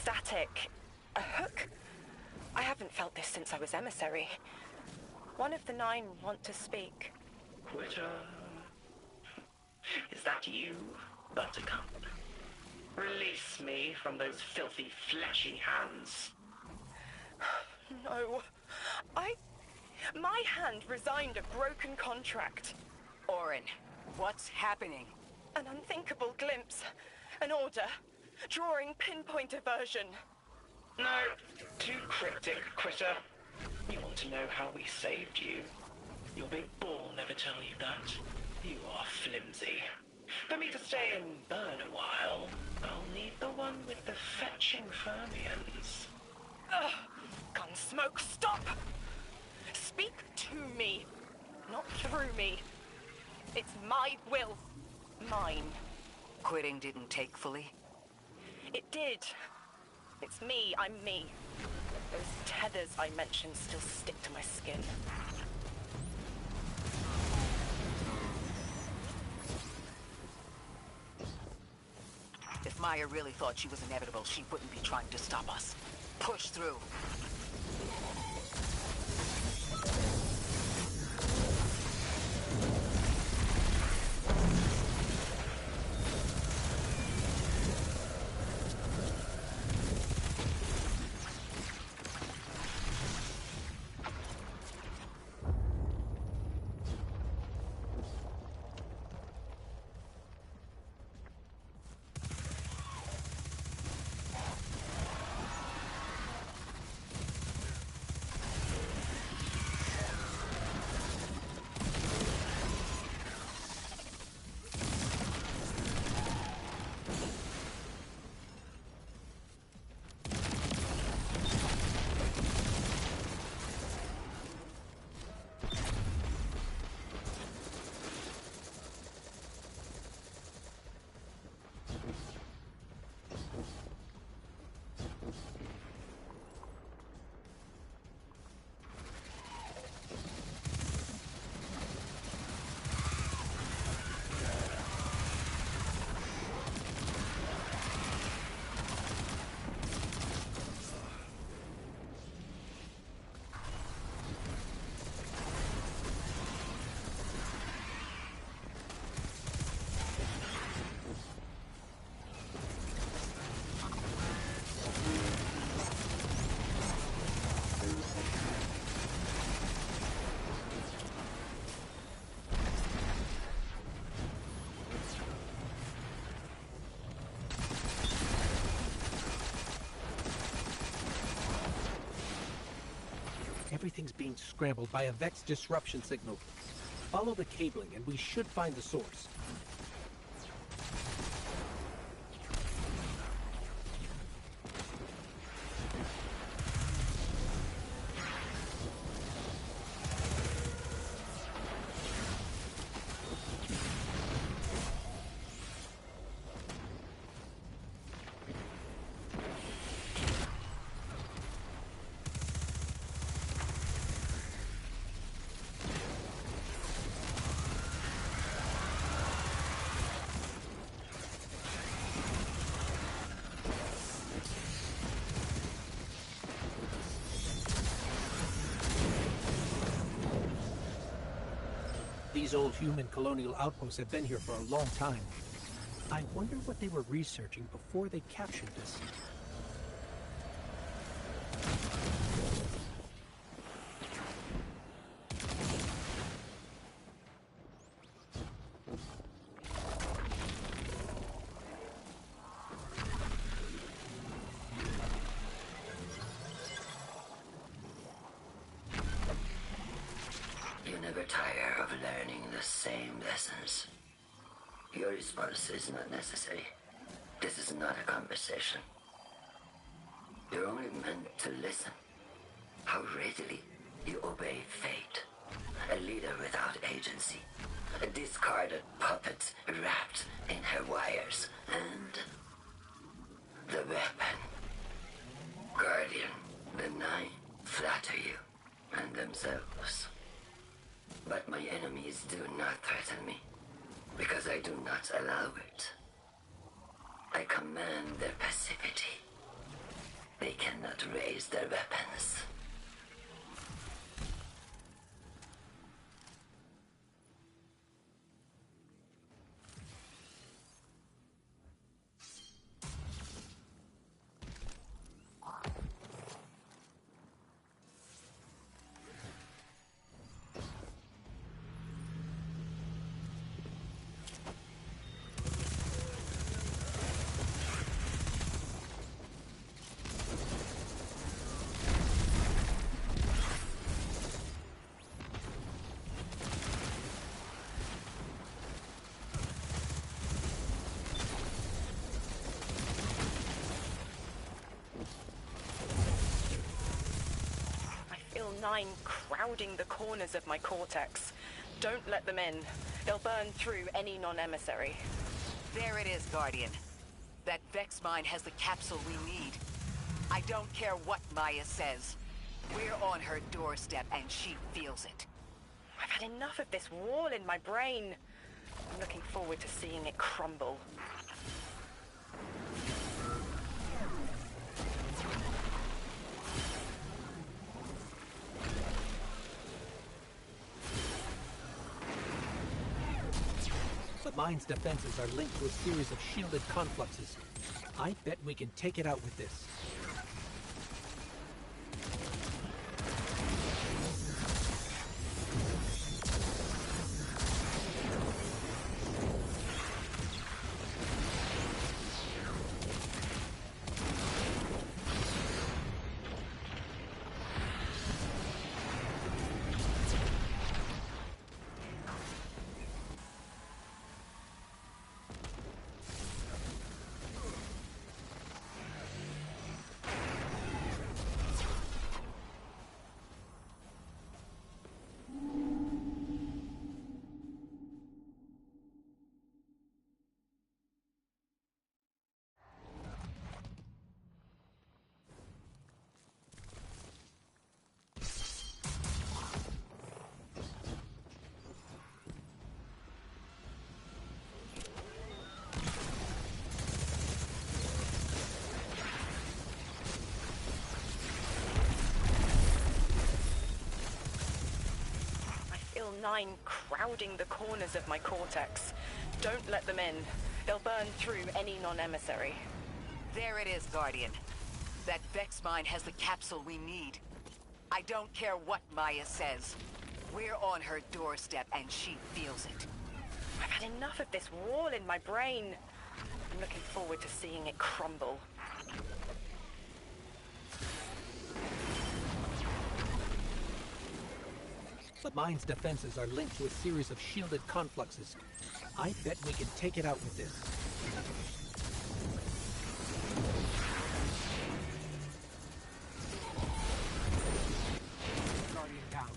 Static. A hook? I haven't felt this since I was emissary. One of the 9 want to speak. Quitter. Is that you, Buttercup? Release me from those filthy, fleshy hands. No. My hand resigned a broken contract. Orin, what's happening? An unthinkable glimpse. An order. Drawing pinpoint aversion. No, too cryptic, Quitter. You want to know how we saved you? Your big ball never tell you that. You are flimsy. For me to stay and burn a while, I'll need the one with the fetching fermions. Ugh! Gunsmoke, stop! Speak to me, not through me. It's my will. Mine. Quitting didn't take fully? It did. It's me, I'm me. Those tethers I mentioned still stick to my skin. If Maya really thought she was inevitable, she wouldn't be trying to stop us. Push through. Everything's being scrambled by a Vex disruption signal. Follow the cabling and we should find the source. These old human colonial outposts have been here for a long time. I wonder what they were researching before they captured this. You never tire of learning the same lessons. Your response is not necessary. This is not a conversation. You're only meant to listen. How readily you obey fate. A leader without agency. A discarded puppet wrapped in her wires. And the weapon. Guardian, the Nine flatter you and themselves. But my enemies do not threaten me, because I do not allow it. I command their passivity. They cannot raise their weapons. Nine crowding the corners of my cortex. Don't let them in. They'll burn through any non-emissary. There it is, Guardian. That Vex mine has the capsule we need. I don't care what Maya says. We're on her doorstep and she feels it. I've had enough of this wall in my brain. I'm looking forward to seeing it crumble. The mine's defenses are linked to a series of shielded confluxes. I bet we can take it out with this. Nine crowding the corners of my cortex. Don't let them in. They'll burn through any non-emissary. There it is, Guardian. That Vex mine has the capsule we need. I don't care what Maya says. We're on her doorstep and she feels it. I've had enough of this wall in my brain. I'm looking forward to seeing it crumble. The mine's defenses are linked to a series of shielded confluxes. I bet we can take it out with this. Guardian down.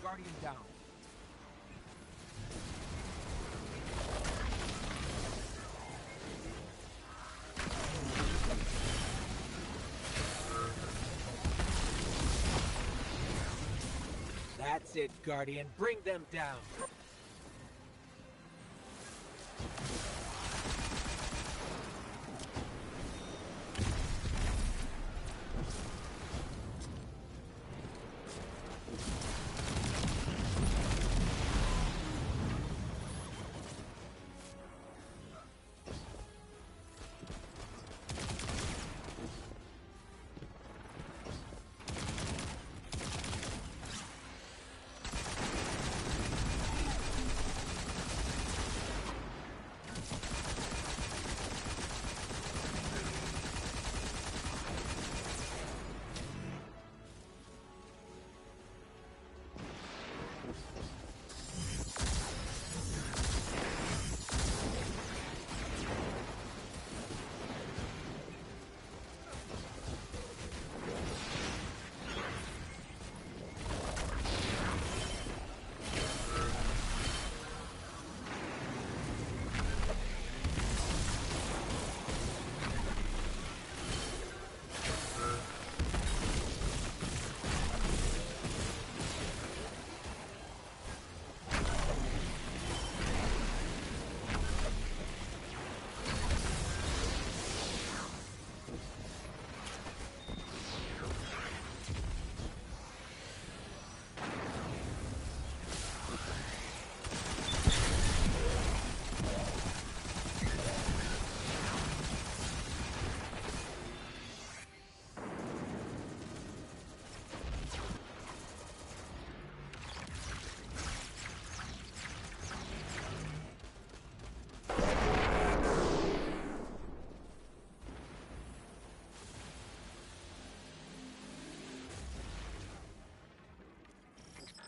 Guardian down. That's it, Guardian. Bring them down.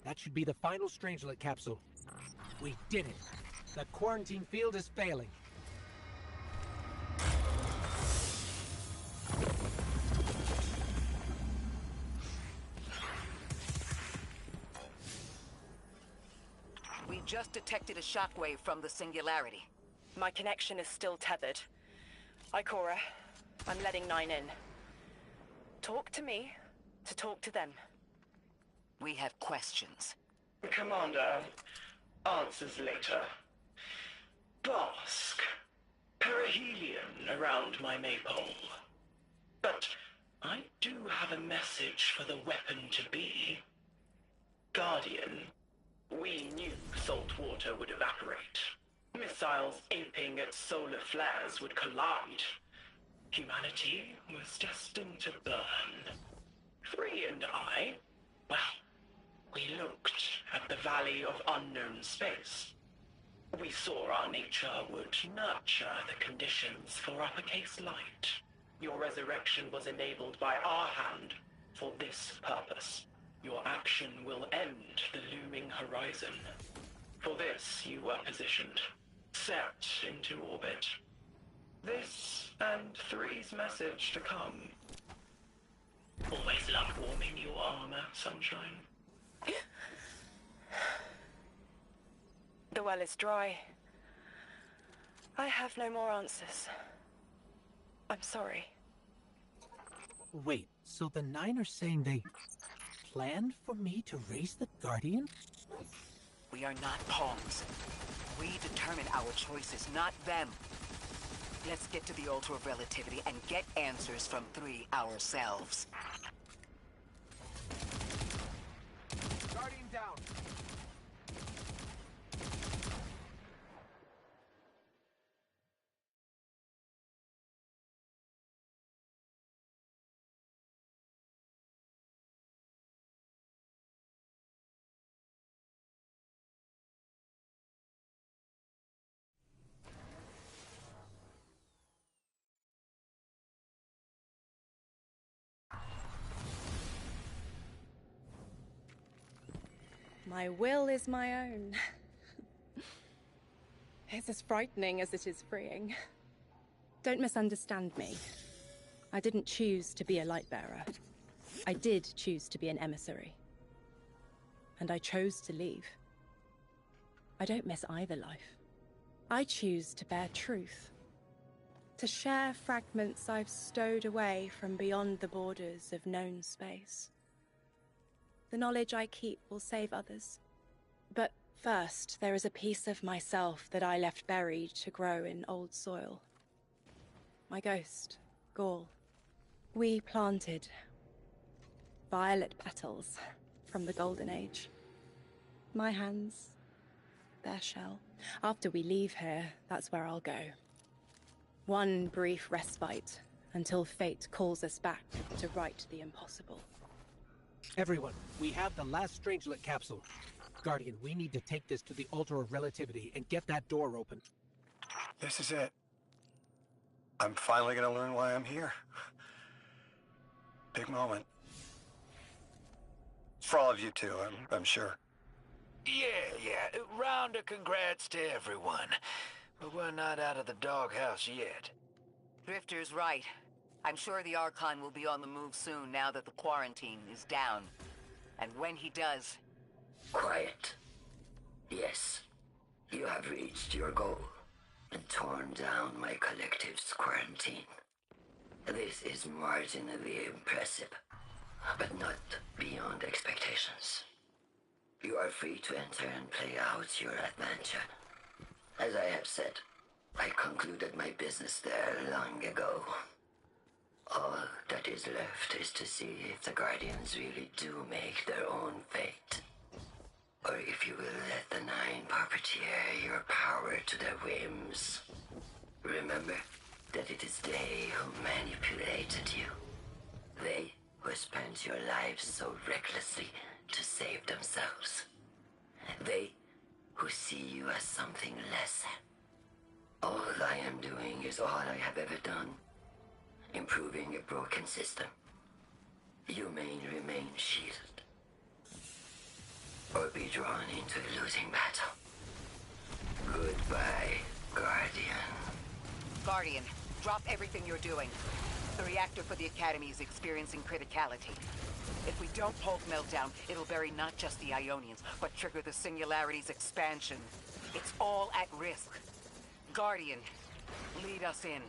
That should be the final Strangelet capsule. We did it. The quarantine field is failing. We just detected a shockwave from the Singularity. My connection is still tethered. Ikora, I'm letting 9 in. Talk to me to talk to them. We have questions. Commander, answers later. Bosk. Perihelion around my maypole. But I do have a message for the weapon-to-be. Guardian, we knew salt water would evaporate. Missiles aping at solar flares would collide. Humanity was destined to burn. Three and I, well, we looked at the Valley of Unknown Space. We saw our nature would nurture the conditions for uppercase light. Your resurrection was enabled by our hand for this purpose. Your action will end the looming horizon. For this, you were positioned. set into orbit. This and Three's message to come. Always loved warming your armor, Sunshine. The well is dry. I have no more answers. I'm sorry. Wait, so the Nine are saying they planned for me to raise the Guardian? We are not pawns. We determine our choices, not them. Let's get to the Altar of Relativity and get answers from Three ourselves. Guardian down. My will is my own. It's as frightening as it is freeing. Don't misunderstand me. I didn't choose to be a Lightbearer. I did choose to be an emissary. And I chose to leave. I don't miss either life. I choose to bear truth. To share fragments I've stowed away from beyond the borders of known space. The knowledge I keep will save others. But first, there is a piece of myself that I left buried to grow in old soil. My ghost, Gaul. We planted violet petals from the Golden Age. My hands, their shell. After we leave here, that's where I'll go. One brief respite until fate calls us back to right the impossible. Everyone, we have the last Strangelet capsule. Guardian, we need to take this to the Altar of Relativity and get that door open. This is it. I'm finally gonna learn why I'm here. Big moment. For all of you too, I'm sure. Yeah. Round of congrats to everyone. But we're not out of the doghouse yet. Drifter's right. I'm sure the Archon will be on the move soon now that the quarantine is down. And when he does... Quiet. Yes, you have reached your goal and torn down my collective's quarantine. This is marginally impressive, but not beyond expectations. You are free to enter and play out your adventure. As I have said, I concluded my business there long ago. All that is left is to see if the Guardians really do make their own fate. Or if you will let the Nine puppeteer your power to their whims. Remember that it is they who manipulated you. They who spent your lives so recklessly to save themselves. They who see you as something lesser. All I am doing is all I have ever done. Improving a broken system. You may remain shielded. Or be drawn into a losing battle. Goodbye, Guardian. Guardian, drop everything you're doing. The reactor for the Academy is experiencing criticality. If we don't halt Meltdown, it'll bury not just the Ionians, but trigger the Singularity's expansion. It's all at risk. Guardian, lead us in.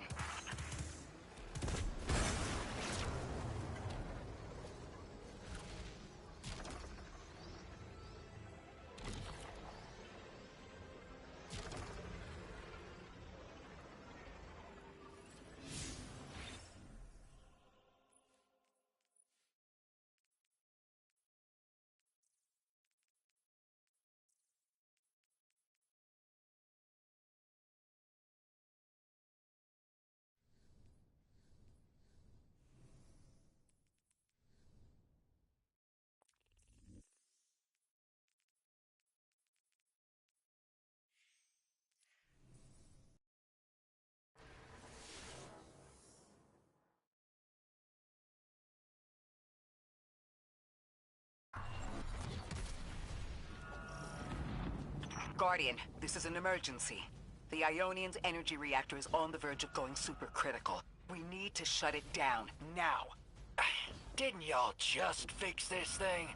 Guardian, this is an emergency. The Ionian's energy reactor is on the verge of going supercritical. We need to shut it down, now. Didn't y'all just fix this thing?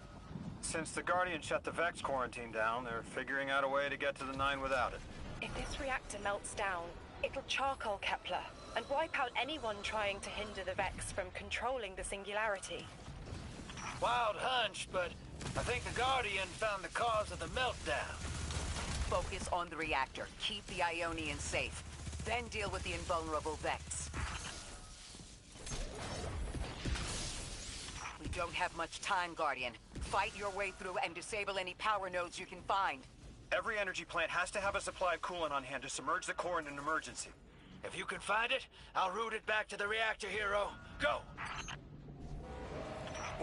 Since the Guardian shut the Vex quarantine down, they're figuring out a way to get to the 9 without it. If this reactor melts down, it'll charcoal Kepler and wipe out anyone trying to hinder the Vex from controlling the singularity. Wild hunch, but I think the Guardian found the cause of the meltdown. Focus on the reactor. Keep the Ionians safe. Then deal with the invulnerable Vex. We don't have much time, Guardian. Fight your way through and disable any power nodes you can find. Every energy plant has to have a supply of coolant on hand to submerge the core in an emergency. If you can find it, I'll route it back to the reactor, Hero. Go!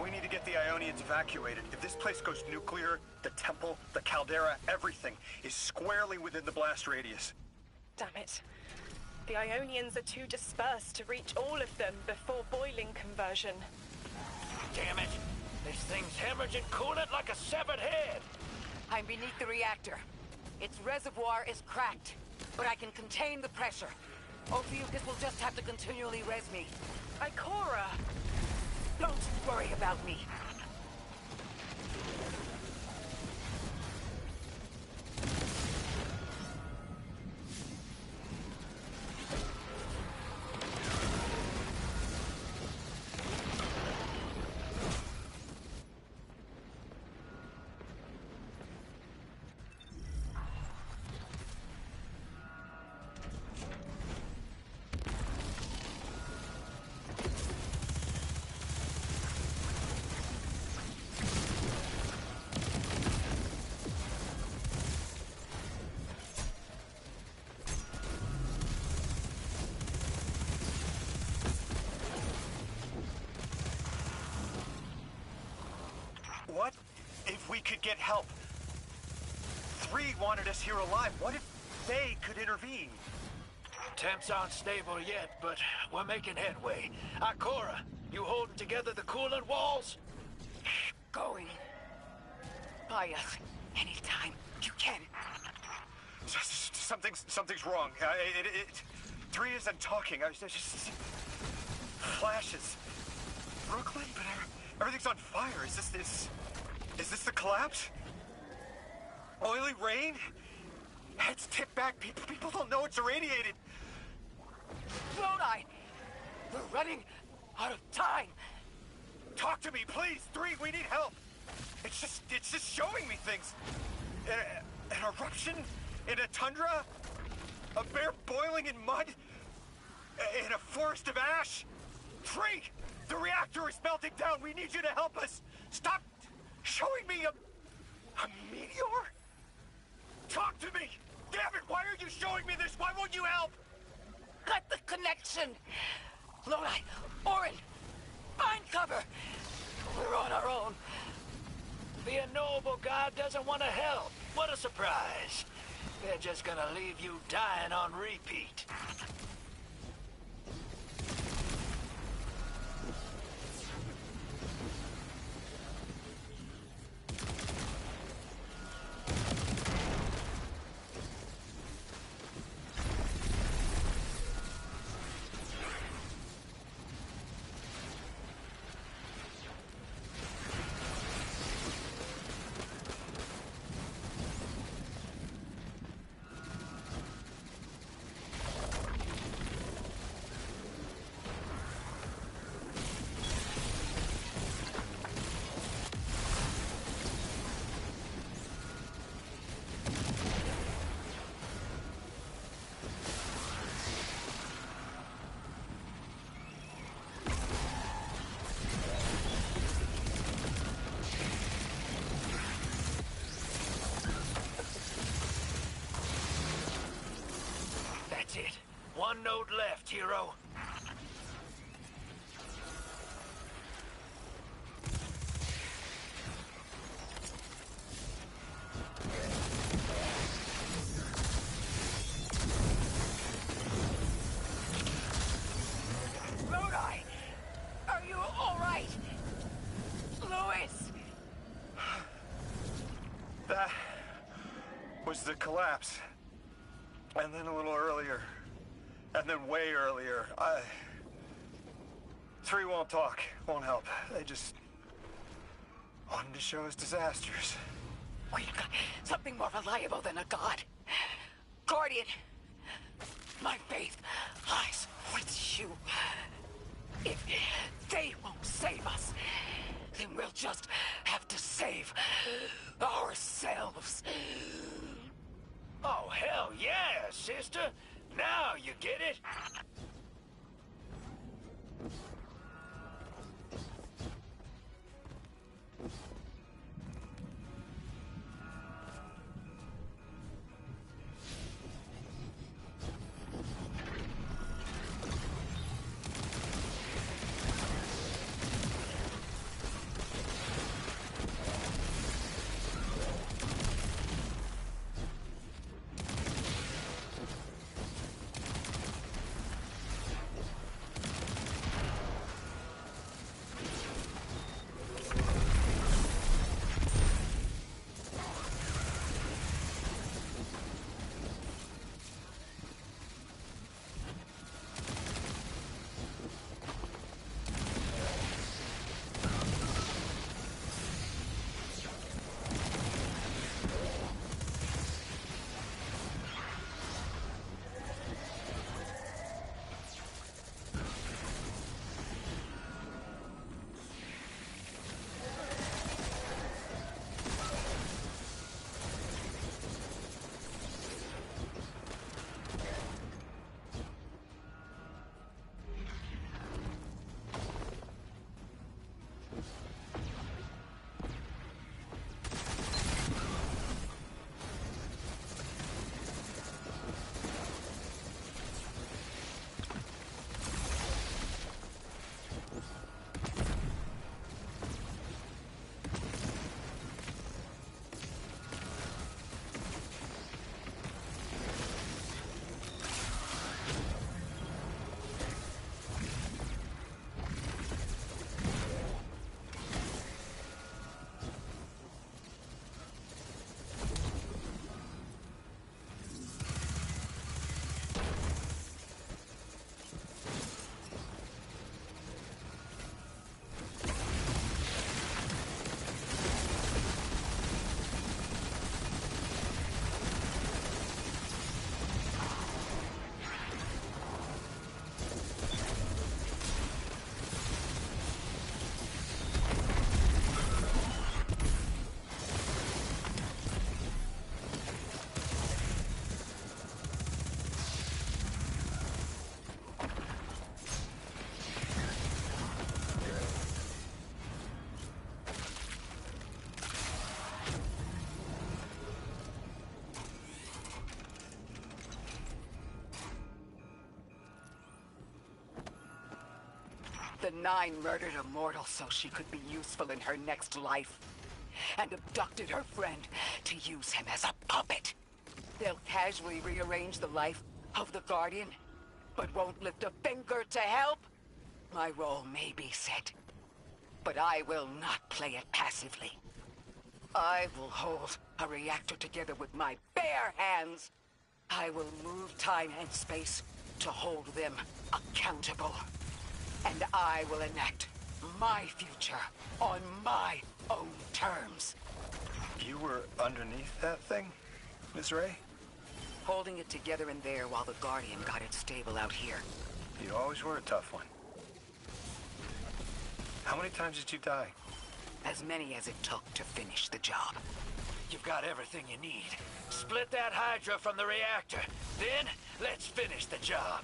We need to get the Ionians evacuated. If this place goes nuclear, the temple, the caldera, everything is squarely within the blast radius. Damn it. The Ionians are too dispersed to reach all of them before boiling conversion. Damn it! This thing's hemorrhaging coolant like a severed head! I'm beneath the reactor. Its reservoir is cracked, but I can contain the pressure. Ophiuchus will just have to continually res me. Ikora! Don't worry about me. What if we could get help? 3 wanted us here alive. What if they could intervene? Temps aren't stable yet, but we're making headway. Ikora, you holding together the coolant walls? Going. Buy us anytime you can. Something's wrong. 3 isn't talking. There's just flashes. Brooklyn, but everything's on fire. Is this the collapse? Oily rain? Heads tip back. People don't know it's irradiated. Lodi! We're running out of time. Talk to me, please. 3, we need help. It's just showing me things. An eruption in a tundra? A bear boiling in mud? In a forest of ash? 3! The reactor is melting down. We need you to help us. Stop showing me a meteor? Talk to me. Damn it, why are you showing me this? Why won't you help? Cut the connection. Lodi, Orin, find cover. We're on our own. The unknowable god doesn't want to help. What a surprise. They're just gonna leave you dying on repeat. That's it. 1 node left, Hero. Lodi! Are you all right? Louis! That was the collapse. And then a little earlier. And then way earlier. 3 won't talk, won't help. They just wanted to show us disasters. We've got something more reliable than a god. Guardian, my faith lies with you. If they won't save us, then we'll just have to save ourselves. Oh, hell yeah, sister. Now you get it. The Nine murdered a mortal so she could be useful in her next life, and abducted her friend to use him as a puppet. They'll casually rearrange the life of the Guardian, but won't lift a finger to help. My role may be set, but I will not play it passively. I will hold a reactor together with my bare hands. I will move time and space to hold them accountable. And I will enact my future on my own terms. You were underneath that thing, Ms. Ray? Holding it together in there while the Guardian got it stable out here. You always were a tough one. How many times did you die? As many as it took to finish the job. You've got everything you need. Split that Hydra from the reactor. Then, let's finish the job.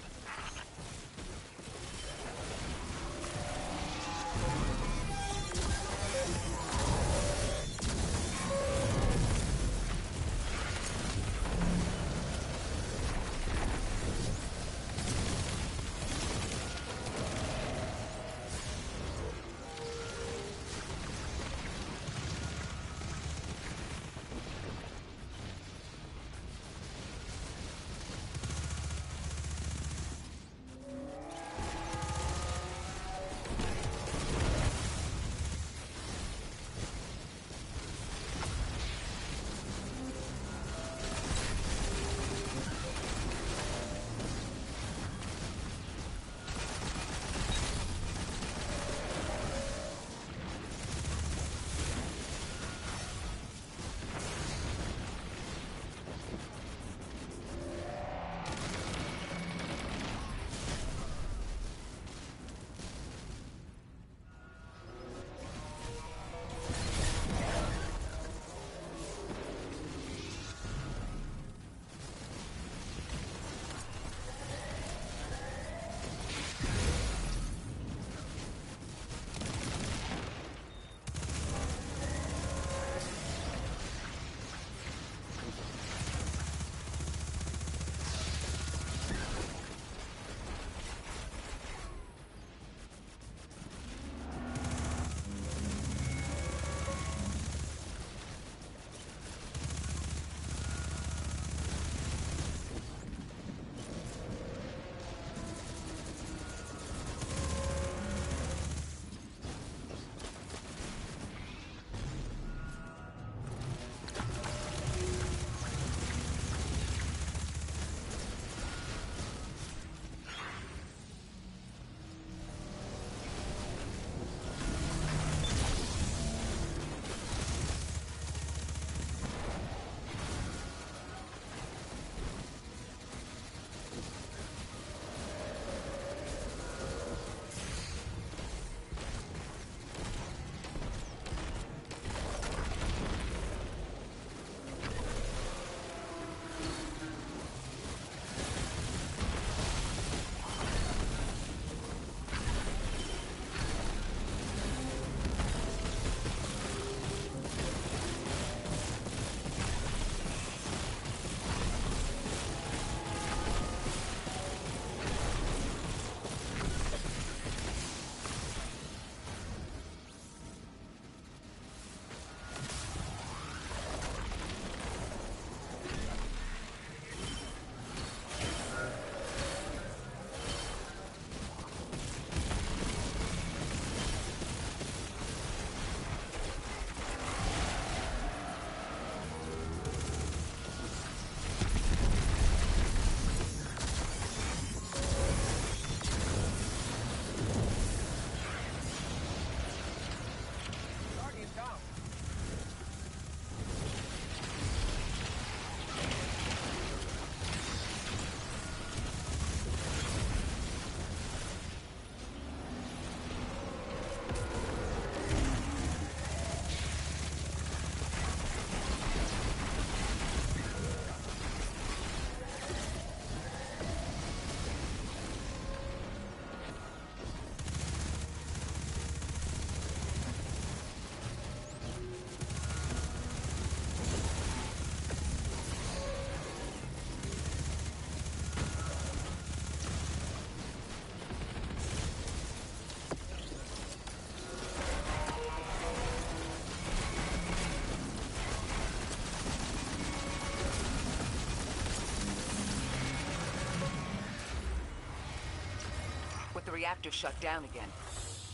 reactor shut down again.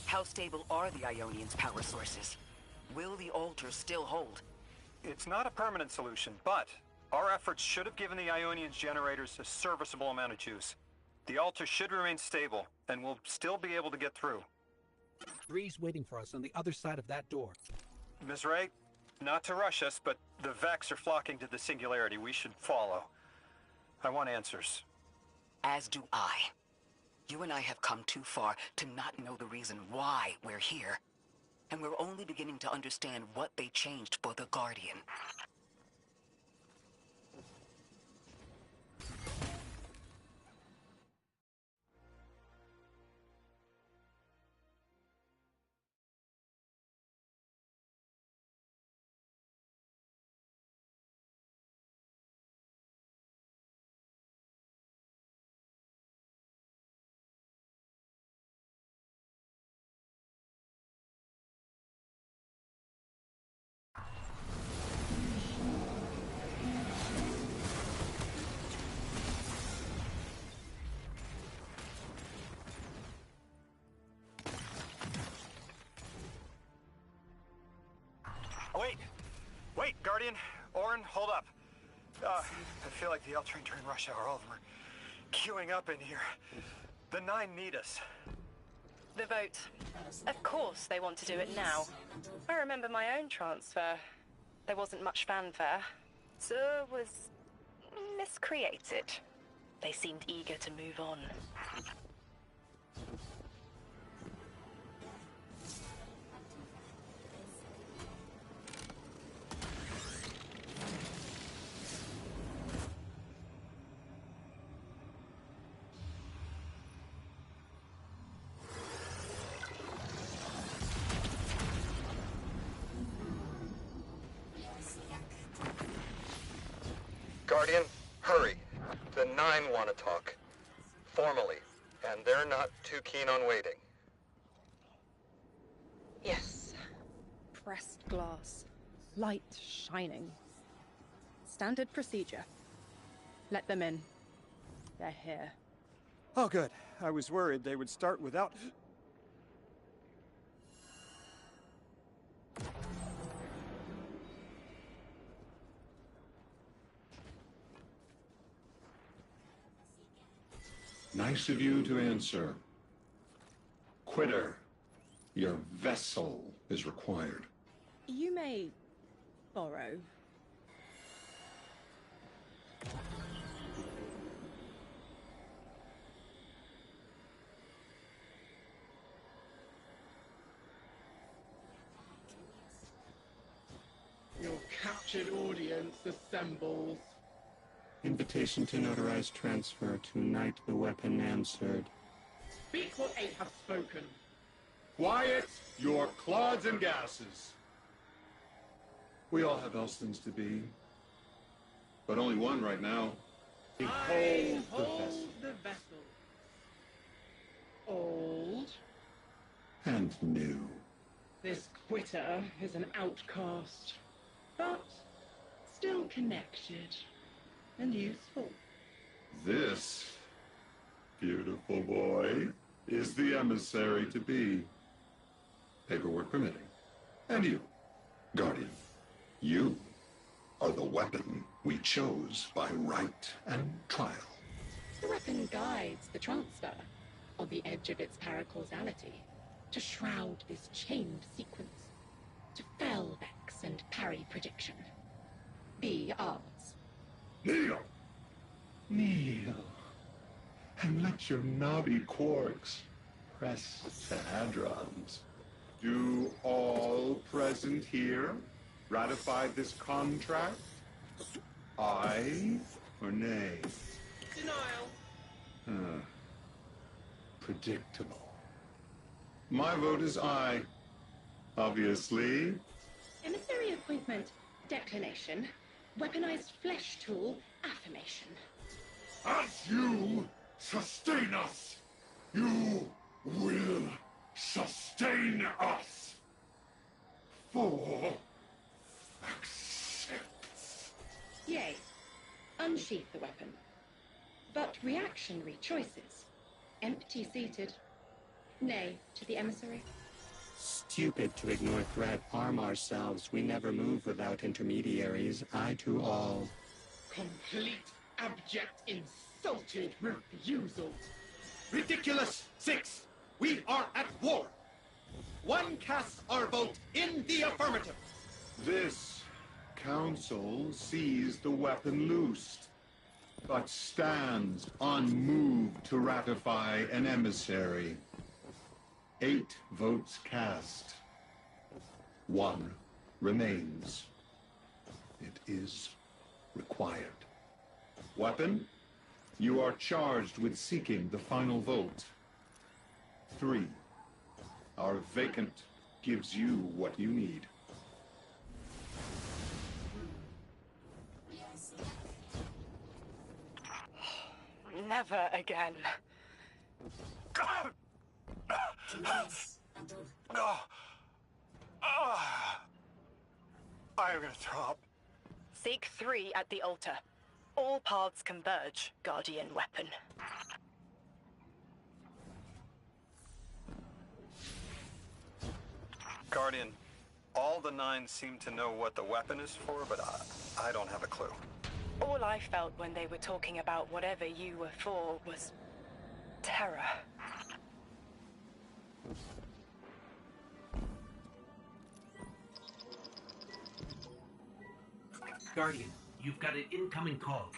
How stable are the Ionians' power sources? Will the altar still hold? It's not a permanent solution, but our efforts should have given the Ionians generators a serviceable amount of juice. The altar should remain stable, and we'll still be able to get through. Three's waiting for us on the other side of that door. Ms. Ray, not to rush us, but the Vex are flocking to the Singularity. We should follow. I want answers. As do I. You and I have come too far to not know the reason why we're here. And we're only beginning to understand what they changed for the Guardian. Wait, Guardian. Orin, hold up. I feel like the L train during rush hour. All of them are queuing up in here. The Nine need us. The vote. Of course they want to do it now. I remember my own transfer. There wasn't much fanfare. Zur was miscreated. They seemed eager to move on. Guardian, hurry. The Nine want to talk. Formally. And they're not too keen on waiting. Yes. Pressed glass. Light shining. Standard procedure. Let them in. They're here. Oh, good. I was worried they would start without... Nice of you to answer. Quitter, your vessel is required. You may borrow. Your captured audience assembles. Invitation to notarize transfer. Tonight the weapon answered. Speak what eight have spoken. Quiet your clods and gases. We all have Elstons to be. But only one right now. Behold the vessel. Old. And new. This quitter is an outcast, but still connected and useful. This beautiful boy is the emissary to be. Paperwork permitting. And you, Guardian, you are the weapon we chose by right and trial. The weapon guides the transfer on the edge of its paracausality to shroud this chained sequence, to fell Vex and parry prediction. Be ours. Kneel! Kneel. And let your knobby quarks press the hadrons. Do all present here ratify this contract? Aye or nay? Denial. Predictable. My vote is aye. Obviously. Emissary appointment, declination. Weaponized flesh tool, affirmation. As you sustain us, you will sustain us. For accepts. Yea. Unsheath the weapon. But reactionary choices. Empty-seated. Nay, to the emissary. Stupid to ignore threat, arm ourselves. We never move without intermediaries. I to all. Complete, abject, insulted refusals. Ridiculous! 6! We are at war! One casts our vote in the affirmative. This council sees the weapon loosed, but stands unmoved to ratify an emissary. 8 votes cast. 1 remains. It is required. Weapon, you are charged with seeking the final vote. 3. Our vacant gives you what you need. Never again. I'm gonna throw up. Seek 3 at the altar. All paths converge, Guardian Weapon. Guardian, all the 9 seem to know what the weapon is for, but I don't have a clue. All I felt when they were talking about whatever you were for was terror. Guardian, you've got an incoming call.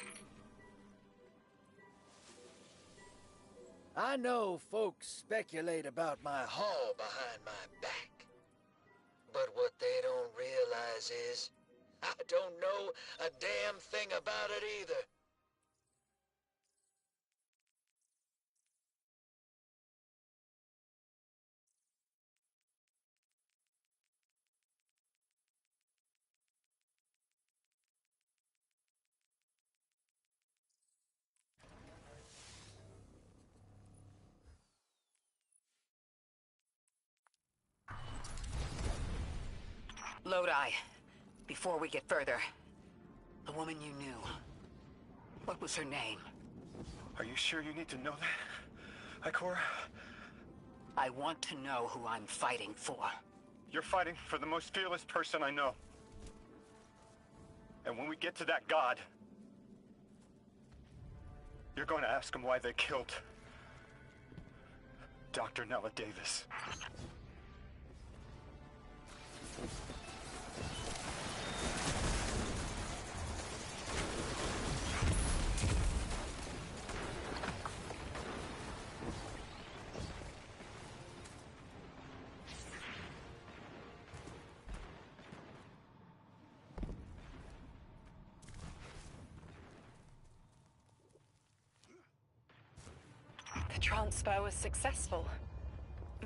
I know folks speculate about my haul behind my back. But what they don't realize is, I don't know a damn thing about it either. Lodi, before we get further, the woman you knew, what was her name? Are you sure you need to know that, Ikora? I want to know who I'm fighting for. You're fighting for the most fearless person I know. And when we get to that god, you're going to ask him why they killed Dr. Nella Davis. The transfer was successful.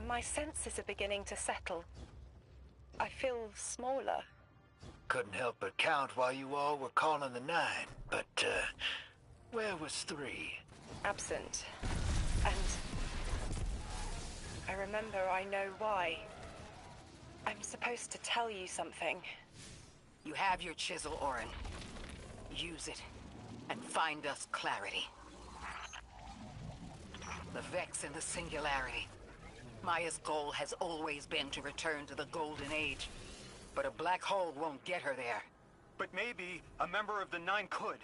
My senses are beginning to settle. I feel smaller. Couldn't help but count while you all were calling the 9, but, where was 3? Absent. And I remember I know why. I'm supposed to tell you something. You have your chisel, Orin. Use it, and find us clarity. The Vex and the Singularity. Maya's goal has always been to return to the Golden Age. But a black hole won't get her there. But maybe a member of the 9 could.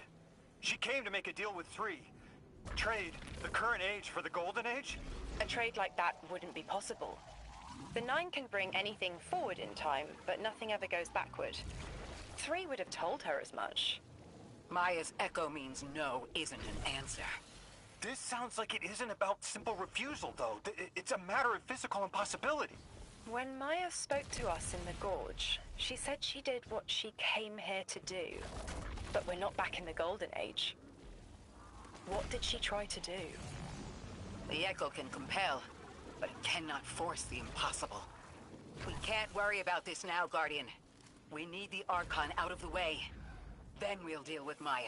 She came to make a deal with 3. Trade the current age for the Golden Age? A trade like that wouldn't be possible. The 9 can bring anything forward in time, but nothing ever goes backward. 3 would have told her as much. Maya's echo means no isn't an answer. This sounds like it isn't about simple refusal, though. It's a matter of physical impossibility. When Maya spoke to us in the Gorge, she said she did what she came here to do. But we're not back in the Golden Age. What did she try to do? The echo can compel, but it cannot force the impossible. We can't worry about this now, Guardian. We need the Archon out of the way. Then we'll deal with Maya.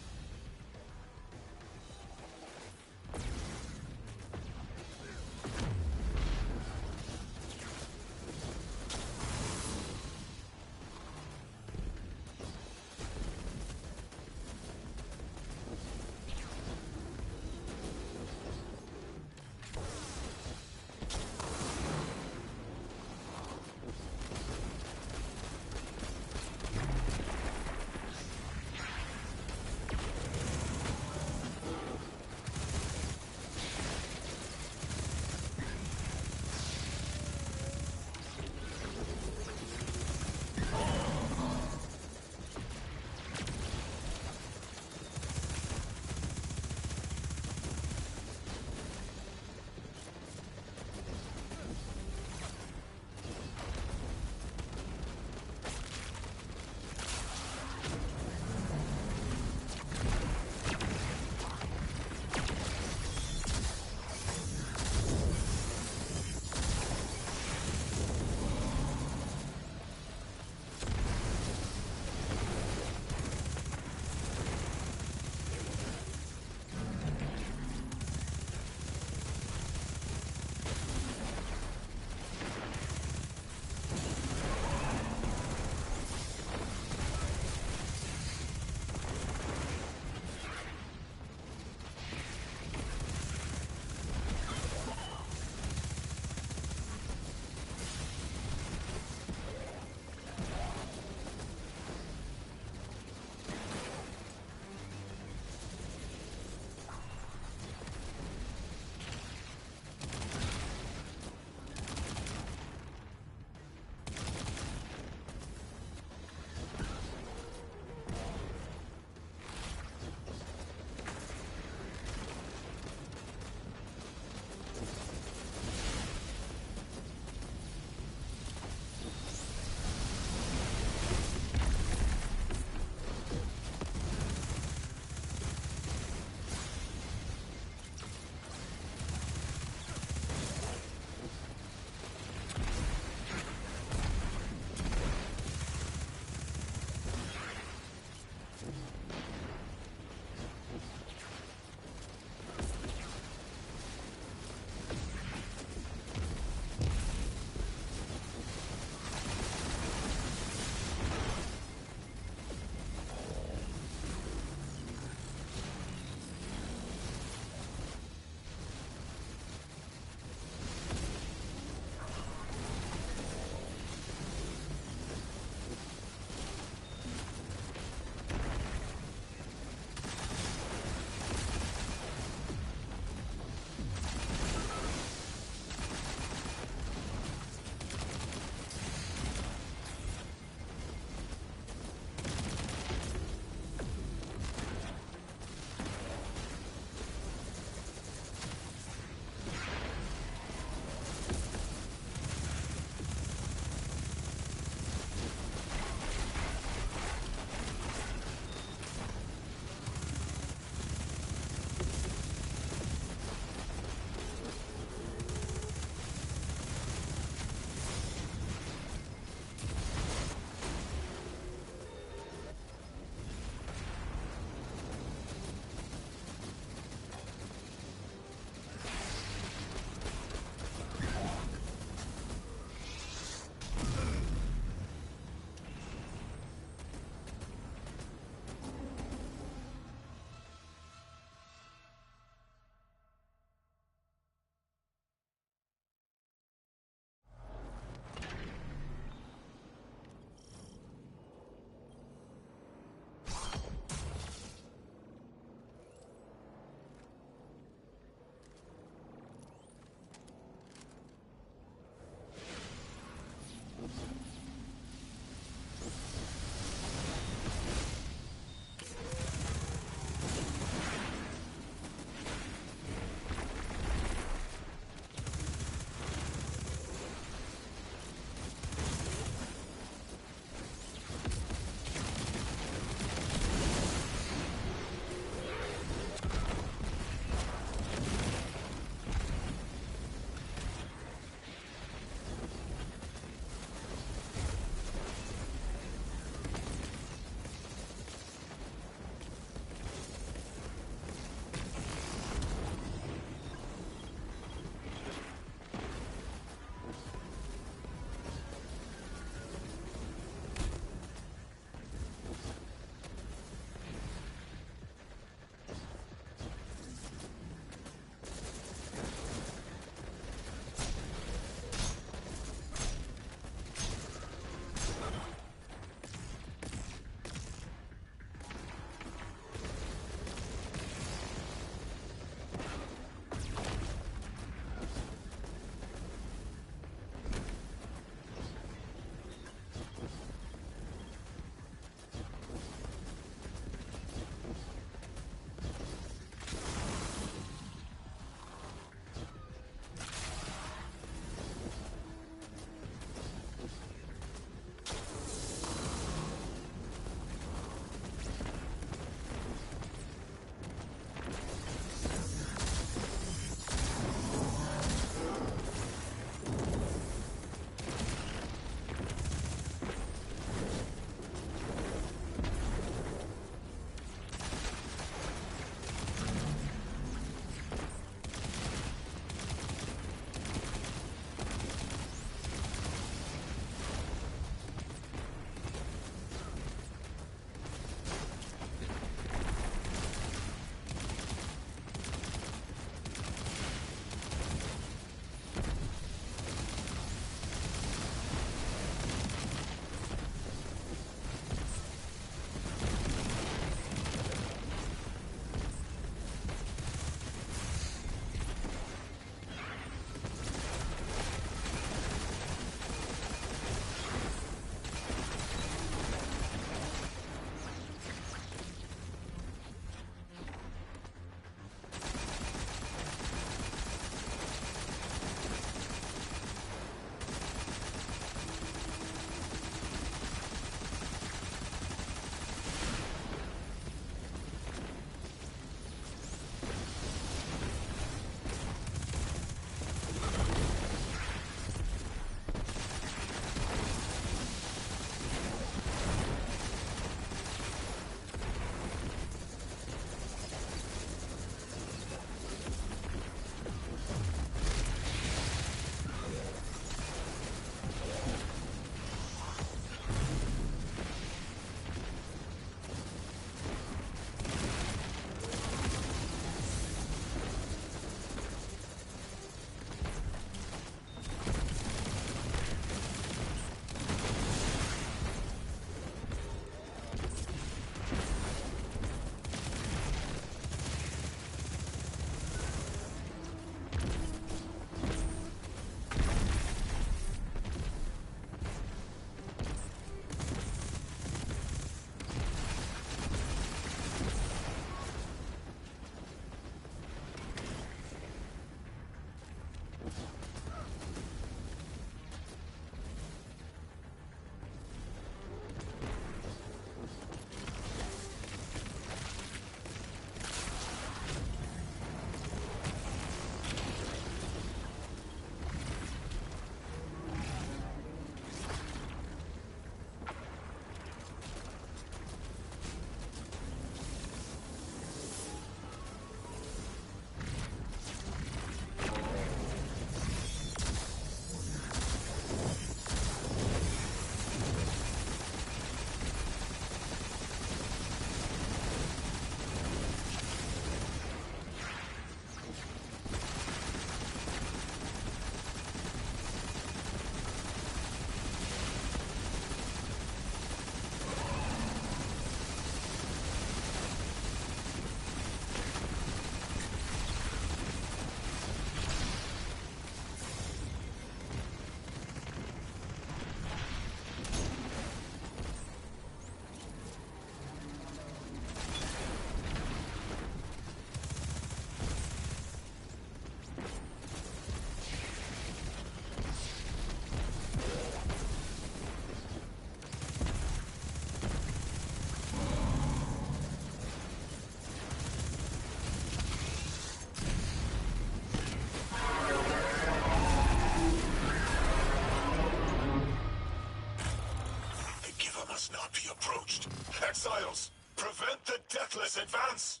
approached. Exiles, prevent the Deathless advance!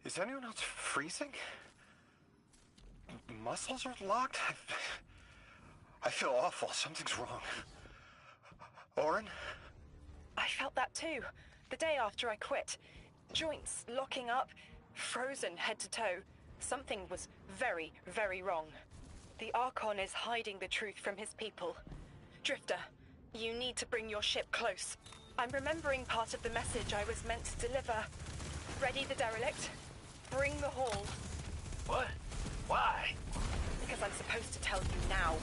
Is anyone else freezing? Muscles are locked? I feel awful. Something's wrong. Orin? I felt that too. The day after I quit. Joints locking up, frozen head to toe. Something was very, very wrong. The Archon is hiding the truth from his people. Drifter, you need to bring your ship close. I'm remembering part of the message I was meant to deliver. Ready the derelict? Bring the haul. What? Why? Because I'm supposed to tell you now.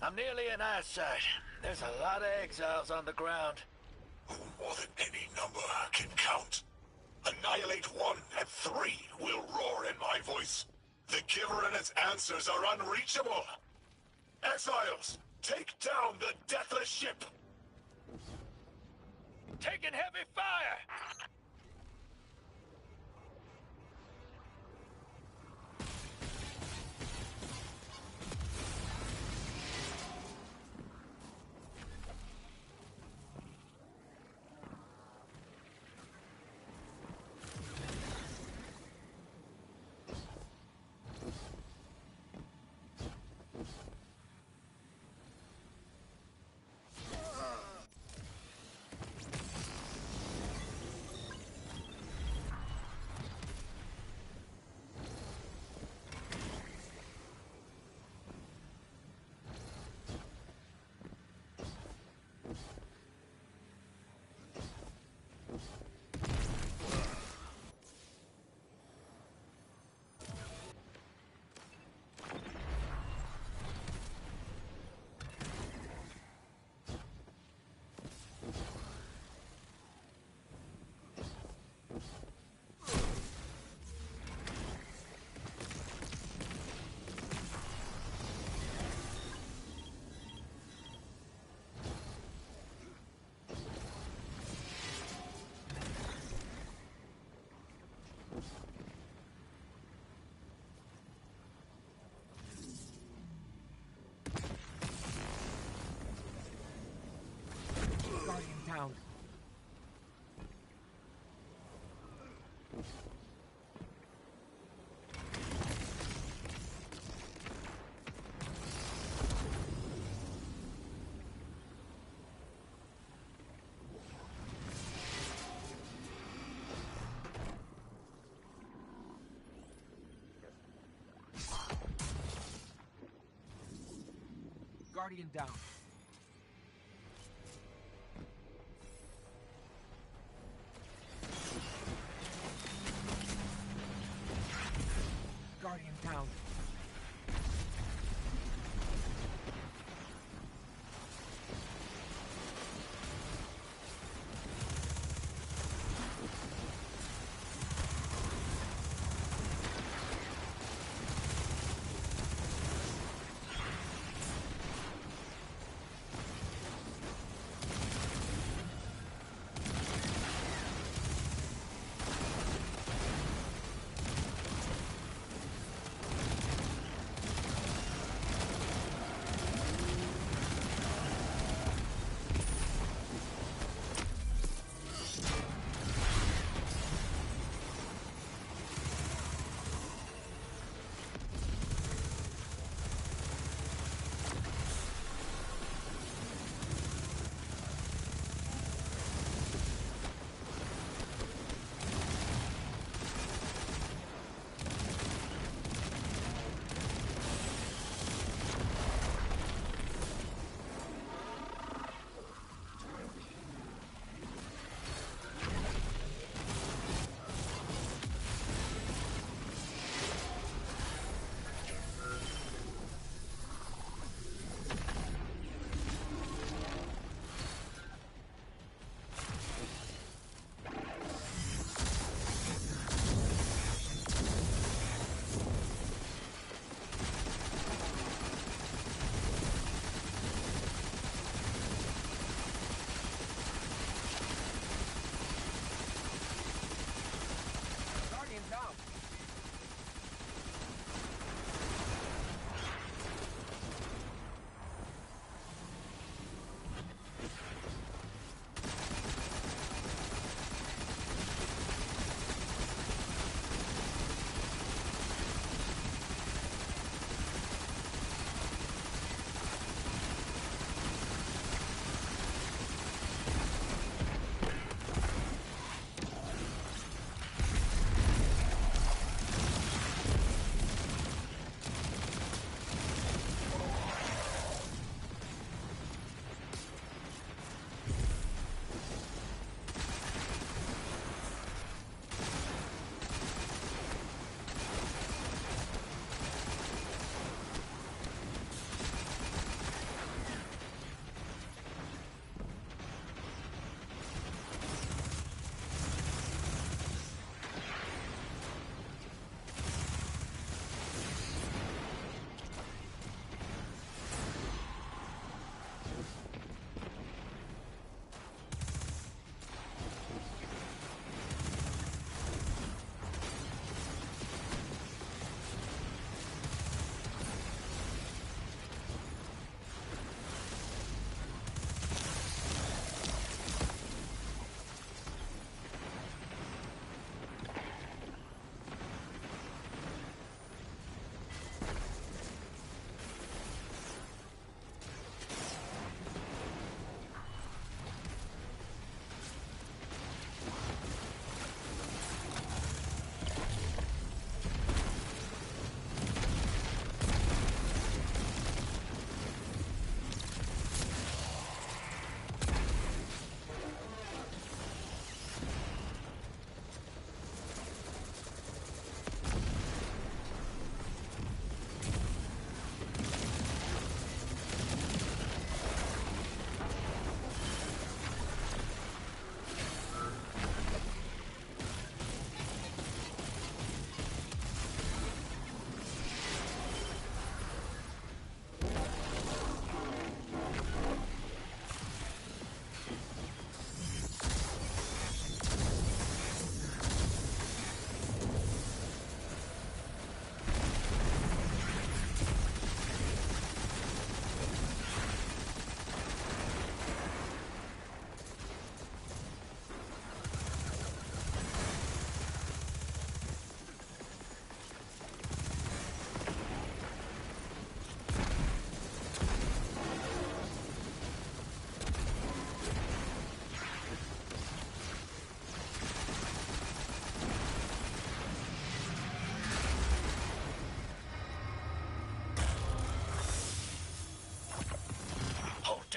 I'm nearly in eyesight. There's a lot of exiles on the ground. More than any number can count. Annihilate 1 and 3 will roar in my voice. The Giver and its answers are unreachable. Exiles, take down the Deathless ship. Taking heavy fire! Guardian down. Guardian down.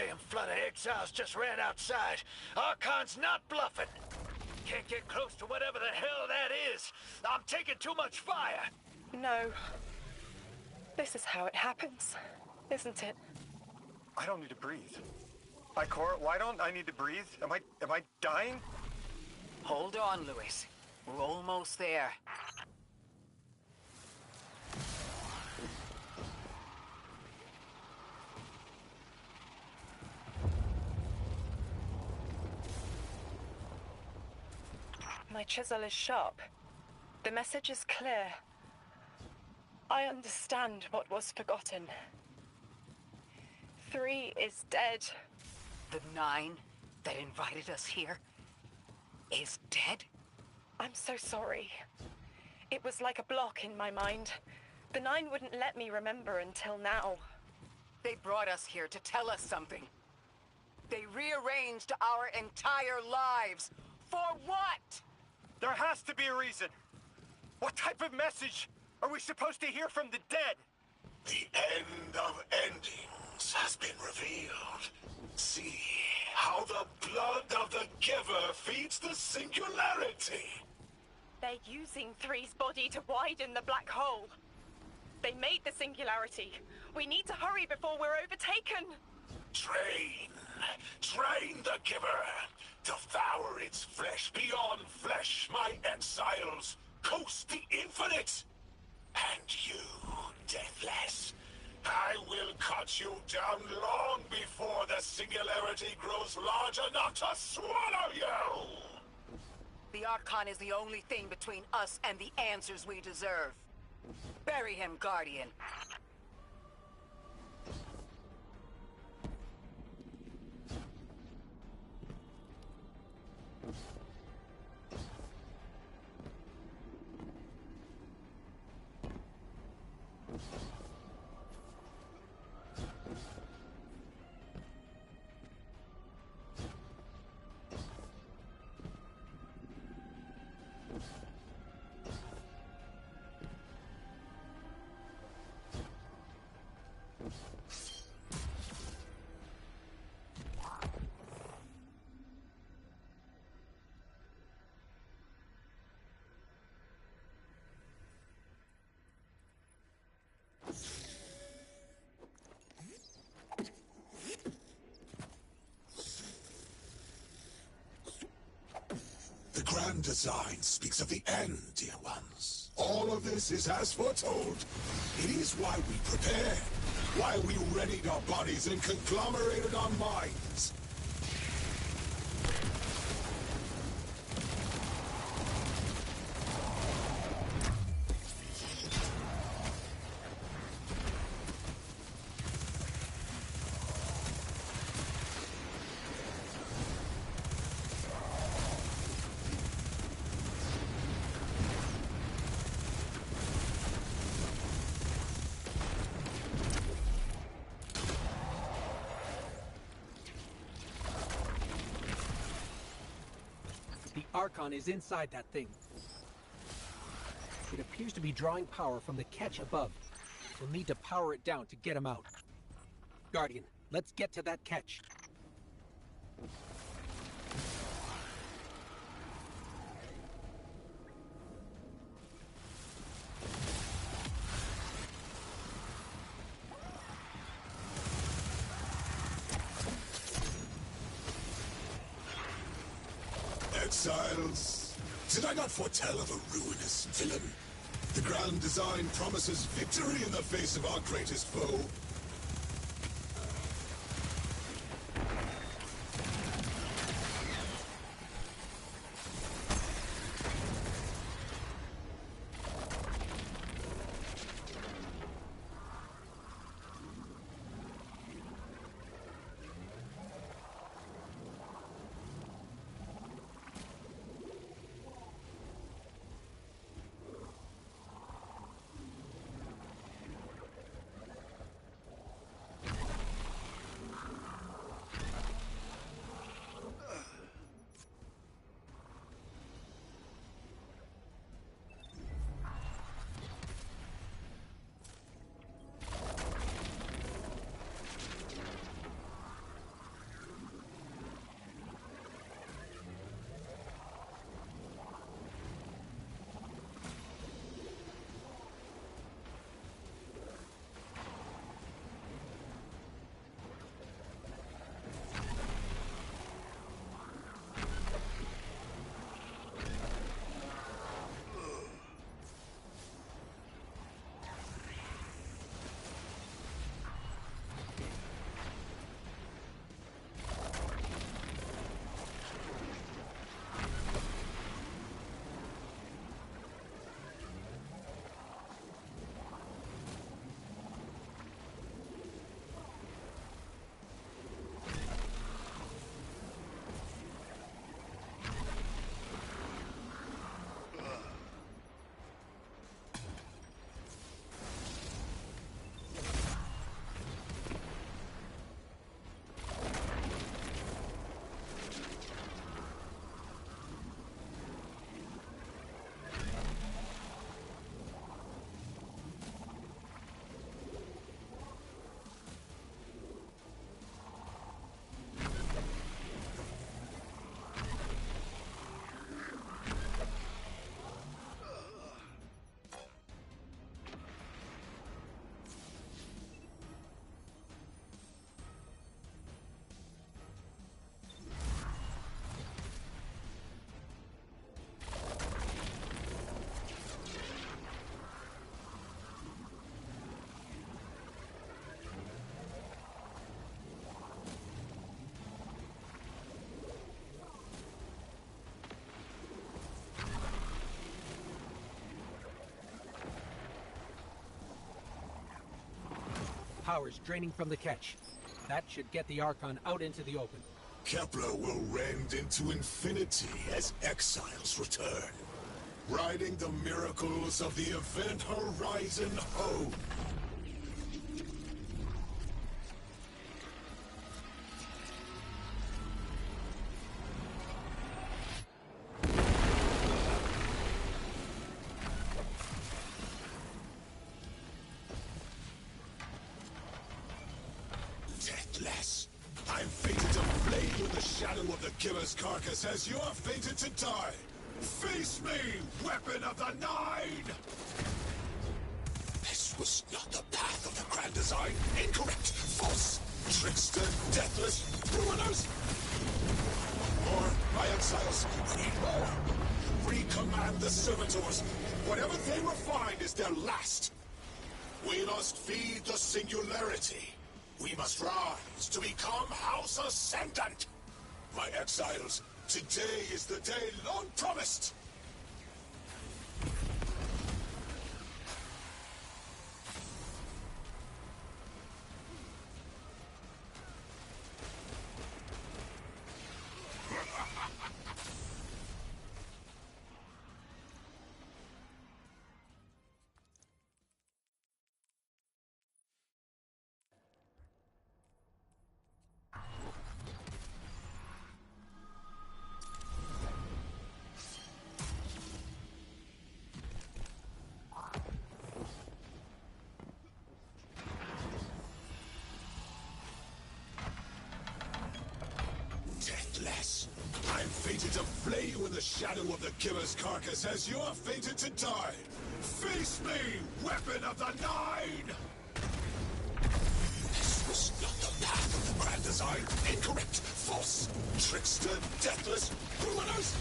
Damn flood of exiles just ran outside. Archon's not bluffing. Can't get close to whatever the hell that is. I'm taking too much fire. No. This is how it happens, isn't it? I don't need to breathe. Ikora, why don't I need to breathe? Am I dying? Hold on, Louis. We're almost there. My chisel is sharp. The message is clear. I understand what was forgotten. 3 is dead. The 9 that invited us here is dead? I'm so sorry. It was like a block in my mind. The 9 wouldn't let me remember until now. They brought us here to tell us something. They rearranged our entire lives. For what? There has to be a reason. What type of message are we supposed to hear from the dead? The end of endings has been revealed. See how the blood of the giver feeds the singularity. They're using 3's body to widen the black hole. They made the singularity. We need to hurry before we're overtaken. Train the giver. Devour its flesh beyond flesh, my exiles. Coast the infinite. And you, Deathless, I will cut you down long before the singularity grows large enough to swallow you! The Archon is the only thing between us and the answers we deserve. Bury him, Guardian. The grand design speaks of the end, dear ones. All of this is as foretold. It is why we prepared, why we readied our bodies and conglomerated our minds. The Archon is inside that thing. It appears to be drawing power from the catch above. We'll need to power it down to get him out. Guardian, let's get to that catch. Exiles, did I not foretell of a ruinous villain? The grand design promises victory in the face of our greatest foe. powers draining from the ketch. That should get the Archon out into the open. Kepler will rend into infinity as exiles return, riding the miracles of the Event Horizon home. Deathless, I'm fated to flame with the shadow of the killer's carcass as you're fated to die. Face me, weapon of the Nine! This was not the path of the Grand Design. Incorrect, false, trickster, deathless, ruiners! More, my exiles, we need more. Recommand the servitors. Whatever they refine is their last. We must feed the singularity. We must rise to become House Ascendant. My exiles, today is the day long promised. Deathless, I'm fated to flay you in the shadow of the killer's carcass as you're fated to die. Face me, weapon of the Nine! This was not the path of the Grand Design. Incorrect, false, trickster, deathless, ruiners!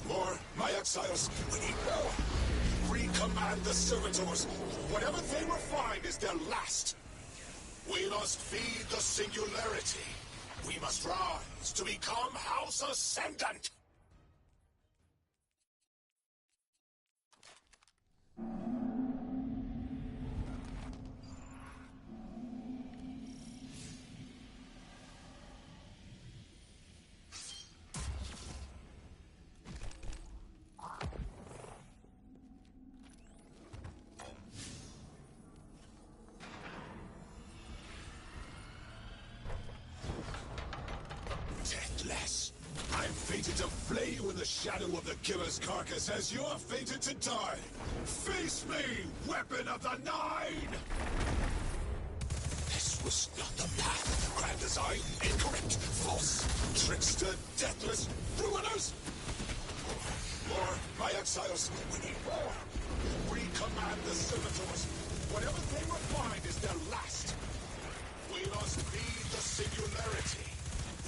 More, my exiles, we need more. Recommand the servitors. Whatever they refine is their last. We must feed the singularity. We must rise to become House Ascendant! Deathless, I'm fated to flay you in the shadow of the killer's carcass as you're fated to die. Face me, weapon of the Nine! This was not the path of the Grand Design. Incorrect, false, trickster, deathless, ruiners! More, my exiles, we need more. Recommand the servitors. Whatever they refine is their last. We must feed the singularity.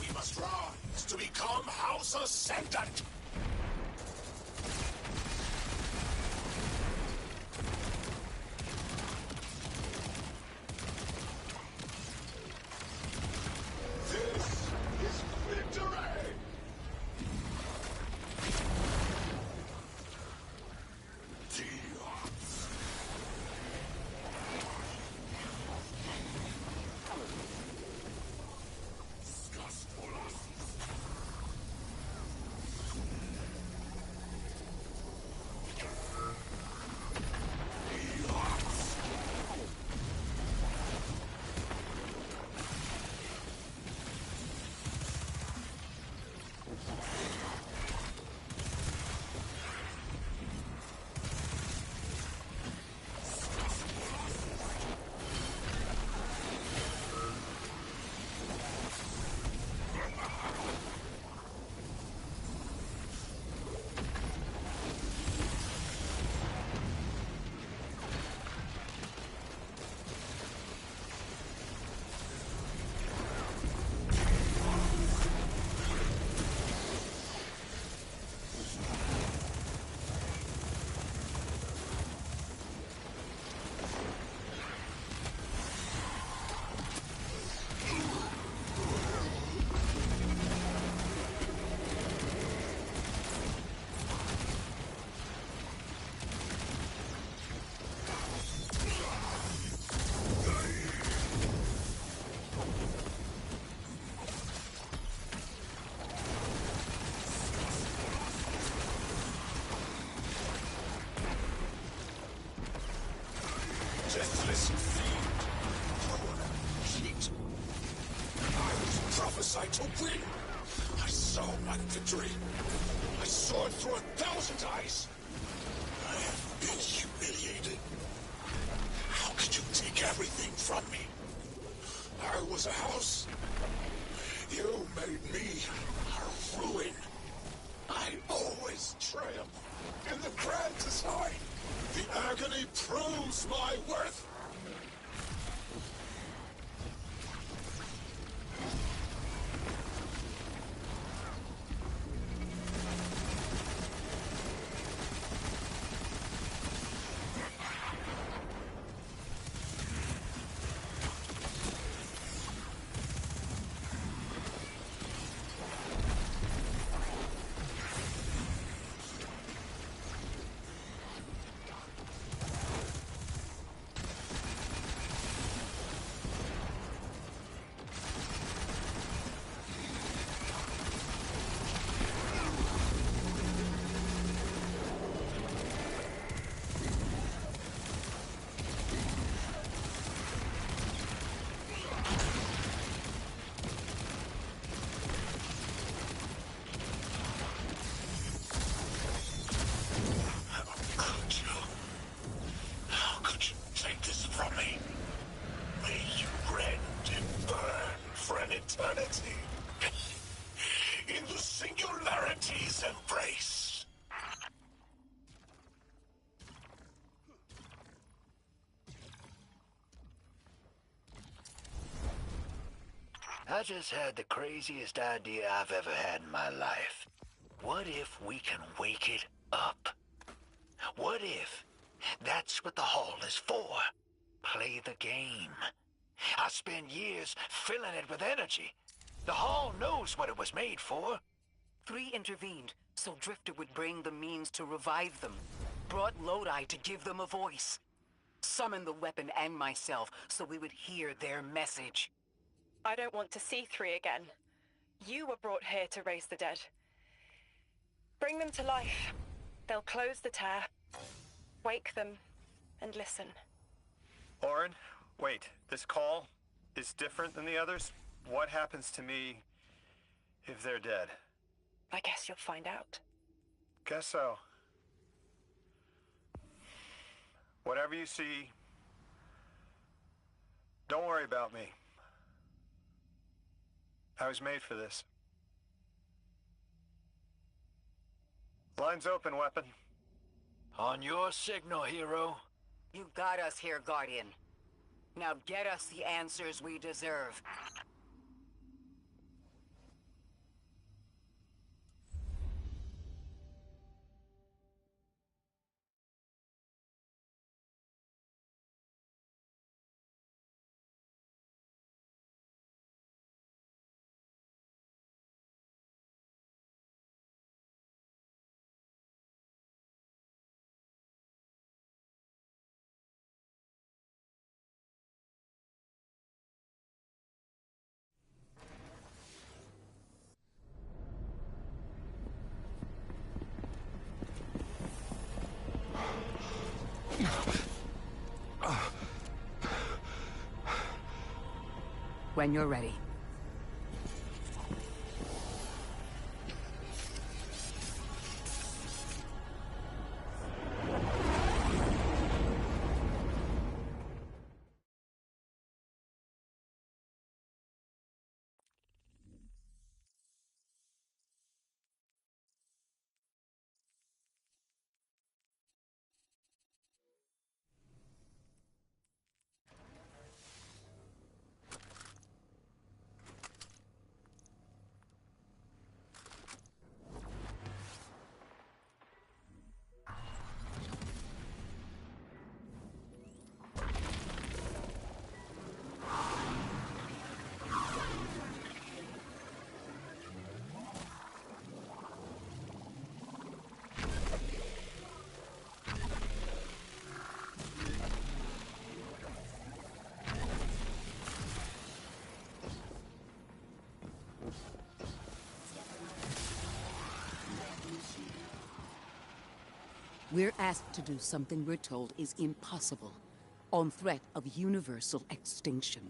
We must rise to become House Ascendant! This is victory! deathless fiend. Cheat. I was prophesied to win. I saw my victory. I saw it through 1,000 eyes. I have been humiliated. How could you take everything from me? I was a house. You made me a ruin. I always triumph in the grand design. The agony proves my worth. Eternity. In the singularity's embrace. I just had the craziest idea I've ever had in my life. What if we can wake it up? What if that's what the hall is for? Play the game. I spent years filling it with energy. The hall knows what it was made for. 3 intervened, so Drifter would bring the means to revive them. Brought Lodi to give them a voice. Summoned the weapon and myself, so we would hear their message. I don't want to see 3 again. You were brought here to raise the dead. Bring them to life. They'll close the tear, wake them, and listen. Orin, wait. This call is different than the others? What happens to me if they're dead? I guess you'll find out. Guess so. Whatever you see, don't worry about me. I was made for this. Line's open, weapon. On your signal, hero. You got us here, Guardian. Now get us the answers we deserve. When you're ready. We're asked to do something we're told is impossible. on threat of universal extinction.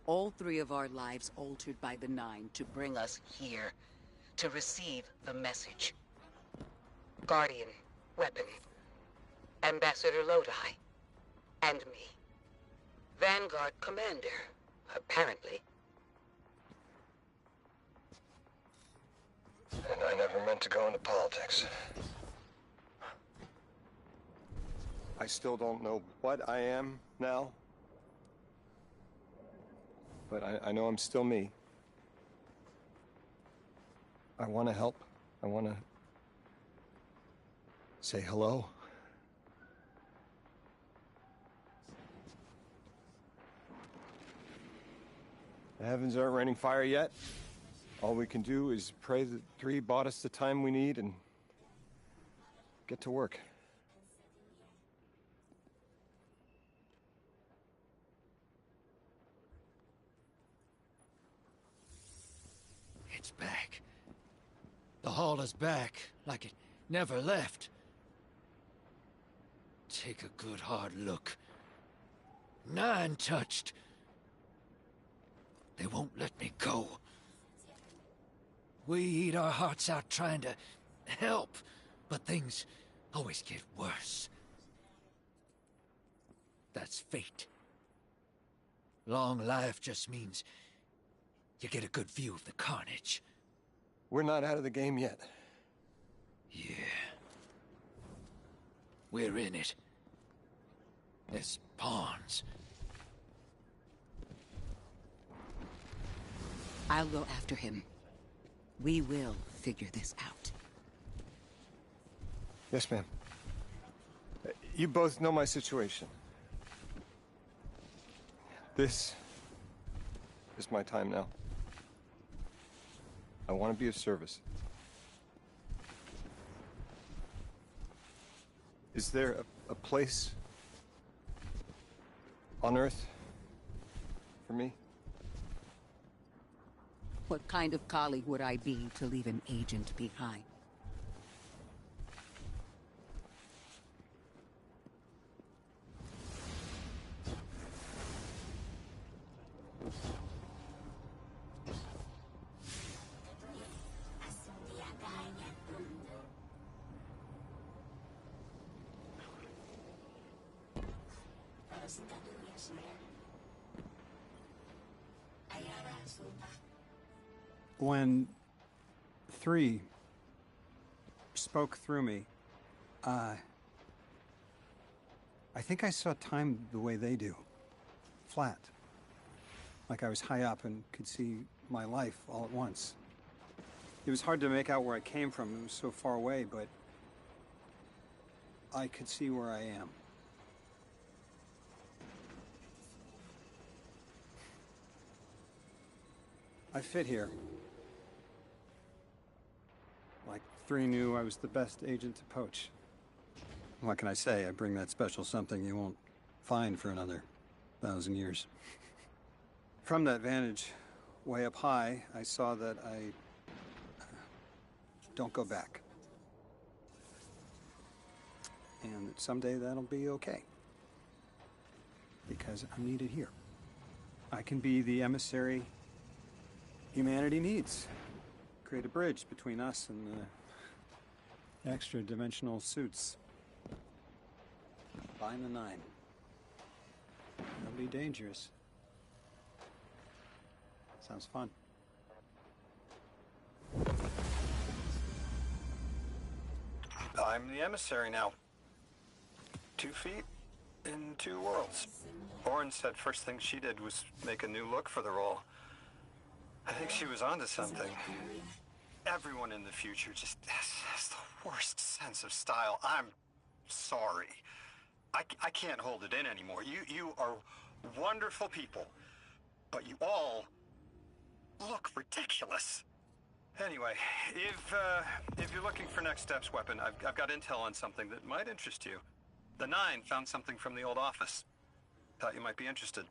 All 3 of our lives altered by the Nine to bring us here, to receive the message. Guardian, Weapon, Ambassador Lodi, and me. Vanguard Commander, apparently. And I never meant to go into politics. I still don't know what I am now. But I know I'm still me. I want to help. I want to say hello. The heavens aren't raining fire yet. All we can do is pray that 3 bought us the time we need and get to work. It's back. The Hall is back, like it never left. Take a good hard look. 9 touched. They won't let me go. We eat our hearts out trying to help, but things always get worse. That's fate. Long life just means you get a good view of the carnage. We're not out of the game yet. Yeah. We're in it. As pawns. I'll go after him. We will figure this out. Yes, ma'am. You both know my situation. This is my time now. I want to be of service. Is there a place on Earth for me? What kind of colleague would I be to leave an agent behind? When 3 spoke through me, I think I saw time the way they do. Flat. Like I was high up and could see my life all at once. It was hard to make out where I came from. It was so far away, but I could see where I am. I fit here. Like 3 knew I was the best agent to poach. What can I say? I bring that special something you won't find for another 1,000 years. From that vantage, way up high, I saw that I don't go back. And that someday that'll be okay. Because I'm needed here. I can be the emissary humanity needs. Create a bridge between us and the extra-dimensional suits. Find the 9. Nobody dangerous. Sounds fun. I'm the emissary now. 2 feet in 2 worlds. Orin said first thing she did was make a new look for the role. I think she was onto something. Everyone in the future just has the worst sense of style. I'm sorry. I can't hold it in anymore. You are wonderful people, but you all look ridiculous. Anyway, if you're looking for next steps, Weapon, I've got intel on something that might interest you. The 9 found something from the old office. Thought you might be interested.